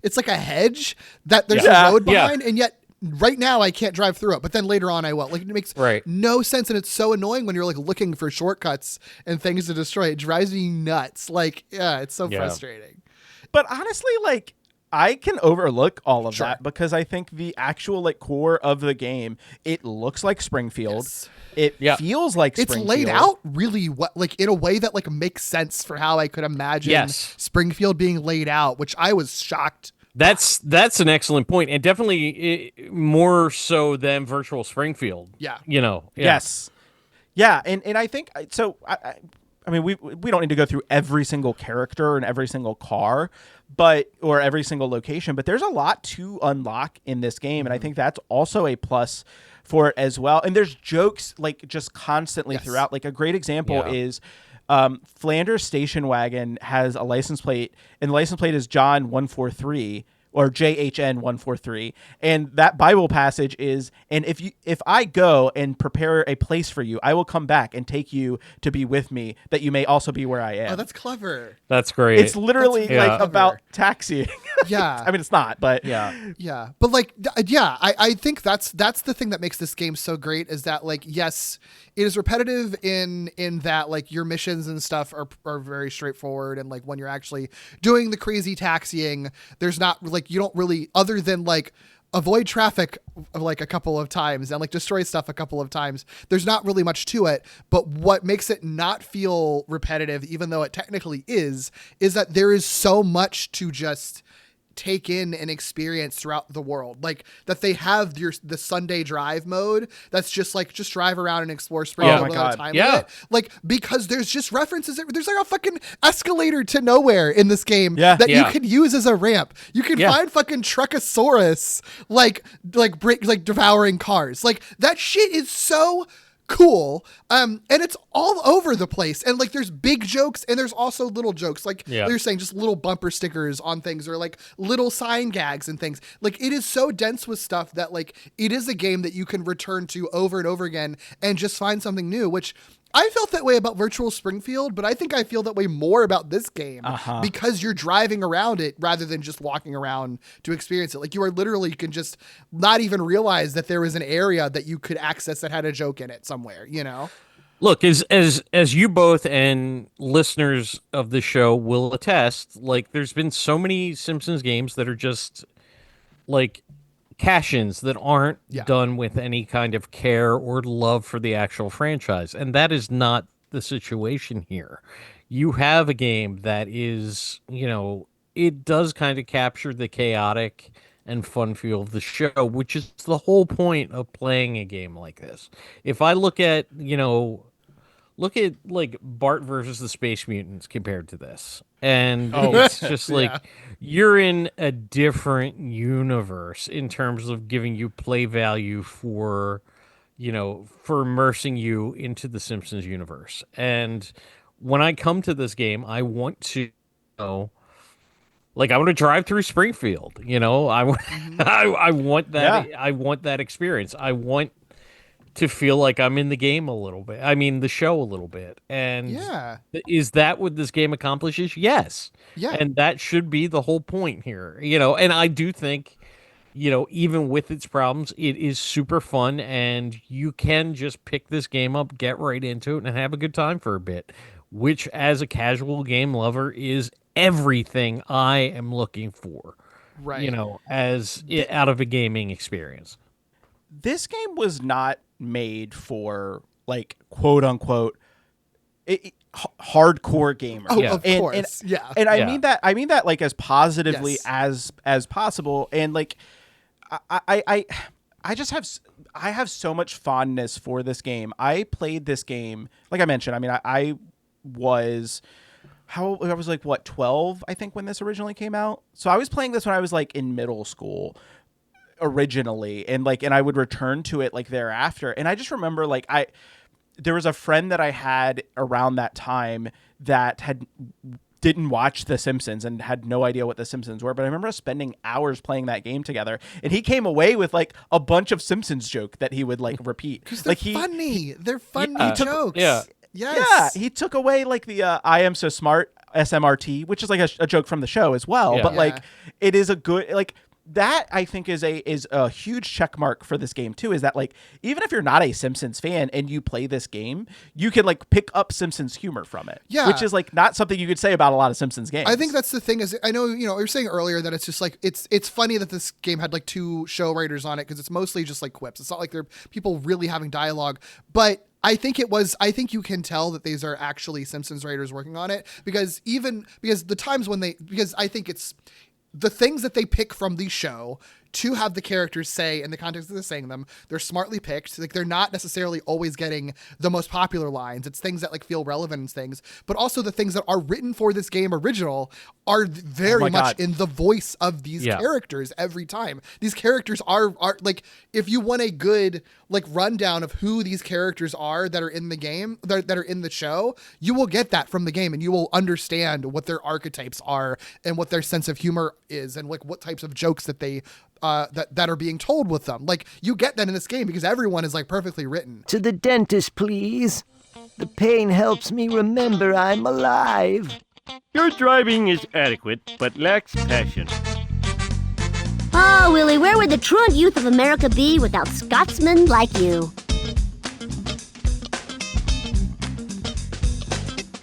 it's like a hedge that there's a road behind, and yet right now I can't drive through it, but then later on I will. Like, it makes no sense, and it's so annoying when you're like looking for shortcuts and things to destroy. It drives me nuts. Like, it's so frustrating. But honestly, like, I can overlook all of that because I think the actual like core of the game, it looks like Springfield. It feels like Springfield. It's laid out really like in a way that like makes sense for how I could imagine Springfield being laid out, which I was shocked. That's an excellent point, and definitely more so than Virtual Springfield. Yes. Yeah, and I think so. I mean, we don't need to go through every single character and every single car, or every single location, but there's a lot to unlock in this game, and I think that's also a plus for it as well. And there's jokes like just constantly throughout. Like a great example is Flanders Station Wagon has a license plate, and the license plate is John 143 or JHN 143, and that Bible passage is, and if I go and prepare a place for you, I will come back and take you to be with me, that you may also be where I am. Oh, that's clever. That's great. It's literally like about taxiing. Yeah. I mean, it's not, but yeah. But like, I think that's the thing that makes this game so great, is that like, yes, it is repetitive in that like your missions and stuff are very straightforward, and like when you're actually doing the crazy taxiing, there's not like, you don't really, other than like avoid traffic like a couple of times and like destroy stuff a couple of times, there's not really much to it. But what makes it not feel repetitive, even though it technically is that there is so much to just take in and experience throughout the world. Like that they have the Sunday drive mode that's just like, just drive around and explore Springfield without a time limit. Like, because there's just references. There's like a fucking escalator to nowhere in this game that you could use as a ramp. You can find fucking Truckosaurus like devouring cars. Like that shit is so cool. And it's all over the place, and like there's big jokes and there's also little jokes, like you're saying, just little bumper stickers on things, or like little sign gags and things. Like it is so dense with stuff that like it is a game that you can return to over and over again and just find something new, which I felt that way about Virtual Springfield, but I think I feel that way more about this game because you're driving around it rather than just walking around to experience it. Like you can just not even realize that there was an area that you could access that had a joke in it somewhere, you know? Look, as you both and listeners of the show will attest, like there's been so many Simpsons games that are just like cash-ins that aren't done with any kind of care or love for the actual franchise. And that is not the situation here. You have a game that is, it does kind of capture the chaotic and fun feel of the show, which is the whole point of playing a game like this. If I look at like Bart versus the Space Mutants compared to this, and it's just like you're in a different universe in terms of giving you play value for immersing you into the Simpsons universe. And when I come to this game, I want to, like I want to drive through Springfield. I want that. Yeah. I want that experience. I want to feel like I'm in the game a little bit. I mean, the show a little bit. And is that what this game accomplishes? Yes. Yeah. And that should be the whole point here. And I do think, even with its problems, it is super fun, and you can just pick this game up, get right into it, and have a good time for a bit, which, as a casual game lover, is everything I am looking for. Right. Out of a gaming experience. This game was not made for, like, quote unquote hardcore gamers. Oh, of course. And I mean that like as positively as possible. And like I have so much fondness for this game. I played this game, like I mentioned. I mean, I was like, what, 12, I think, when this originally came out. So I was playing this when I was like in middle school originally, and I would return to it like thereafter. And I just remember there was a friend that I had around that time that didn't watch The Simpsons and had no idea what The Simpsons were, but I remember us spending hours playing that game together, and he came away with like a bunch of Simpsons joke that he would like repeat. Because they're funny. They're funny jokes. Yeah. Yes. Yeah. He took away like the I am so smart SMRT, which is like a joke from the show as well. Yeah. But like it is a good, like, that I think is a huge check mark for this game too, is that like even if you're not a Simpsons fan and you play this game, you can like pick up Simpsons humor from it. Yeah. Which is like not something you could say about a lot of Simpsons games. I think that's the thing, is I know, you were saying earlier that it's just like it's funny that this game had like 2 show writers on it, because it's mostly just like quips. It's not like they're people really having dialogue, but I think you can tell that these are actually Simpsons writers working on it, because the times when I think it's the things that they pick from the show to have the characters say in the context that they're saying them, they're smartly picked. Like, they're not necessarily always getting the most popular lines. It's things that like feel relevant and things, but also the things that are written for this game original are very much in the voice of these characters every time. These characters are like, if you want a good like rundown of who these characters are that are in the game, that are in the show, you will get that from the game, and you will understand what their archetypes are and what their sense of humor is, and like what types of jokes that they that are being told with them. Like, you get that in this game because everyone is like perfectly written. To the dentist, please. The pain helps me remember I'm alive. Your driving is adequate, but lacks passion. Oh, Willie, where would the truant youth of America be without Scotsmen like you?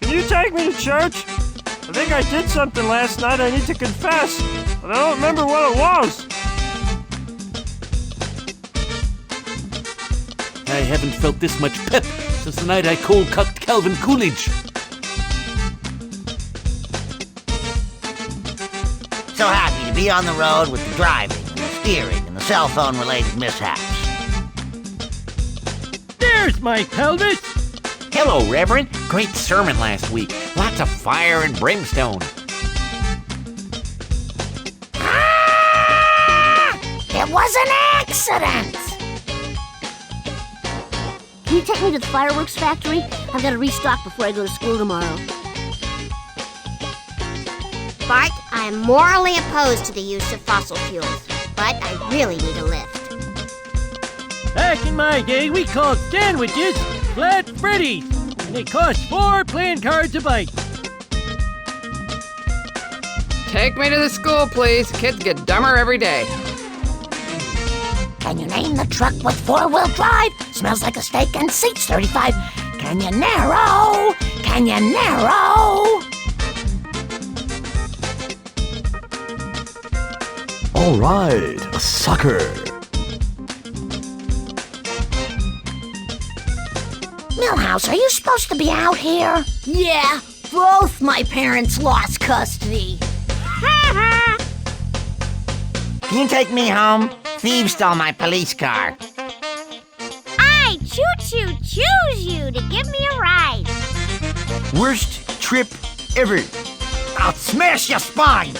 Can you take me to church? I think I did something last night I need to confess, but I don't remember what it was. I haven't felt this much pep since the night I cold-cucked Calvin Coolidge. So happy to be on the road with the driving and the steering and the cell phone-related mishaps. There's my pelvis! Hello, Reverend. Great sermon last week. Lots of fire and brimstone. It was an accident! Can you take me to the fireworks factory? I've got to restock before I go to school tomorrow. Bart, I am morally opposed to the use of fossil fuels, but I really need a lift. Back in my day, we called sandwiches Flat Freddies, and they cost 4 playing cards a bite. Take me to the school, please. Kids get dumber every day. Can you name the truck with 4-wheel drive? Smells like a steak and seats 35. Can you narrow? Can you narrow? All right, a sucker. Milhouse, are you supposed to be out here? Yeah, both my parents lost custody. Can you take me home? Thieves stole my police car. I choo-choo choose you to give me a ride. Worst trip ever. I'll smash your spines.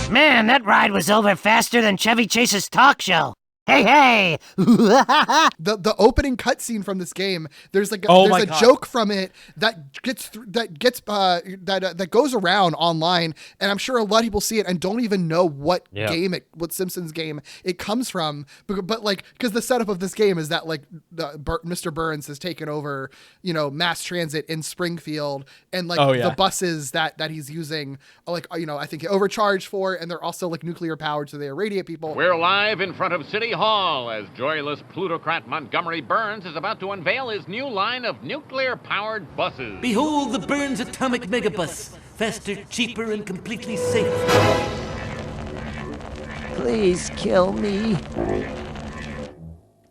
Man, that ride was over faster than Chevy Chase's talk show. Hey, hey! The opening cutscene from this game, there's like a joke from it that that goes around online, and I'm sure a lot of people see it and don't even know what what Simpsons game it comes from. But like, because the setup of this game is that like Mr. Burns has taken over, mass transit in Springfield, and like the buses that he's using, like I think overcharged for, and they're also like nuclear powered, so they irradiate people. We're live in front of City Hall as joyless plutocrat Montgomery Burns is about to unveil his new line of nuclear-powered buses. Behold the Burns Atomic Megabus. Faster, cheaper, and completely safe. Please kill me.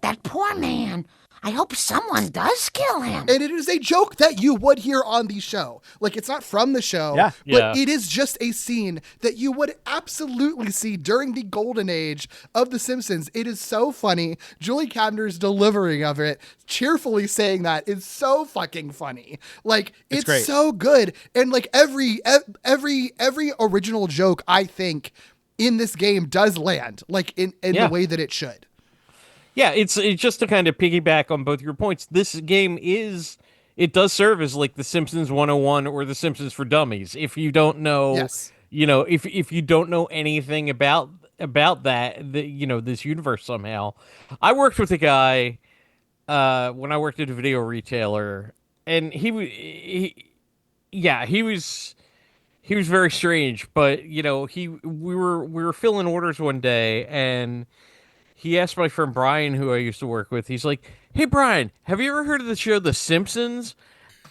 That poor man. I hope someone does kill him. And it is a joke that you would hear on the show. Like, it's not from the show, but it is just a scene that you would absolutely see during the golden age of The Simpsons. It is so funny. Julie Kavner's delivering of it, cheerfully saying that, is so fucking funny. Like, it's so good. And like every original joke, I think, in this game does land, like in the way that it should. Yeah, it's just to kind of piggyback on both your points. This game it does serve as like the Simpsons 101 or the Simpsons for Dummies. If you don't know, if you don't know anything about that, this universe somehow. I worked with a guy when I worked at a video retailer, and he was very strange, but we were filling orders one day, and he asked my friend Brian, who I used to work with, he's like, "Hey, Brian, have you ever heard of the show The Simpsons?"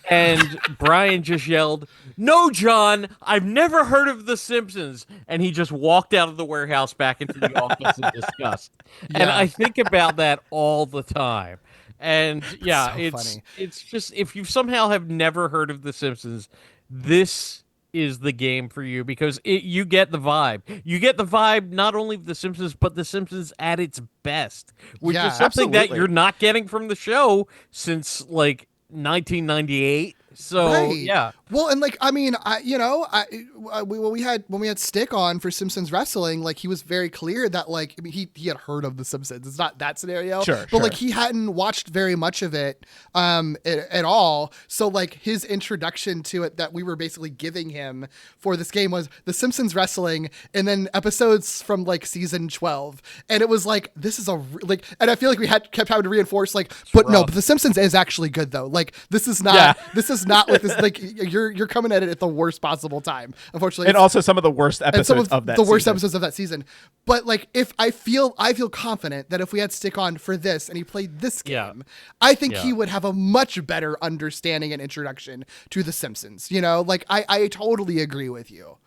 And Brian just yelled, "No, John, I've never heard of The Simpsons." And he just walked out of the warehouse back into the office in disgust. Yeah. And I think about that all the time. And yeah, it's just, if you somehow have never heard of The Simpsons, this is the game for you, because you get the vibe. You get the vibe not only of The Simpsons, but The Simpsons at its best, which is something that you're not getting from the show since like 1998. So yeah. Well, and like, I mean, when we had Stick on for Simpsons Wrestling, like, he was very clear that, like, I mean, he had heard of The Simpsons. It's not that scenario, but like, he hadn't watched very much of it at all. So like, his introduction to it that we were basically giving him for this game was The Simpsons Wrestling, and then episodes from like season 12, and it was like, this is and I feel like we kept having to reinforce, like, but The Simpsons is actually good though. Like, this is not like this, like, you're coming at it at the worst possible time, unfortunately, and also some of the worst episodes of that season. But like, if I feel confident that if we had Stick on for this and he played this game, I think he would have a much better understanding and introduction to The Simpsons. Like, I totally agree with you.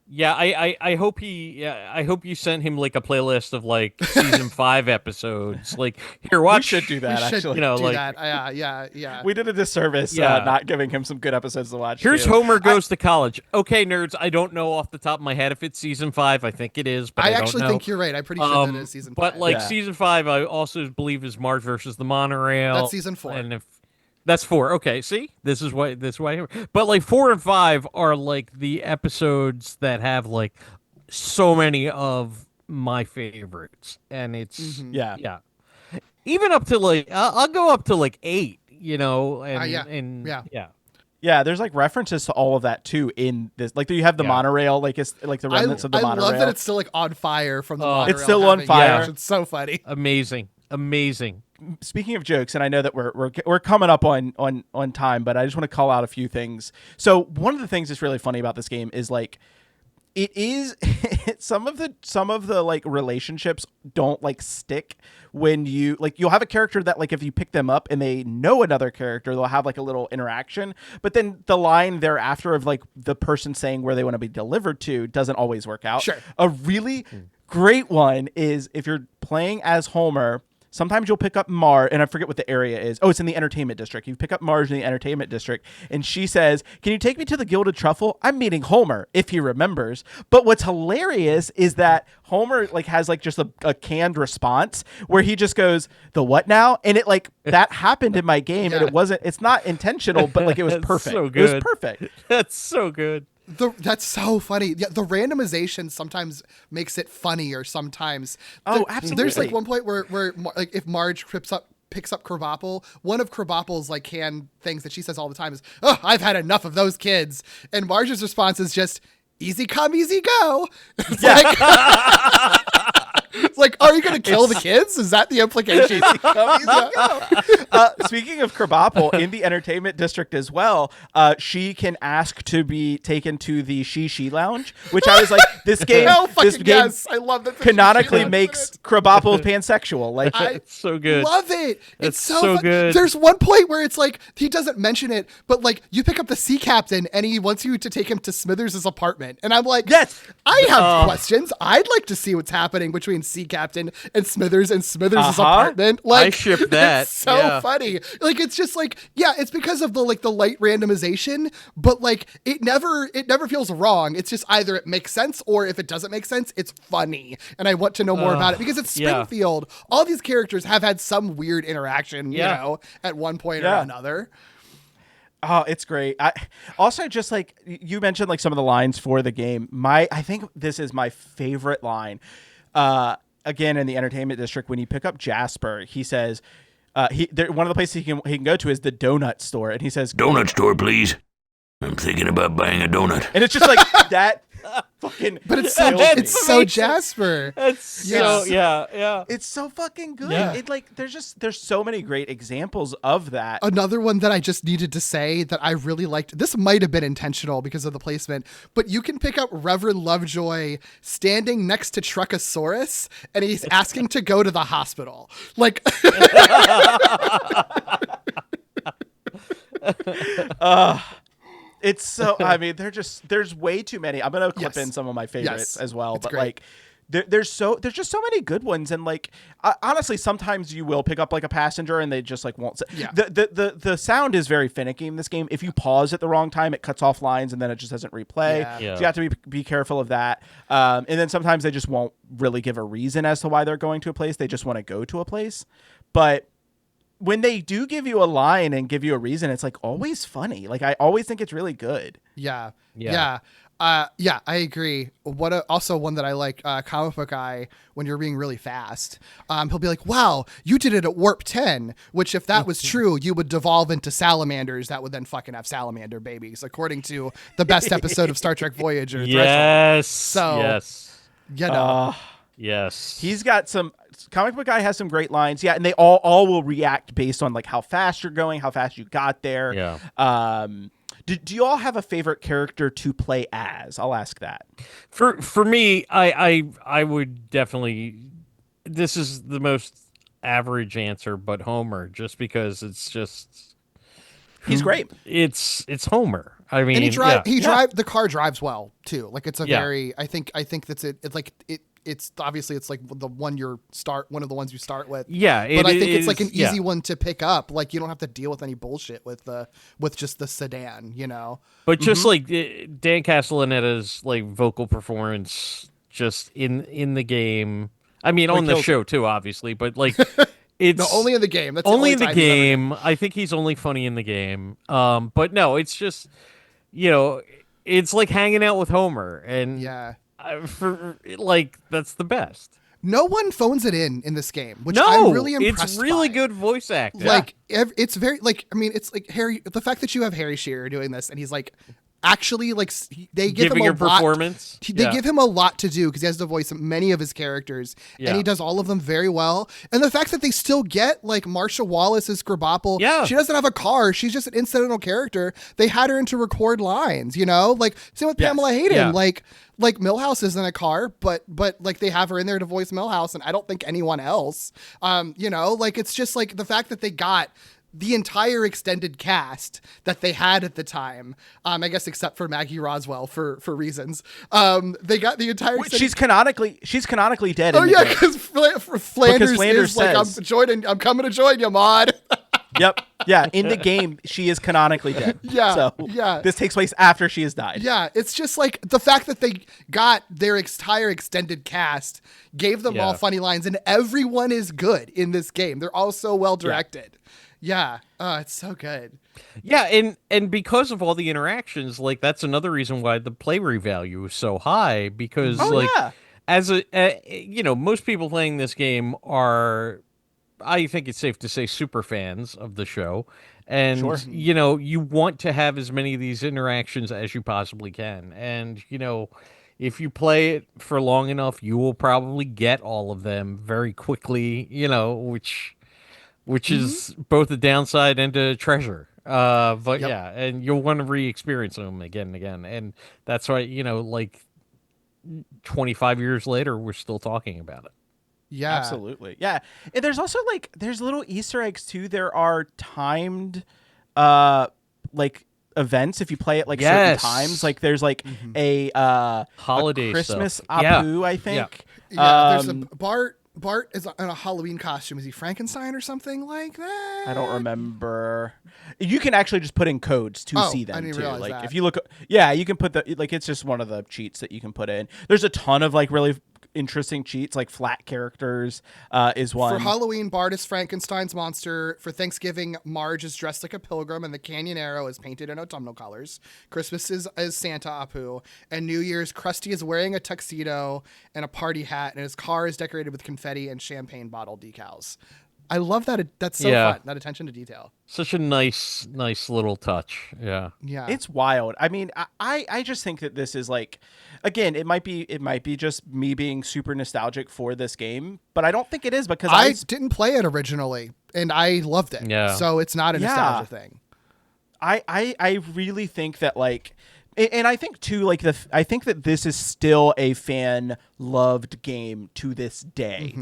Yeah, I hope you sent him like a playlist of like season 5 episodes. Like, here, watch. We should do that. Actually, Yeah. We did a disservice not giving him some good episodes to watch. Here's Homer Goes to College. Okay, nerds, I don't know off the top of my head if it's season 5. I think it is, but I actually don't know. think you're right. I'm pretty sure that is season 5. But like season 5, I also believe is Marge versus the Monorail. That's season 4. And that's 4. Okay, see? This is why. But like 4 and 5 are like the episodes that have like so many of my favorites, and it's yeah. Even up to like I'll go up to like 8, Yeah, there's like references to all of that too in this. Like, you have the monorail, like it's like the remnants of the monorail. I love that it's still like on fire from the monorail. It's still on fire. It's so funny. Amazing. Speaking of jokes, and I know that we're coming up on time, but I just want to call out a few things. So one of the things that's really funny about this game is like, it is some of the like relationships don't like stick when you'll have a character that, like, if you pick them up and they know another character, they'll have like a little interaction, but then the line thereafter of like the person saying where they want to be delivered to doesn't always work out. Sure. A really great one is if you're playing as Homer, sometimes you'll pick up Marge, and I forget what the area is. Oh, it's in the entertainment district. You pick up Marge in the entertainment district, and she says, "Can you take me to the Gilded Truffle? I'm meeting Homer," if he remembers. But what's hilarious is that Homer like has like just a canned response where he just goes, "The what now?" And it like, that happened in my game, and it's not intentional, but like, it was perfect. So good. It was perfect. That's so good. That's so funny. Yeah, the randomization sometimes makes it funny, or sometimes. Absolutely. There's like one point where like if Marge picks up Krabappel, one of Krabappel's like canned things that she says all the time is, "Oh, I've had enough of those kids," and Marge's response is just, "Easy come, easy go." It's like. It's like, are you going to kill the kids? Is that the implication? Speaking of Krabappel, in the entertainment district as well, she can ask to be taken to the She lounge, which I was like, this game, yes, I love that. Canonically makes Krabappel pansexual. Like, it's so good. Love it. It's so good. There's one point where it's like he doesn't mention it, but like you pick up the sea captain and he wants you to take him to Smithers' apartment, and I'm like, yes, I have questions. I'd like to see what's happening between Sea Captain and Smithers' apartment. Like, I ship that. It's so funny. Like, it's just like, yeah, it's because of the light randomization, but like it never feels wrong. It's just either it makes sense, or if it doesn't make sense, it's funny. And I want to know more about it because it's Springfield. Yeah. All these characters have had some weird interaction, you know, at one point or another. Oh, it's great. I also, just like you mentioned, like some of the lines for the game. I think this is my favorite line. Again, in the entertainment district, when you pick up Jasper, he says, one of the places he can go to is the donut store, and he says, "Donut store, please. I'm thinking about buying a donut." And it's just like that. Fucking, but it's so Jasper. It's so It's so fucking good. Yeah. It like there's so many great examples of that. Another one that I just needed to say that I really liked. This might have been intentional because of the placement, but you can pick up Reverend Lovejoy standing next to Truckosaurus, and he's asking to go to the hospital. Like. It's so, I mean, there's way too many. I'm going to clip in some of my favorites as well, but great. Like there's just so many good ones. And like, honestly, sometimes you will pick up like a passenger and they just like won't. The sound is very finicky in this game. If you pause at the wrong time, it cuts off lines and then it just doesn't replay. Yeah. So you have to be careful of that. And then sometimes they just won't really give a reason as to why they're going to a place. They just want to go to a place. But when they do give you a line and give you a reason, it's like always funny. Like I always think it's really good. Yeah. I agree. Also one that I like, Comic Book Guy, when you're being really fast, he'll be like, "Wow, you did it at warp 10," which if that was true, you would devolve into salamanders that would then fucking have salamander babies, according to the best episode of Star Trek Voyager. Yes. So, yes. You know. Yes. He's got some. Comic Book Guy has some great lines. Yeah, and they all will react based on like how fast you're going, how fast you got there. Yeah. Do you all have a favorite character to play as? I'll ask that. For me, I would definitely. This is the most average answer, but Homer, just because it's just. He's great. It's Homer. I mean, and the car drives well too. Like it's a very. I think that's it. It's like it. It's obviously it's like one of the ones you start with. Yeah, but I think it's like an easy one to pick up. Like you don't have to deal with any bullshit with just the sedan, you know. But just like Dan Castellaneta's like vocal performance, just in the game. I mean, on the show too, obviously. But like, it's only in the game. That's only in the game. I think he's only funny in the game. But no, it's just it's like hanging out with Homer and for like that's the best. No one phones it in this game, which I'm really impressed. It's really good voice acting. Like it's very like I mean it's like Harry. The fact that you have Harry Shearer doing this and he's like actually like they give Giving him a performance. They give him a lot to do because he has to voice many of his characters and he does all of them very well. And the fact that they still get like Marsha Wallace as Krabappel, she doesn't have a car. She's just an incidental character. They had her in to record lines, you know, like same with Pamela Hayden, like Milhouse isn't a car, but like they have her in there to voice Milhouse, and I don't think anyone else. You know, like it's just like the fact that they got the entire extended cast that they had at the time, I guess except for Maggie Roswell for reasons. They got the entire. She's canonically dead. Oh yeah, because Flanders is like, says, I'm coming to join you, Maud. Yep. Yeah. In the game, she is canonically dead. This takes place after she has died. Yeah. It's just like the fact that they got their entire extended cast, gave them all funny lines, and everyone is good in this game. They're all so well directed. Yeah. Oh, it's so good. Yeah, and because of all the interactions, like that's another reason why the play value is so high because as most people playing this game are, I think it's safe to say, super fans of the show. And, Sure. You want to have as many of these interactions as you possibly can. And, if you play it for long enough, you will probably get all of them very quickly, which is both a downside and a treasure. But yeah, and you'll want to re-experience them again and again. And that's why, 25 years later, we're still talking about it. Yeah, absolutely. Yeah. And there's also there's little Easter eggs too. There are timed events if you play it certain times. Like there's a holiday Christmas stuff. Apu, I think. Yeah, there's a Bart is in a Halloween costume. Is he Frankenstein or something like that? I don't remember. You can actually just put in codes to see them I didn't too. realize Like that. if you look, you can put it's just one of the cheats that you can put in. There's a ton of really interesting cheats, like flat characters is one. For Halloween, Bart is Frankenstein's monster. For Thanksgiving, Marge is dressed like a pilgrim, and the Canyon Arrow is painted in autumnal colors. Christmas is Santa Apu, and New Year's, Krusty is wearing a tuxedo and a party hat, and his car is decorated with confetti and champagne bottle decals. I love that. That's so fun. That attention to detail. Such a nice little touch. Yeah. Yeah. It's wild. I mean, I just think that this is again, it might be just me being super nostalgic for this game, but I don't think it is because I didn't play it originally and I loved it. Yeah. So it's not a nostalgia thing. I really think that and I think too, I think that this is still a fan loved game to this day.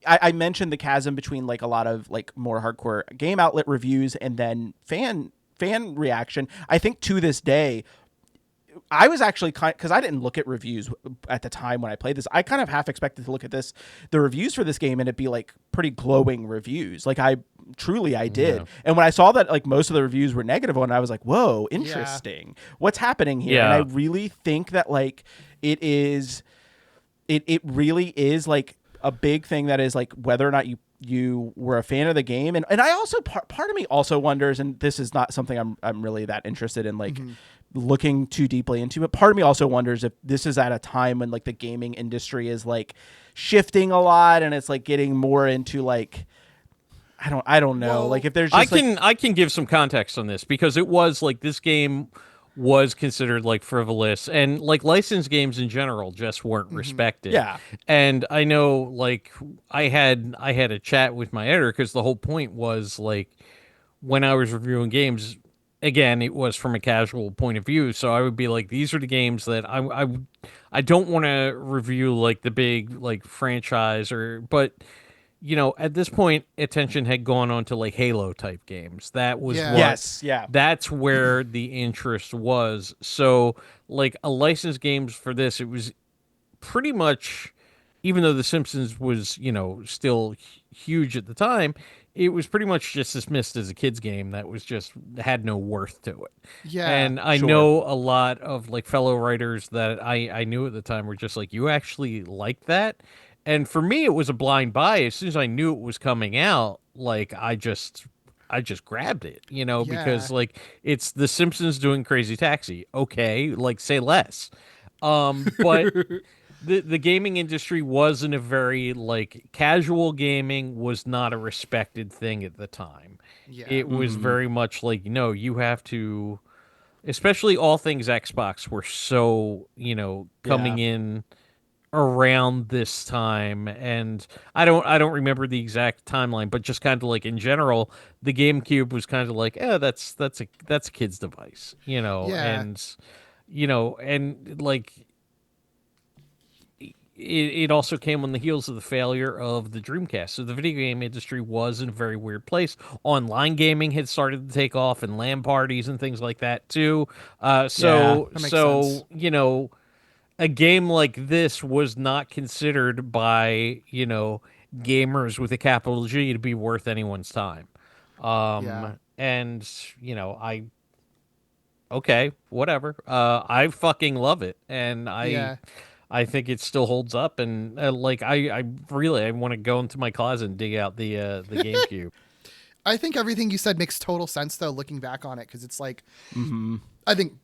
I mentioned the chasm between a lot of more hardcore game outlet reviews and then fan reaction. I think to this day, I was actually because I didn't look at reviews at the time when I played this. I kind of half expected to look at the reviews for this game, and it'd be pretty glowing reviews. I did. Yeah. And when I saw that most of the reviews were negative one, I was like, whoa, interesting. Yeah. What's happening here? Yeah. And I really think that it really is a big thing that is whether or not you were a fan of the game. And I also part of me also wonders, and this is not something I'm really that interested in looking too deeply into, but part of me also wonders if this is at a time when the gaming industry is shifting a lot and it's getting more into I don't know. Well, if there's just I can give some context on this because it was this game was considered frivolous and licensed games in general just weren't respected. Yeah. And I know I had a chat with my editor because the whole point was when I was reviewing games, again, it was from a casual point of view. So I would be these are the games that I don't want to review the big franchise but at this point, attention had gone on to Halo type games. That was that's where the interest was. So a licensed games for this, it was pretty much, even though The Simpsons was still huge at the time, it was pretty much just dismissed as a kid's game that was just had no worth to it. Yeah, and I know a lot of fellow writers that I knew at the time were just you actually like that. And for me, it was a blind buy. As soon as I knew it was coming out, I just grabbed it, because it's The Simpsons doing Crazy Taxi. Okay, say less. But the gaming industry wasn't a very casual gaming was not a respected thing at the time. Yeah. It was very much no, you have to, especially all things Xbox were so coming in around this time, and I don't remember the exact timeline, but just kind of in general, the GameCube was kind of that's a kid's device, and it also came on the heels of the failure of the Dreamcast. So the video game industry was in a very weird place. Online gaming had started to take off, and LAN parties and things like that too. So sense. A game like this was not considered by, gamers with a capital G to be worth anyone's time. And, okay, whatever. I fucking love it. And I think it still holds up. And I want to go into my closet and dig out the GameCube. I think everything you said makes total sense though, looking back on it, because it's like, Mm-hmm. I think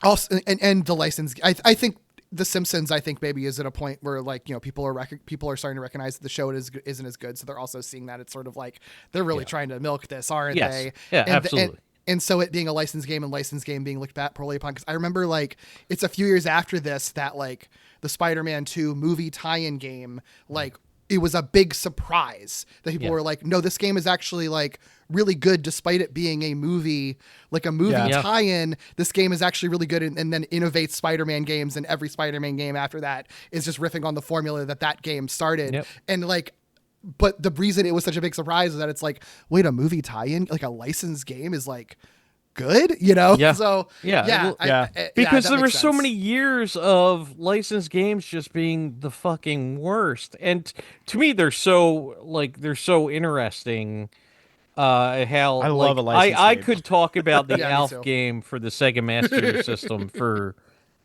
also, and the license, I think The Simpsons, I think maybe is at a point where like, people are starting to recognize that the show isn't as good. So they're also seeing that it's sort of like, they're really trying to milk this, aren't they? Yeah, and absolutely. And so it being a licensed game and licensed game being looked back poorly upon. Because I remember like it's a few years after this that like the Spider-Man 2 movie tie-in game, like it was a big surprise that people were like, no, this game is actually like really good despite it being a movie, like a movie tie-in. This game is actually really good, and then innovates Spider-Man games, and every Spider-Man game after that is just riffing on the formula that game started. And like, but the reason it was such a big surprise is that it's like, wait, a movie tie-in, like a licensed game is like good, So because there were so sense. many years of licensed games just being the fucking worst, and to me they're so interesting. How I love a licensed I game. could talk about the Yeah, me Alf too. game for the Sega Master System for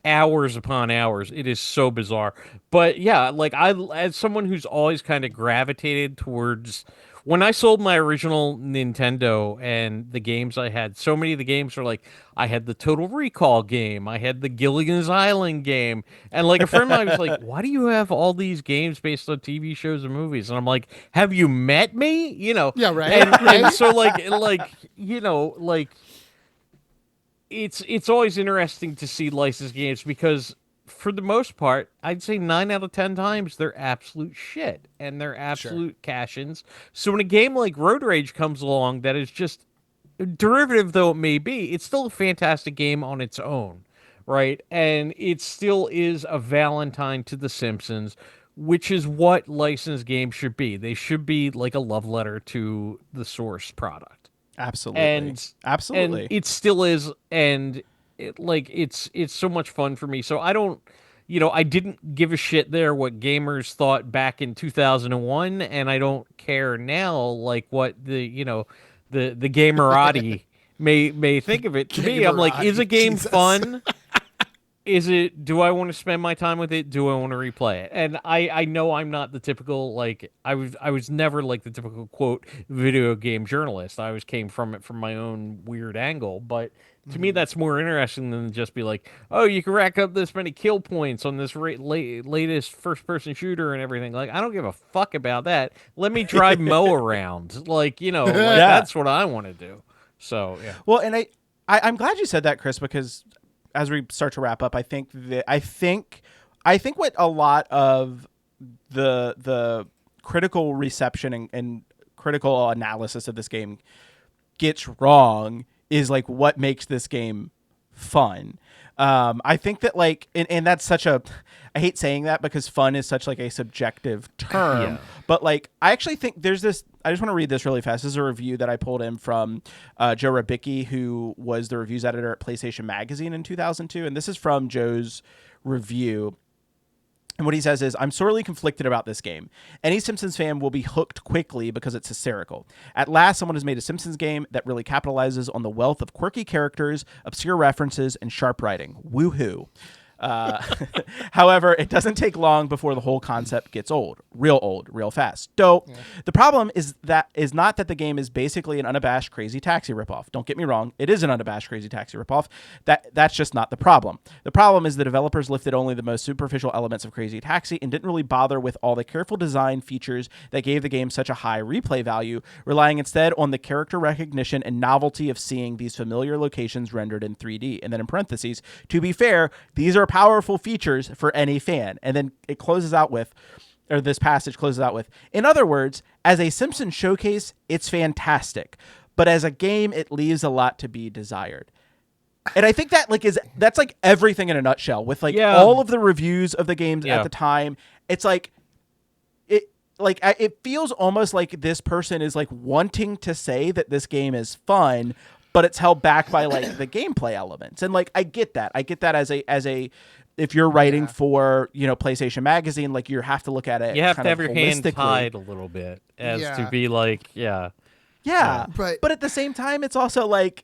hours upon hours. It is so bizarre. But yeah, like as someone who's always kind of gravitated towards, when I sold my original Nintendo and the games I had, so many of the games are like, I had the Total Recall game, I had the Gilligan's Island game, and like a friend of mine was like, why do you have all these games based on TV shows and movies? And I'm like, have you met me? Yeah, right. And so like it's always interesting to see licensed games because for the most part, I'd say 9 out of 10 times they're absolute shit and they're absolute cash-ins. So when a game like Road Rage comes along that is just derivative though it may be, it's still a fantastic game on its own, right? And it still is a Valentine to The Simpsons, which is what licensed games should be. They should be like a love letter to the source product. Absolutely. And it still is, and it's so much fun for me. So I don't, I didn't give a shit there what gamers thought back in 2001, and I don't care now like what the gamerati may think of it. To me, I'm like, is a game fun? Do I want to spend my time with it? Do I want to replay it? And I know I'm not the typical, like, I was never like the typical quote video game journalist. I always came from it from my own weird angle, but to me that's more interesting than just be like, oh, you can rack up this many kill points on this latest first person shooter and everything. Like, I don't give a fuck about that. Let me drive Mo around. Like, that's what I want to do. So yeah. Well, and I'm glad you said that, Chris, because as we start to wrap up, I think what a lot of the critical reception and critical analysis of this game gets wrong is like what makes this game fun. I think that like, and that's such a, I hate saying that because fun is such like a subjective term, but like, I actually think there's this, I just want to read this really fast. This is a review that I pulled in from Joe Rabicki, who was the reviews editor at PlayStation Magazine in 2002. And this is from Joe's review. And what he says is, I'm sorely conflicted about this game. Any Simpsons fan will be hooked quickly because it's hysterical. At last, someone has made a Simpsons game that really capitalizes on the wealth of quirky characters, obscure references, and sharp writing. Woohoo. However, it doesn't take long before the whole concept gets old, real fast. So the problem is not that the game is basically an unabashed Crazy Taxi ripoff. Don't get me wrong, it is an unabashed Crazy Taxi ripoff. That's just not the problem. The problem is the developers lifted only the most superficial elements of Crazy Taxi and didn't really bother with all the careful design features that gave the game such a high replay value, relying instead on the character recognition and novelty of seeing these familiar locations rendered in 3D. And then in parentheses, to be fair, these are powerful features for any fan. And then it closes out with, or this passage closes out with, in other words, as a Simpsons showcase, it's fantastic, but as a game, it leaves a lot to be desired. And I think that that's like everything in a nutshell with like all of the reviews of the games at the time. It's like, it feels almost like this person is like wanting to say that this game is fun, but it's held back by like the gameplay elements. And like, I get that as a, if you're writing for, PlayStation Magazine, like you have to look at it. You have to have your hand tied a little bit as to be like, but at the same time, it's also like,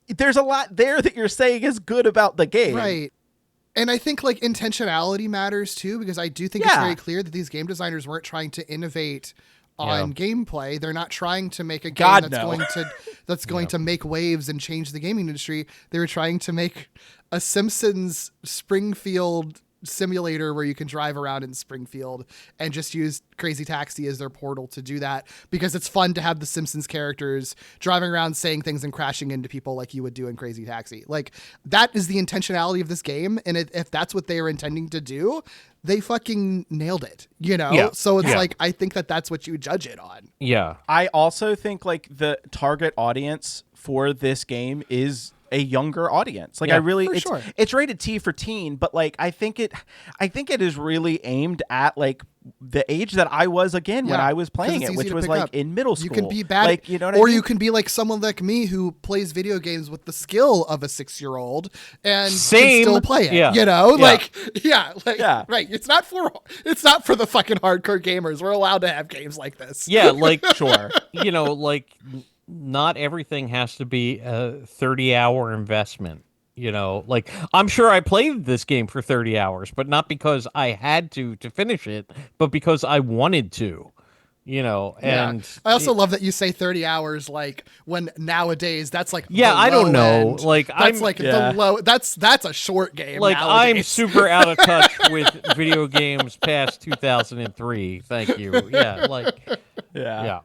there's a lot there that you're saying is good about the game. Right. And I think like intentionality matters too, because I do think it's very clear that these game designers weren't trying to innovate on gameplay. They're not trying to make a game God, that's no. going to make waves and change the gaming industry. They were trying to make a Simpsons Springfield simulator where you can drive around in Springfield and just use Crazy Taxi as their portal to do that, because it's fun to have the Simpsons characters driving around saying things and crashing into people like you would do in Crazy Taxi. Like, that is the intentionality of this game, and if that's what they were intending to do, they fucking nailed it, you know? Yeah. So it's Yeah. like, I think that's what you judge it on. Yeah. I also think like the target audience for this game is a younger audience. Like, Yeah, I really, for it's, sure. it's rated T for teen, but like, I think it is really aimed at like the age that I was when I was 'cause playing it's it, easy which to was pick like up. in middle school. You can be bad, like, you know what I or mean? you can be like someone like me who plays video games with the skill of a 6-year-old and Same. can still play it. Yeah. You know, Yeah. right. It's not for the fucking hardcore gamers. We're allowed to have games like this. Yeah, like Sure. you know, like not everything has to be a 30-hour investment. You know, like I'm sure I played this game for 30 hours, but not because I had to finish it, but because I wanted to. You know, and I also love that you say 30 hours, like when nowadays that's like Yeah, the I don't low know. end. Like, that's I'm- like Yeah. the low. That's a short game. like I'm nowadays. super out of touch with video games past 2003. Thank you. Yeah, like Yeah.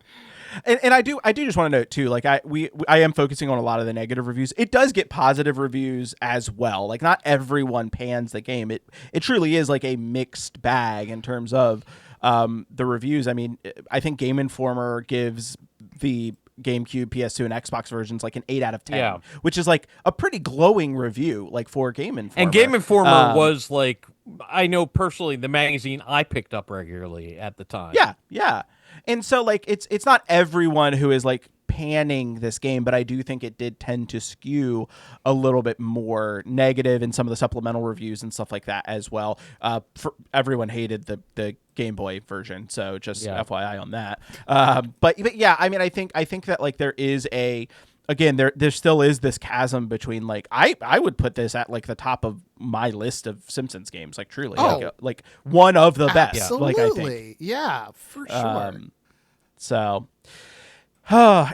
And I do just want to note too, like I am focusing on a lot of the negative reviews. It does get positive reviews as well. Like, not everyone pans the game. It truly is like a mixed bag in terms of the reviews. I mean, I think Game Informer gives the GameCube, PS2, and Xbox versions like an 8 out of 10, Yeah. which is like a pretty glowing review, like for Game Informer. And Game Informer was like, I know personally, the magazine I picked up regularly at the time. Yeah. And so like it's not everyone who is like panning this game, but I do think it did tend to skew a little bit more negative in some of the supplemental reviews and stuff like that as well. Everyone hated the Game Boy version, so just FYI on that. But yeah, I mean, I think that like there is there still is this chasm between like I would put this at like the top of my list of Simpsons games, like truly, like one of the best. Absolutely, like, I think. Yeah, for sure. So,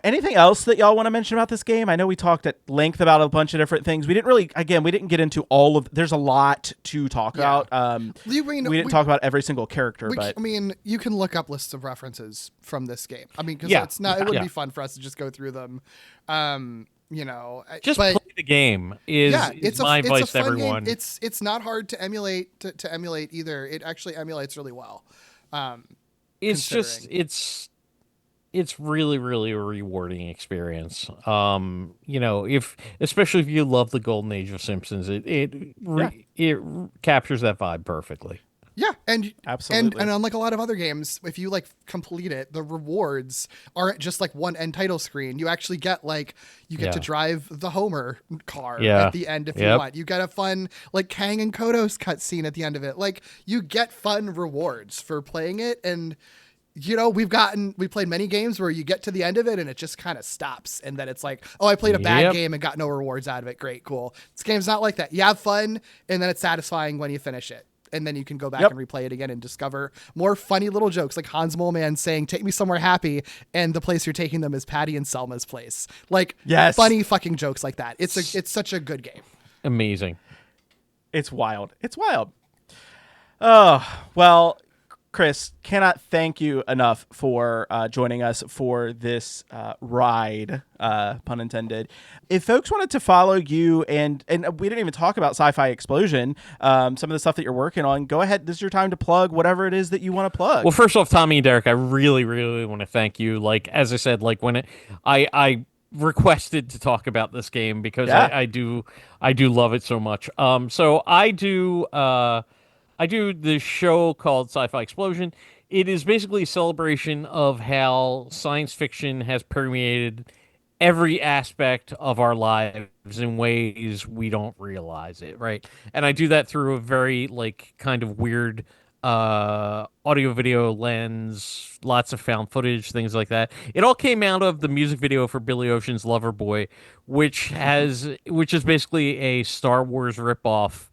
anything else that y'all want to mention about this game? I know we talked at length about a bunch of different things. We didn't get into all of. There's a lot to talk about. We didn't talk about every single character, but I mean, you can look up lists of references from this game. I mean, because it would be fun for us to just go through them. You know, just play the game is my advice to fun everyone. Game. It's not hard to emulate to emulate either. It actually emulates really well. It's really, really a rewarding experience. You know, especially if you love the golden age of Simpsons, it captures that vibe perfectly. Yeah, and absolutely, and unlike a lot of other games, if you like complete it, the rewards aren't just like one end title screen. You actually get to drive the Homer car at the end if you want. You get a fun like Kang and Kodos cutscene at the end of it. Like, you get fun rewards for playing it. And you know, we played many games where you get to the end of it and it just kind of stops, and then it's like, oh, I played a bad game and got no rewards out of it. Great, cool. This game's not like that. You have fun, and then it's satisfying when you finish it. And then you can go back and replay it again and discover more funny little jokes, like Hans Moleman saying, "Take me somewhere happy," and the place you're taking them is Patty and Selma's place. Like, funny fucking jokes like that. It's such a good game. Amazing. It's wild. Oh, well, Chris, cannot thank you enough for joining us for this ride, pun intended. If folks wanted to follow you, and we didn't even talk about Sci-Fi Explosion, some of the stuff that you're working on, go ahead. This is your time to plug whatever it is that you want to plug. Well, first off, Tommy and Derek, I really, really want to thank you. Like, as I said, like when I requested to talk about this game because I do love it so much. So I do this show called Sci-Fi Explosion. It is basically a celebration of how science fiction has permeated every aspect of our lives in ways we don't realize it, right? And I do that through a very, like, kind of weird audio-video lens, lots of found footage, things like that. It all came out of the music video for Billy Ocean's Loverboy, which is basically a Star Wars ripoff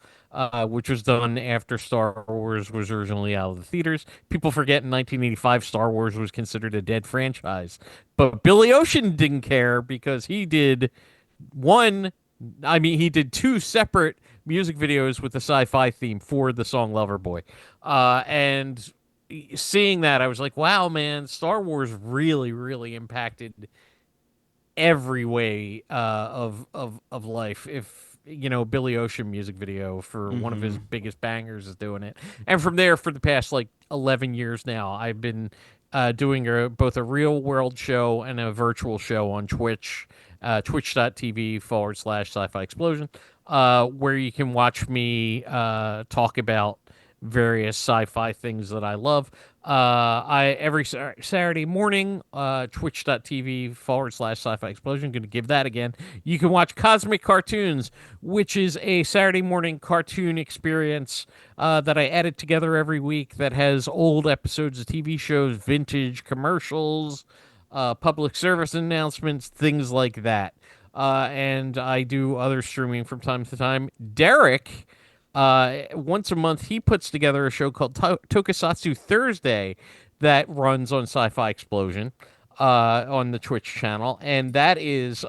which was done after Star Wars was originally out of the theaters. People forget in 1985 Star Wars was considered a dead franchise, but Billy Ocean didn't care because he did he did two separate music videos with the sci-fi theme for the song Loverboy. And seeing that, I was like, wow, man, Star Wars really, really impacted every way of life. If Billy Ocean music video for one of his biggest bangers is doing it, and from there for the past like 11 years now, I've been doing both a real world show and a virtual show on Twitch, twitch.tv/sci-fi explosion, where you can watch me talk about various sci-fi things that I love. I every Saturday morning, twitch.tv/sci-fi explosion. Going to give that again. You can watch Cosmic Cartoons, which is a Saturday morning cartoon experience that I edit together every week that has old episodes of TV shows, vintage commercials, public service announcements, things like that. And I do other streaming from time to time. Derek, once a month, he puts together a show called Tokusatsu Thursday that runs on Sci-Fi Explosion on the Twitch channel, and that is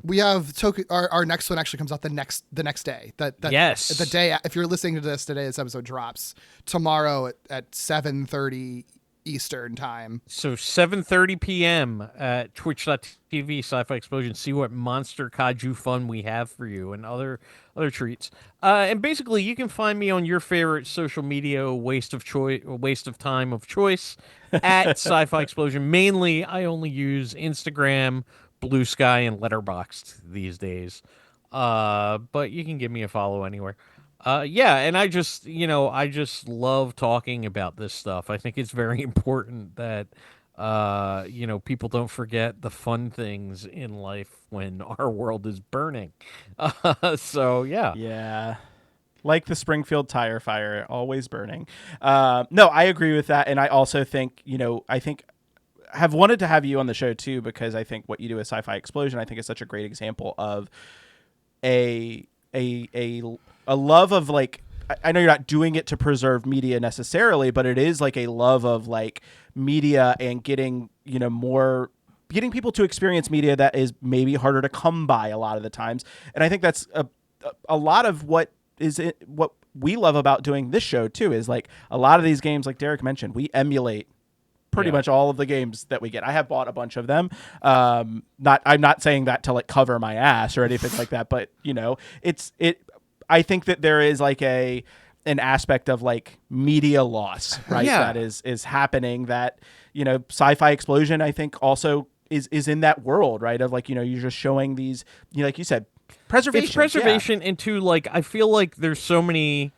we have our next one actually comes out the next day. Yes, the day, if you're listening to this today, this episode drops tomorrow at 7:30 Eastern time. So 7:30 p.m. at twitch.tv Sci-Fi Explosion. See what monster kaiju fun we have for you and other treats. And basically, you can find me on your favorite social media waste of time of choice at Sci-Fi Explosion. Mainly, I only use Instagram, Blue Sky, and Letterboxd these days. But you can give me a follow anywhere. And I just love talking about this stuff. I think it's very important that, people don't forget the fun things in life when our world is burning. Yeah. Like the Springfield tire fire, always burning. No, I agree with that. And I also think, I have wanted to have you on the show too, because I think what you do with Sci-Fi Explosion, I think is such a great example of a love of, like, I know you're not doing it to preserve media necessarily, but it is like a love of like media and getting people to experience media that is maybe harder to come by a lot of the times. And I think that's a lot of what we love about doing this show too, is like a lot of these games, like Derek mentioned, we emulate pretty much all of the games that we get. I have bought a bunch of them. I'm not saying that to like cover my ass or anything like that, but I think that there is like an aspect of like media loss, right? Yeah. That is happening, that, Sci-Fi Explosion, I think also is in that world, right? Of like, you're just showing these, like you said, preservation. It's preservation, and too, like, I feel like there's so many,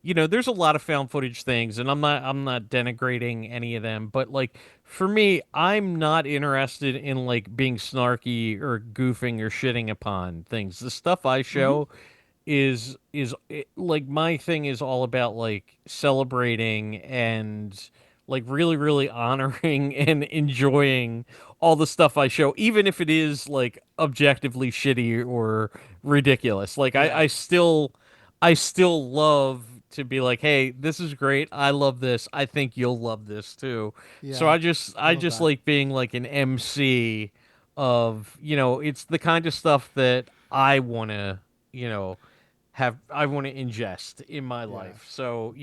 there's a lot of found footage things, and I'm not denigrating any of them, but like for me, I'm not interested in like being snarky or goofing or shitting upon things. The stuff I show is like, my thing is all about like celebrating and like really, really honoring and enjoying all the stuff I show, even if it is like objectively shitty or ridiculous. Like I still love to be like, hey, this is great. I love this. I think you'll love this too. Yeah, so I just like being like an MC of, it's the kind of stuff that I want to, I want to ingest in my life. So,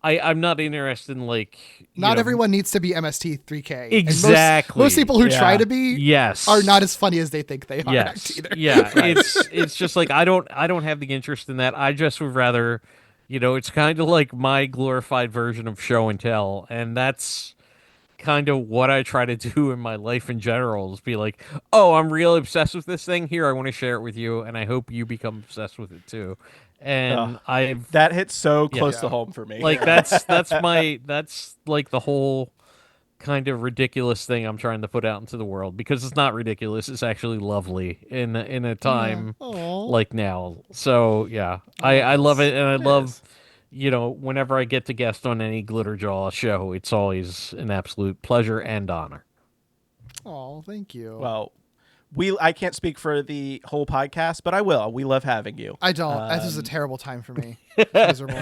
I'm not interested in like, not everyone needs to be MST3K. Exactly. Most people who try to be yes are not as funny as they think they are. Yes. Either. Yeah. It's just like, I don't have the interest in that. I just would rather, it's kind of like my glorified version of show and tell. And that's kind of what I try to do in my life in general, is be like, oh, I'm really obsessed with this thing here. I want to share it with you, and I hope you become obsessed with it too. And that hits so close to home for me. Like that's like the whole kind of ridiculous thing I'm trying to put out into the world, because it's not ridiculous. It's actually lovely in a time like now. So yeah, I love it, and I love. Whenever I get to guest on any Glitterjaw show, it's always an absolute pleasure and honor. Oh, thank you. Well, I can't speak for the whole podcast, but I will. We love having you. I don't. This is a terrible time for me. Miserable.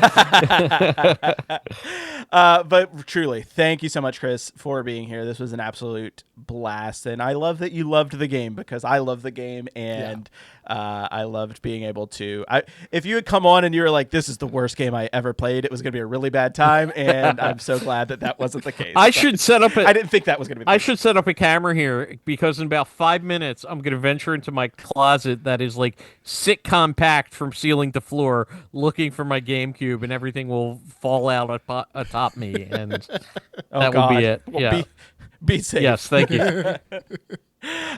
But truly, thank you so much, Chris, for being here. This was an absolute blast, and I love that you loved the game because I love the game, and I loved being able to. If you had come on and you were like, "This is the worst game I ever played," it was going to be a really bad time, and I'm so glad that wasn't the case. I should set up. I didn't think that was going to be. I should set up a camera here because in about 5 minutes, I'm going to venture into my closet that is like sitcom packed from ceiling to floor, looking for my GameCube, and everything will fall out atop me, and that will be it. Well, be safe. Yes, thank you.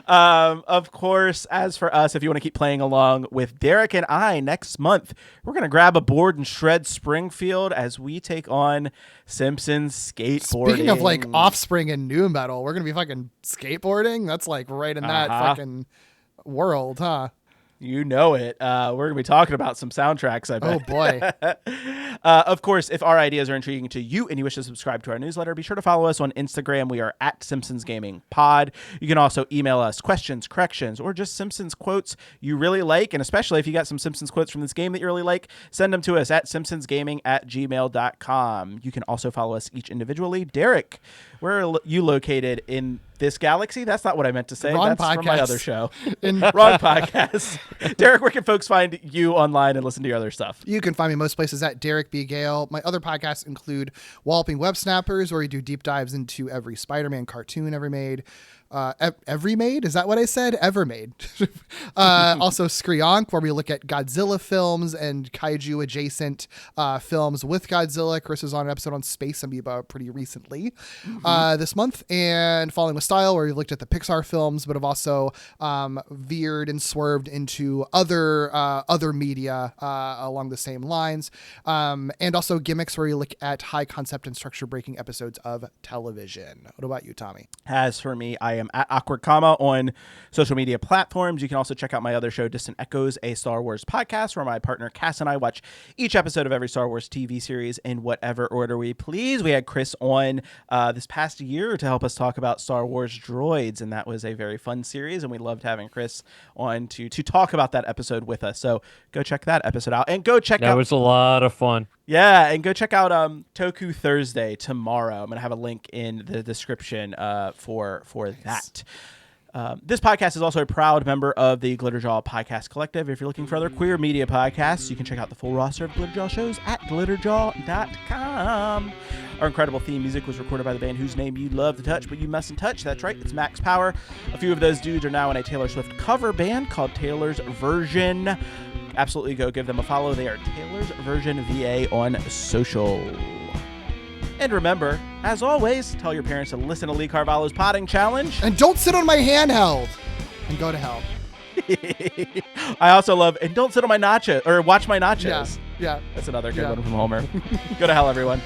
Of course, as for us, if you want to keep playing along with Derek and I next month, we're going to grab a board and shred Springfield as we take on Simpsons skateboarding. Speaking of like Offspring and new metal, we're going to be fucking skateboarding. That's like right in that fucking world, huh? You know it. We're going to be talking about some soundtracks, I bet. Oh, boy. Of course, if our ideas are intriguing to you and you wish to subscribe to our newsletter, be sure to follow us on Instagram. We are at Simpsons Gaming Pod. You can also email us questions, corrections, or just Simpsons quotes you really like. And especially if you got some Simpsons quotes from this game that you really like, send them to us at simpsonsgaming@gmail.com. You can also follow us each individually. Derek, where are you located in this galaxy? That's not what I meant to say. Wrong That's podcast. from my other show. Wrong podcast. Derek, where can folks find you online and listen to your other stuff? You can find me most places at Derek B. Gale. My other podcasts include Walloping Websnappers, where we do deep dives into every Spider-Man cartoon ever made. Every made? Is that what I said? Ever made. Also Skreeonk, where we look at Godzilla films and kaiju adjacent films with Godzilla. Chris was on an episode on Space Amoeba pretty recently this month. And Falling with Style, where we looked at the Pixar films, but have also veered and swerved into other media along the same lines. And also Gimmicks, where we look at high concept and structure breaking episodes of television. What about you, Tommy? As for me, I am at Awkward Comma on social media platforms. You can also check out my other show, Distant Echoes, a Star Wars podcast, where my partner Cass and I watch each episode of every Star Wars TV series in whatever order we please. We had Chris on this past year to help us talk about Star Wars droids, and that was a very fun series, and we loved having Chris on to talk about that episode with us. So go check that episode out, and go check out... That was a lot of fun. Yeah, and go check out Toku Thursday tomorrow. I'm going to have a link in the description for that. This podcast is also a proud member of the Glitterjaw Podcast Collective. If you're looking for other queer media podcasts, you can check out the full roster of Glitterjaw shows at glitterjaw.com. Our incredible theme music was recorded by the band whose name you love to touch, but you mustn't touch. That's right, it's Max Power. A few of those dudes are now in a Taylor Swift cover band called Taylor's Version. Absolutely go give them a follow. They are Taylor's Version VA on social. And remember, as always, tell your parents to listen to Lee Carvallo's potting challenge. And don't sit on my handheld and go to hell. I also love, and don't sit on my nachos, or watch my nachos. Yeah. That's another good one from Homer. Go to hell, everyone.